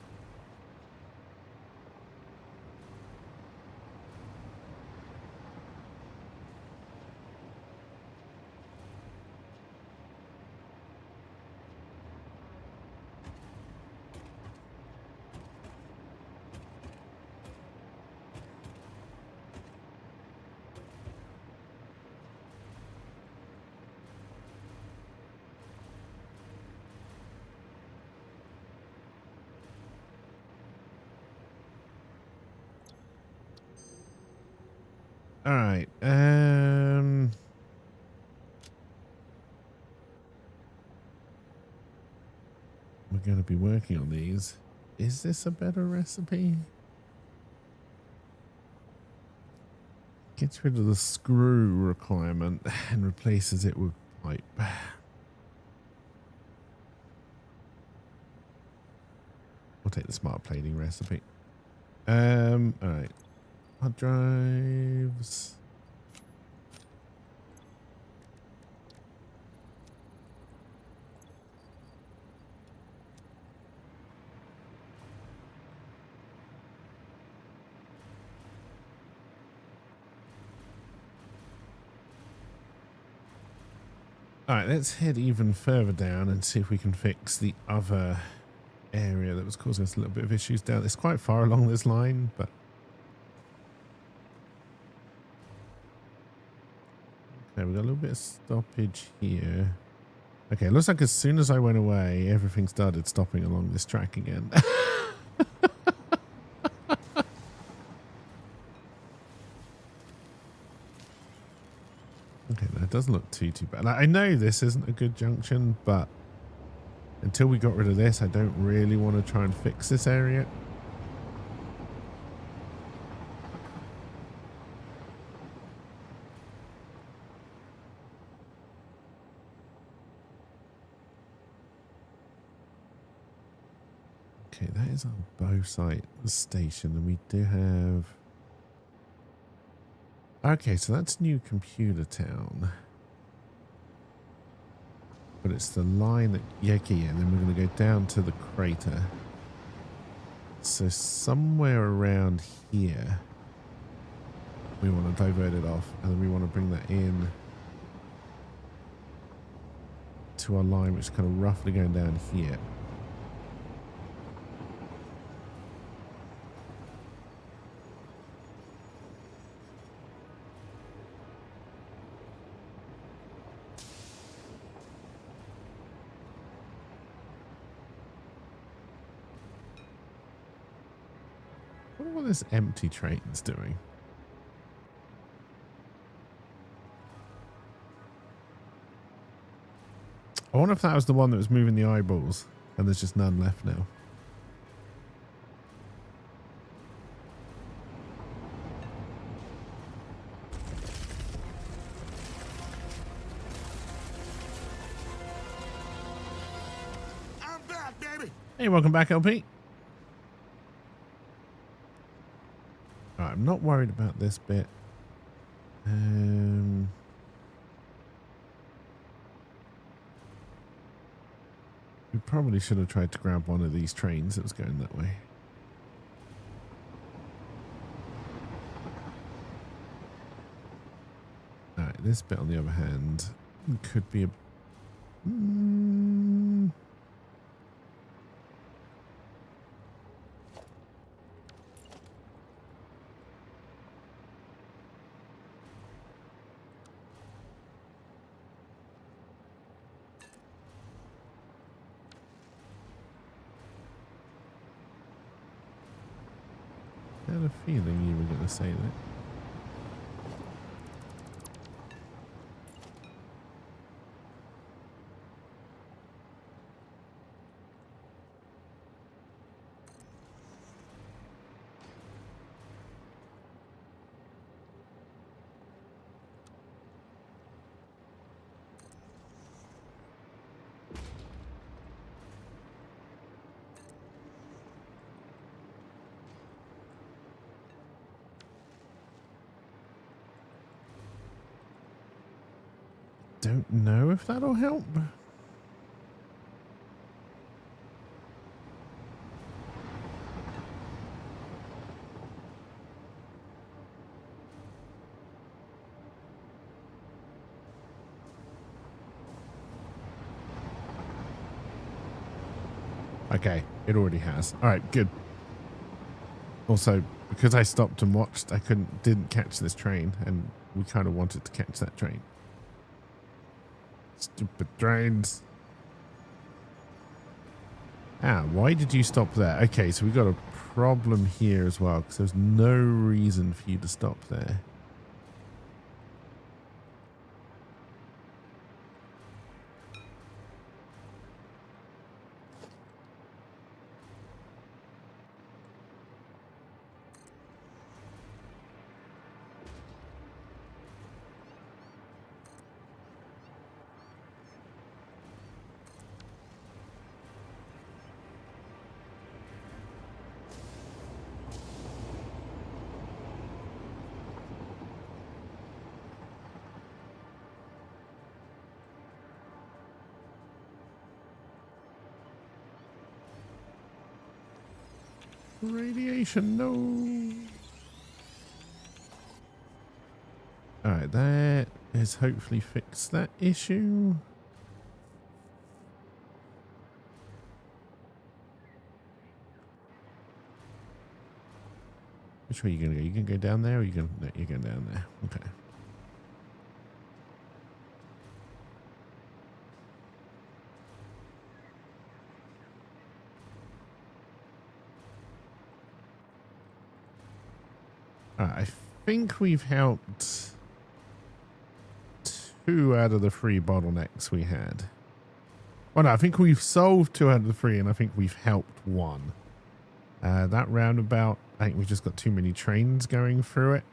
All right. We're going to be working on these. Is this a better recipe? Gets rid of the screw requirement and replaces it with pipe. We'll take the smart plating recipe. All right. Hard drives. All right, let's head even further down and see if we can fix the other area that was causing us a little bit of issues down. It's quite far along this line, but okay, we've got a little bit of stoppage here. Okay, it looks like as soon as I went away, everything started stopping along this track again. Okay, that doesn't look too bad. I know this isn't a good junction, but until we got rid of this, I don't really want to try and fix this area. Okay, that is our bow site station, and we do have... Okay, so that's New Computer Town. But it's the line that... Yeah, okay, yeah, and then we're going to go down to the crater. So somewhere around here, we want to divert it off, and then we want to bring that in to our line, which is kind of roughly going down here. I wonder what this empty train's doing. I wonder if that was the one that was moving the eyeballs, and there's just none left now. I'm back, baby. Hey, welcome back, LP. Alright, I'm not worried about this bit. We probably should have tried to grab one of these trains that was going that way. Alright, this bit on the other hand could be a... I had a feeling you were going to say that. Don't know if that'll help. Okay, it already has. All right, good. Also, because I stopped and watched, I didn't catch this train, and we kind of wanted to catch that train. Stupid trains. Ah, why did you stop there? Okay, so we got a problem here as well, because there's no reason for you to stop there. Radiation, no. Alright, that has hopefully fixed that issue. Which way are you going to go? You going to go down there or you going to... No, you're going down there. Okay. I think we've helped 2 out of the 3 bottlenecks we had. Well, no, I think we've solved 2 out of the 3, and I think we've helped 1. That roundabout, I think we've just got too many trains going through it.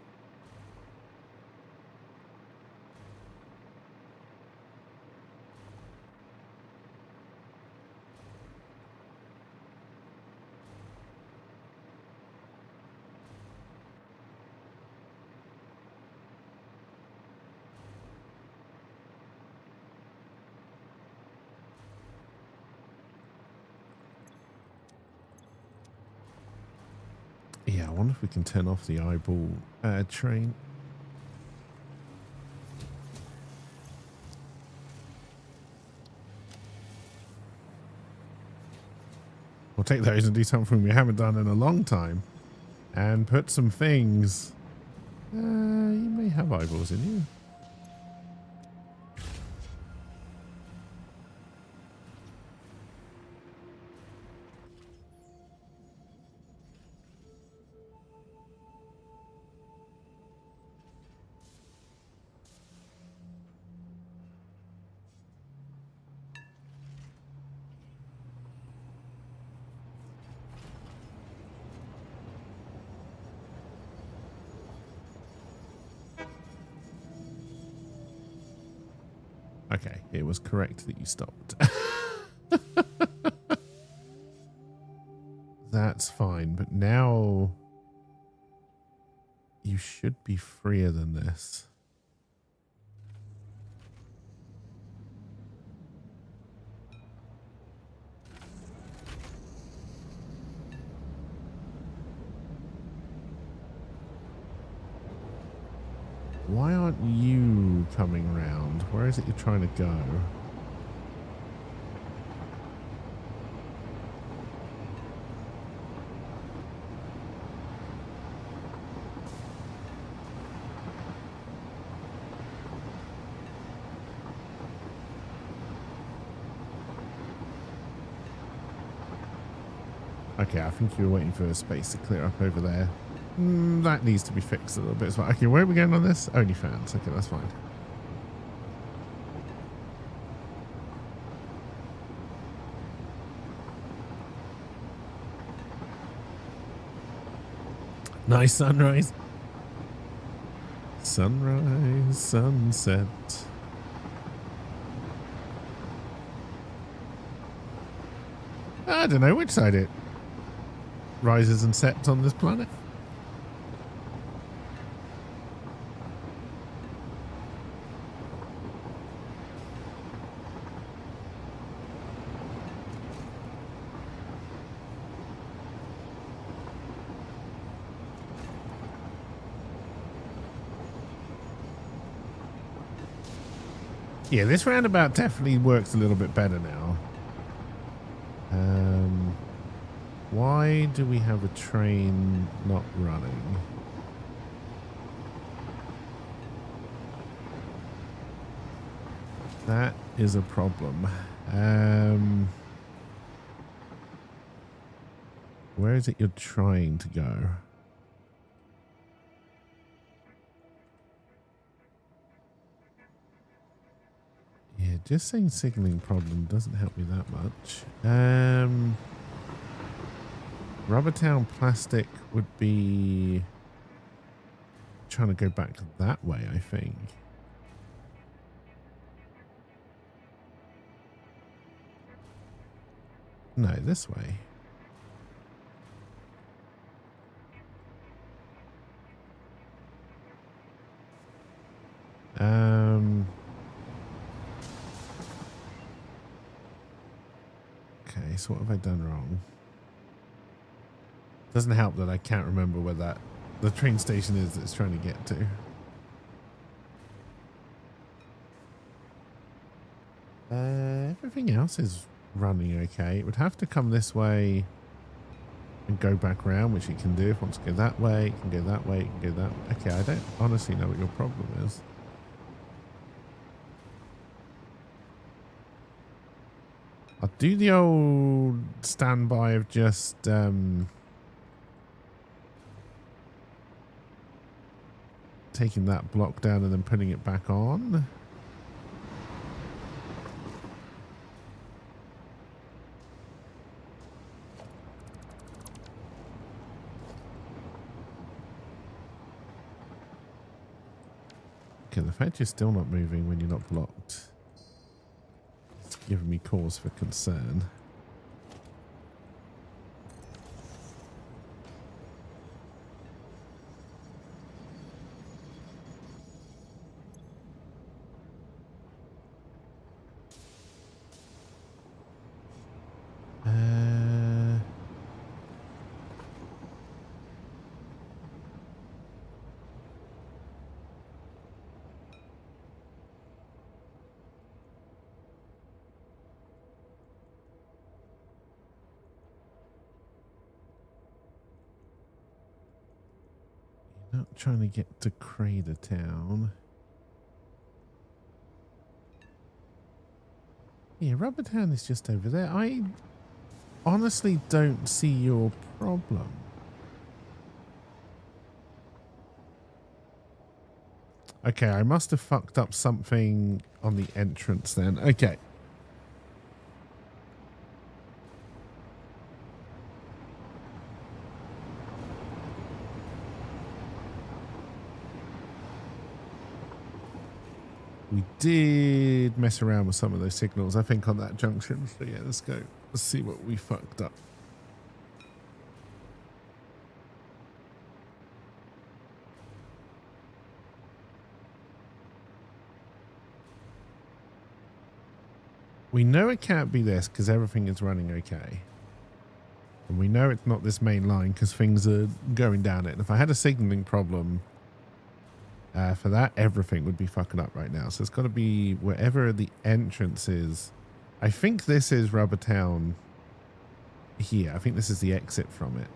Yeah, I wonder if we can turn off the eyeball train. We'll take those and do something we haven't done in a long time. And put some things. You may have eyeballs in you. Okay, it was correct that you stopped. That's fine, but now you should be freer than this. Why aren't you coming round? Where is it you're trying to go? Okay, I think you were waiting for a space to clear up over there. That needs to be fixed a little bit as well. Okay, where are we going on this? OnlyFans. Okay, that's fine. Nice sunrise. Sunrise, sunset. I don't know which side it rises and sets on this planet. Yeah, this roundabout definitely works a little bit better now. Why do we have a train not running? That is a problem. Where is it you're trying to go? Yeah, just saying signaling problem doesn't help me that much. Rubbertown Plastic would be trying to go back that way, I think. No, this way. Okay, so what have I done wrong? Doesn't help that I can't remember where the train station is that it's trying to get to. Everything else is running okay. It would have to come this way and go back around, which it can do. If it wants to go that way, it can go that way, it can go that way. Okay, I don't honestly know what your problem is. I'll do the old standby of just taking that block down and then putting it back on. Okay, the fact you're still not moving when you're not blocked is giving me cause for concern. Not trying to get to Crater Town. Yeah, Rubbertown is just over there. I honestly don't see your problem. Okay, I must have fucked up something on the entrance then. Okay. We did mess around with some of those signals, I think, on that junction. So yeah, let's go. Let's see what we fucked up. We know it can't be this because everything is running okay. And we know it's not this main line because things are going down it. And if I had a signaling problem For that, everything would be fucking up right now. So it's got to be wherever the entrance is. I think this is Rubber Town here. I think this is the exit from it.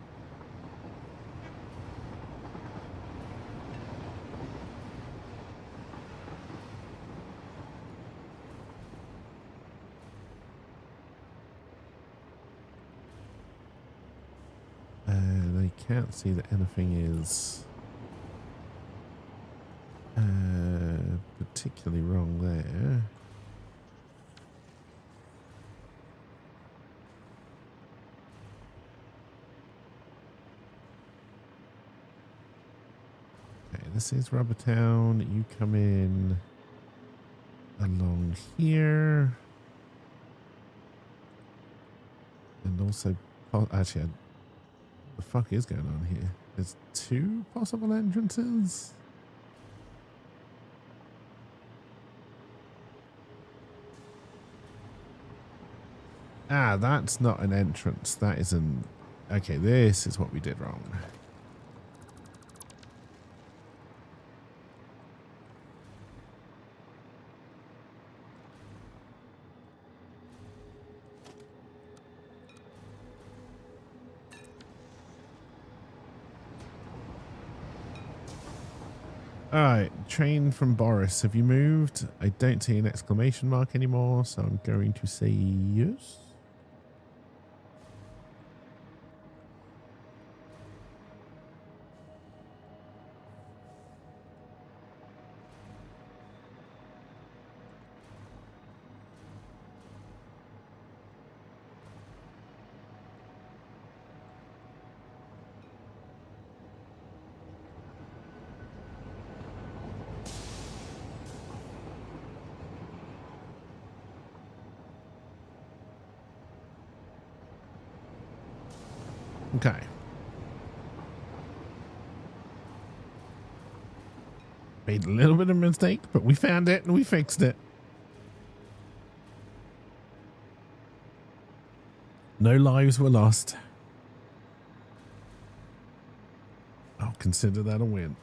And I can't see that anything is particularly wrong there. Okay, this is Rubber Town. You come in along here. And also, actually, what the fuck is going on here? There's two possible entrances. Ah, that's not an entrance. That is an... Okay, this is what we did wrong. Alright, train from Boris. Have you moved? I don't see an exclamation mark anymore, so I'm going to say yes. Okay. Made a little bit of a mistake, but we found it and we fixed it. No lives were lost. I'll consider that a win.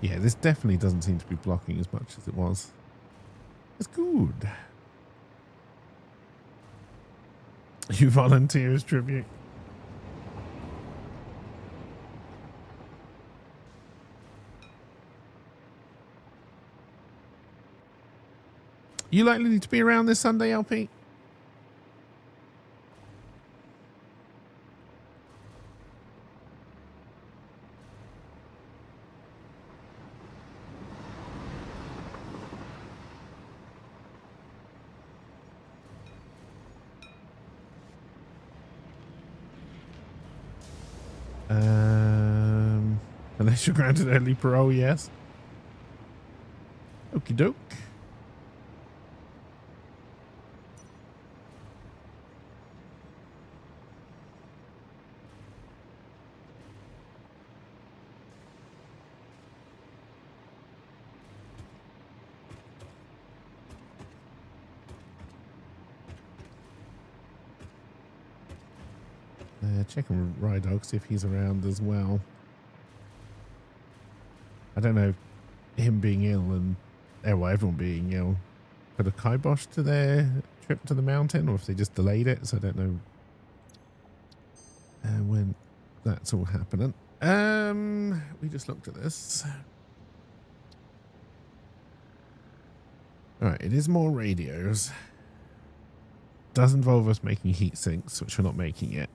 Yeah, this definitely doesn't seem to be blocking as much as it was. It's good. You volunteer as tribute. You likely to be around this Sunday, LP? Unless you're granted early parole, yes. Okie doke. Check on Rydog, see if he's around as well. I don't know if him being ill and well, everyone being ill put a kibosh to their trip to the mountain, or if they just delayed it. So I don't know when that's all happening. We just looked at this. All right, it is more radios. Does involve us making heat sinks, which we're not making yet.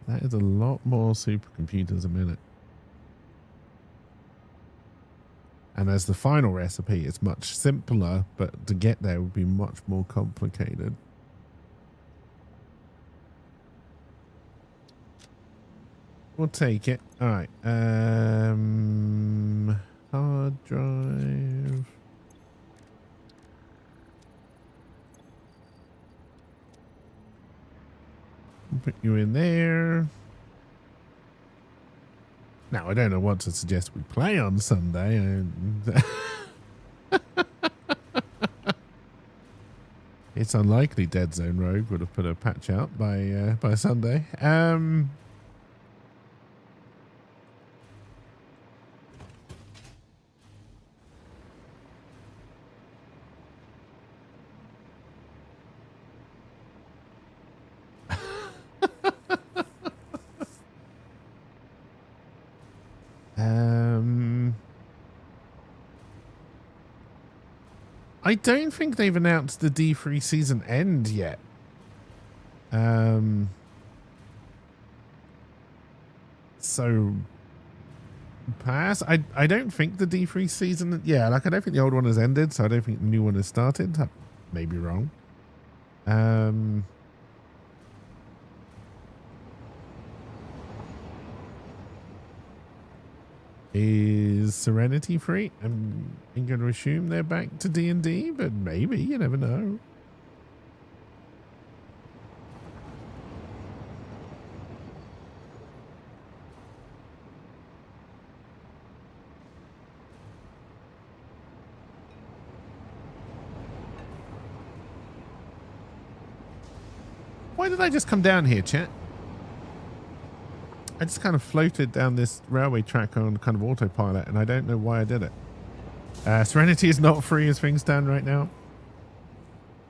That is a lot more supercomputers a minute. And as the final recipe, it's much simpler, but to get there would be much more complicated. We'll take it. All right. Hard drive. Put you in there. Now, I don't know what to suggest we play on Sunday. It's unlikely Dead Zone Rogue would have put a patch out by Sunday. I don't think they've announced the D3 season end yet. So pass. I don't think the D3 season. Yeah, like I don't think the old one has ended, so I don't think the new one has started. I may be wrong. Is Serenity free? I'm going to assume they're back to D&D, but maybe, you never know. Why did I just come down here, chat? I just kind of floated down this railway track on kind of autopilot, and I don't know why I did it. Serenity is not free as things stand right now.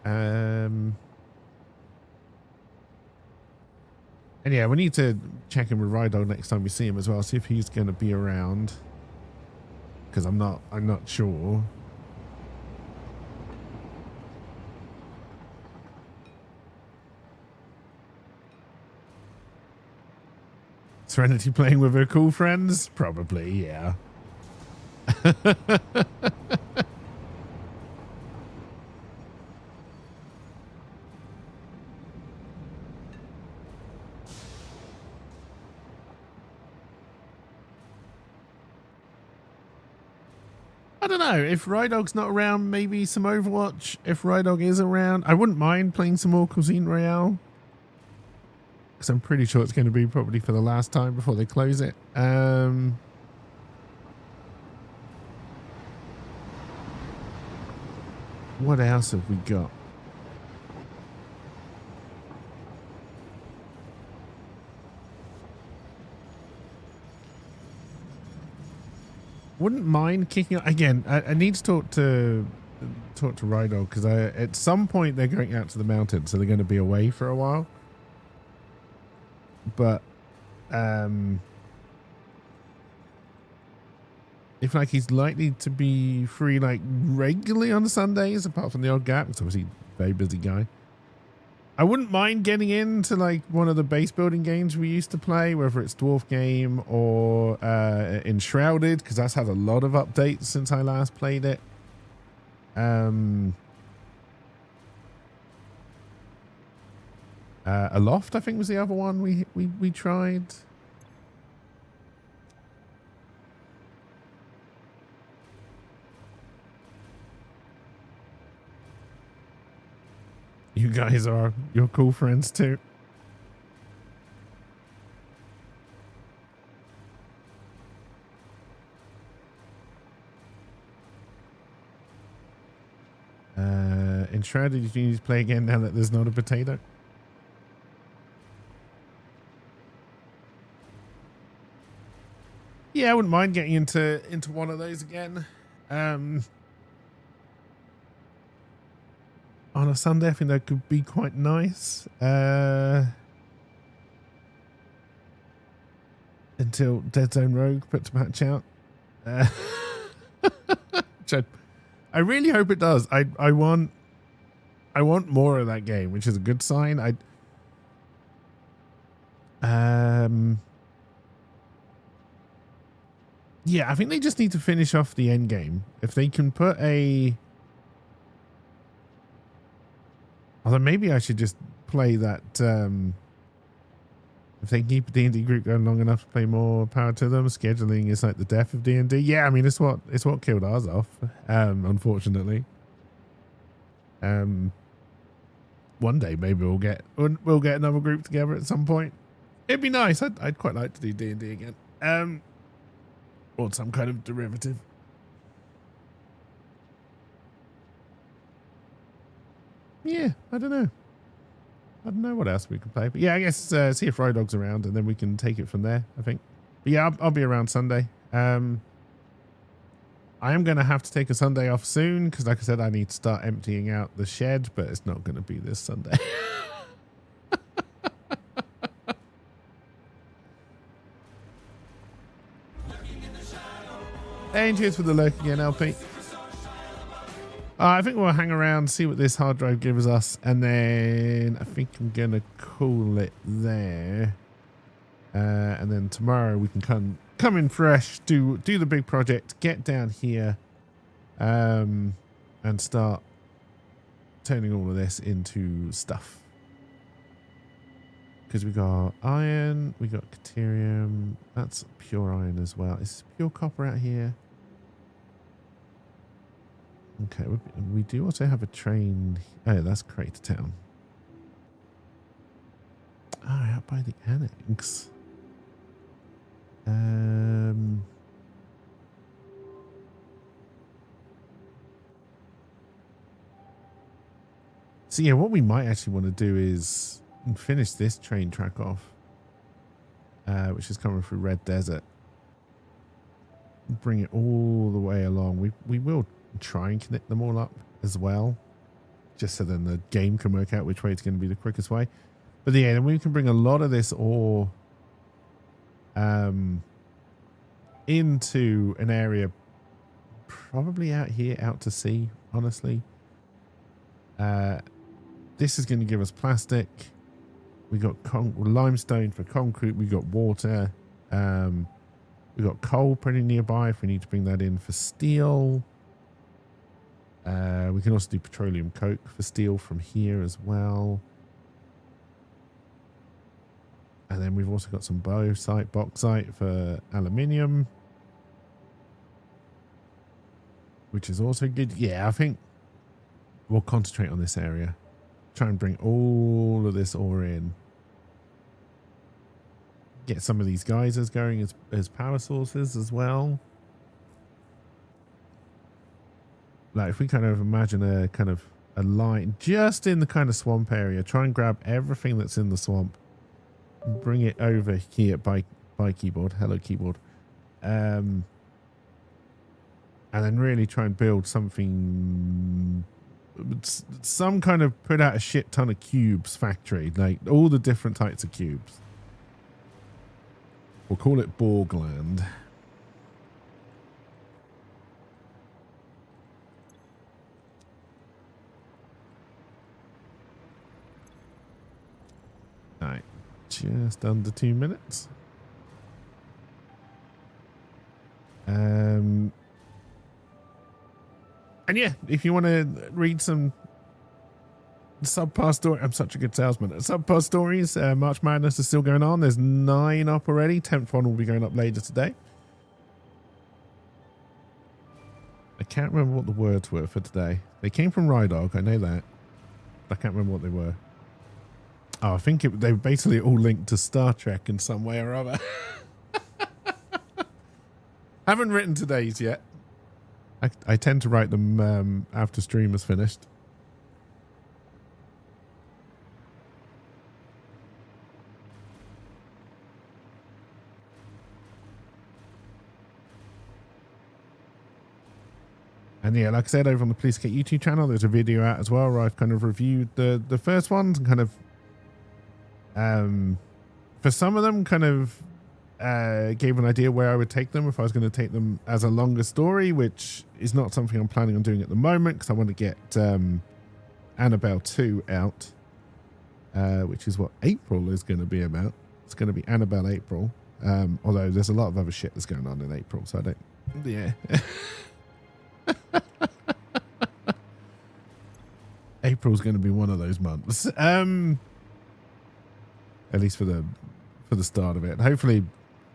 And yeah, we need to check in with Rydog next time we see him as well, see if he's going to be around. Because I'm not sure. Serenity playing with her cool friends? Probably, yeah. I don't know. If Rydog's not around, maybe some Overwatch. If Rydog is around, I wouldn't mind playing some more Cuisine Royale. Because I'm pretty sure it's going to be probably for the last time before they close it. What else have we got? Wouldn't mind kicking out again. I need to talk to Rydog because at some point they're going out to the mountains, so they're going to be away for a while. But if like he's likely to be free like regularly on Sundays, apart from the odd gap, because obviously very busy guy. I wouldn't mind getting into like one of the base building games we used to play, whether it's Dwarf Game or Enshrouded, because that's had a lot of updates since I last played it. Aloft, I think, was the other one we tried. You guys are your cool friends too. Enshrouded, you need to play again now that there's not a potato. Yeah, I wouldn't mind getting into one of those again. On a Sunday, I think that could be quite nice. Until Dead Zone Rogue puts a patch out. Which I really hope it does. I want more of that game, which is a good sign. Yeah, I think they just need to finish off the end game. If they can put a... Although maybe I should just play that if they keep a D&D group going long enough to play more, power to them. Scheduling is like the death of D&D. Yeah, I mean it's what killed ours off. Unfortunately. One day maybe we'll get another group together at some point. It'd be nice. I'd quite like to do D&D again. Or some kind of derivative. Yeah, I don't know. I don't know what else we can play. But yeah, I guess see if Rydog's around and then we can take it from there, I think. But yeah, I'll be around Sunday. I am going to have to take a Sunday off soon because, like I said, I need to start emptying out the shed, but it's not going to be this Sunday. And cheers for the lurk again, LP. I think we'll hang around, see what this hard drive gives us, and then I think I'm going to call it there. And then tomorrow we can come in fresh, do the big project, get down here, and start turning all of this into stuff. Because we got iron, we got Caterium, that's pure iron as well. Is pure copper out here? Okay, we do also have a train. Oh, that's Crater Town. Oh, out by the annex. So yeah, what we might actually want to do is finish this train track off, which is coming through Red Desert. Bring it all the way along. We will try and connect them all up as well, just so then the game can work out which way it's going to be the quickest way. But yeah, then we can bring a lot of this ore into an area probably out here, out to sea, honestly. This is going to give us plastic. We got limestone for concrete. We got water. We got coal pretty nearby if we need to bring that in for steel. We can also do petroleum coke for steel from here as well. And then we've also got some bauxite for aluminium, which is also good. Yeah, I think we'll concentrate on this area. Try and bring all of this ore in. Get some of these geysers going as power sources as well. Like if we kind of imagine a line just in the kind of swamp area, try and grab everything that's in the swamp, bring it over here by keyboard. Hello, keyboard. And then really try and build something, some kind of put out a shit ton of cubes factory, like all the different types of cubes. We'll call it Borgland. All right, just under 2 minutes. And yeah, if you want to read some subpar story, I'm such a good salesman. Subpar stories, March Madness is still going on. There's 9 up already. 10th one will be going up later today. I can't remember what the words were for today. They came from Rydog, I know that. I can't remember what they were. Oh, I think they were basically all linked to Star Trek in some way or other. Haven't written today's yet. I tend to write them after stream is finished. And yeah, like I said, over on the Police Kit YouTube channel, there's a video out as well where I've kind of reviewed the first ones and kind of, for some of them, kind of gave an idea where I would take them if I was going to take them as a longer story, which is not something I'm planning on doing at the moment because I want to get Annabelle 2 out, which is what April is going to be about. It's going to be Annabelle April, although there's a lot of other shit that's going on in April, so I don't, yeah. April's going to be one of those months, at least for for the start of it. Hopefully,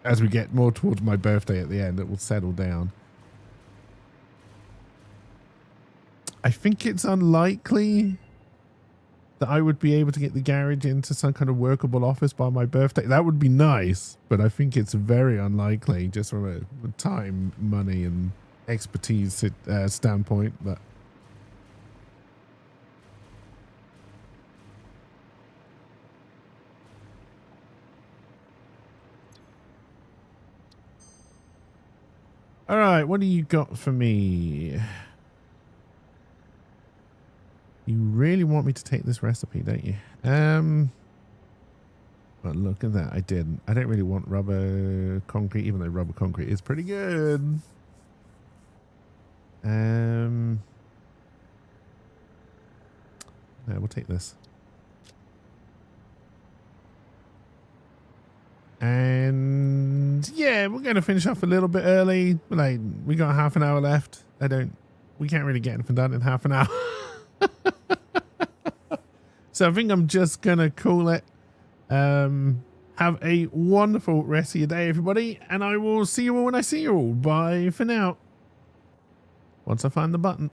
as we get more towards my birthday at the end, it will settle down. I think it's unlikely that I would be able to get the garage into some kind of workable office by my birthday. That would be nice, but I think it's very unlikely just from a time, money, and expertise standpoint. But all right, what do you got for me? You really want me to take this recipe, don't you? Well, look at that. I didn't. I don't really want rubber concrete, even though rubber concrete is pretty good. No, we'll take this. And yeah, we're going to finish off a little bit early. Like, we got half an hour left. We can't really get anything done in half an hour. So I think I'm just gonna call it. Have a wonderful rest of your day, everybody, and I will see you all when I see you all. Bye for now. Once I find the button.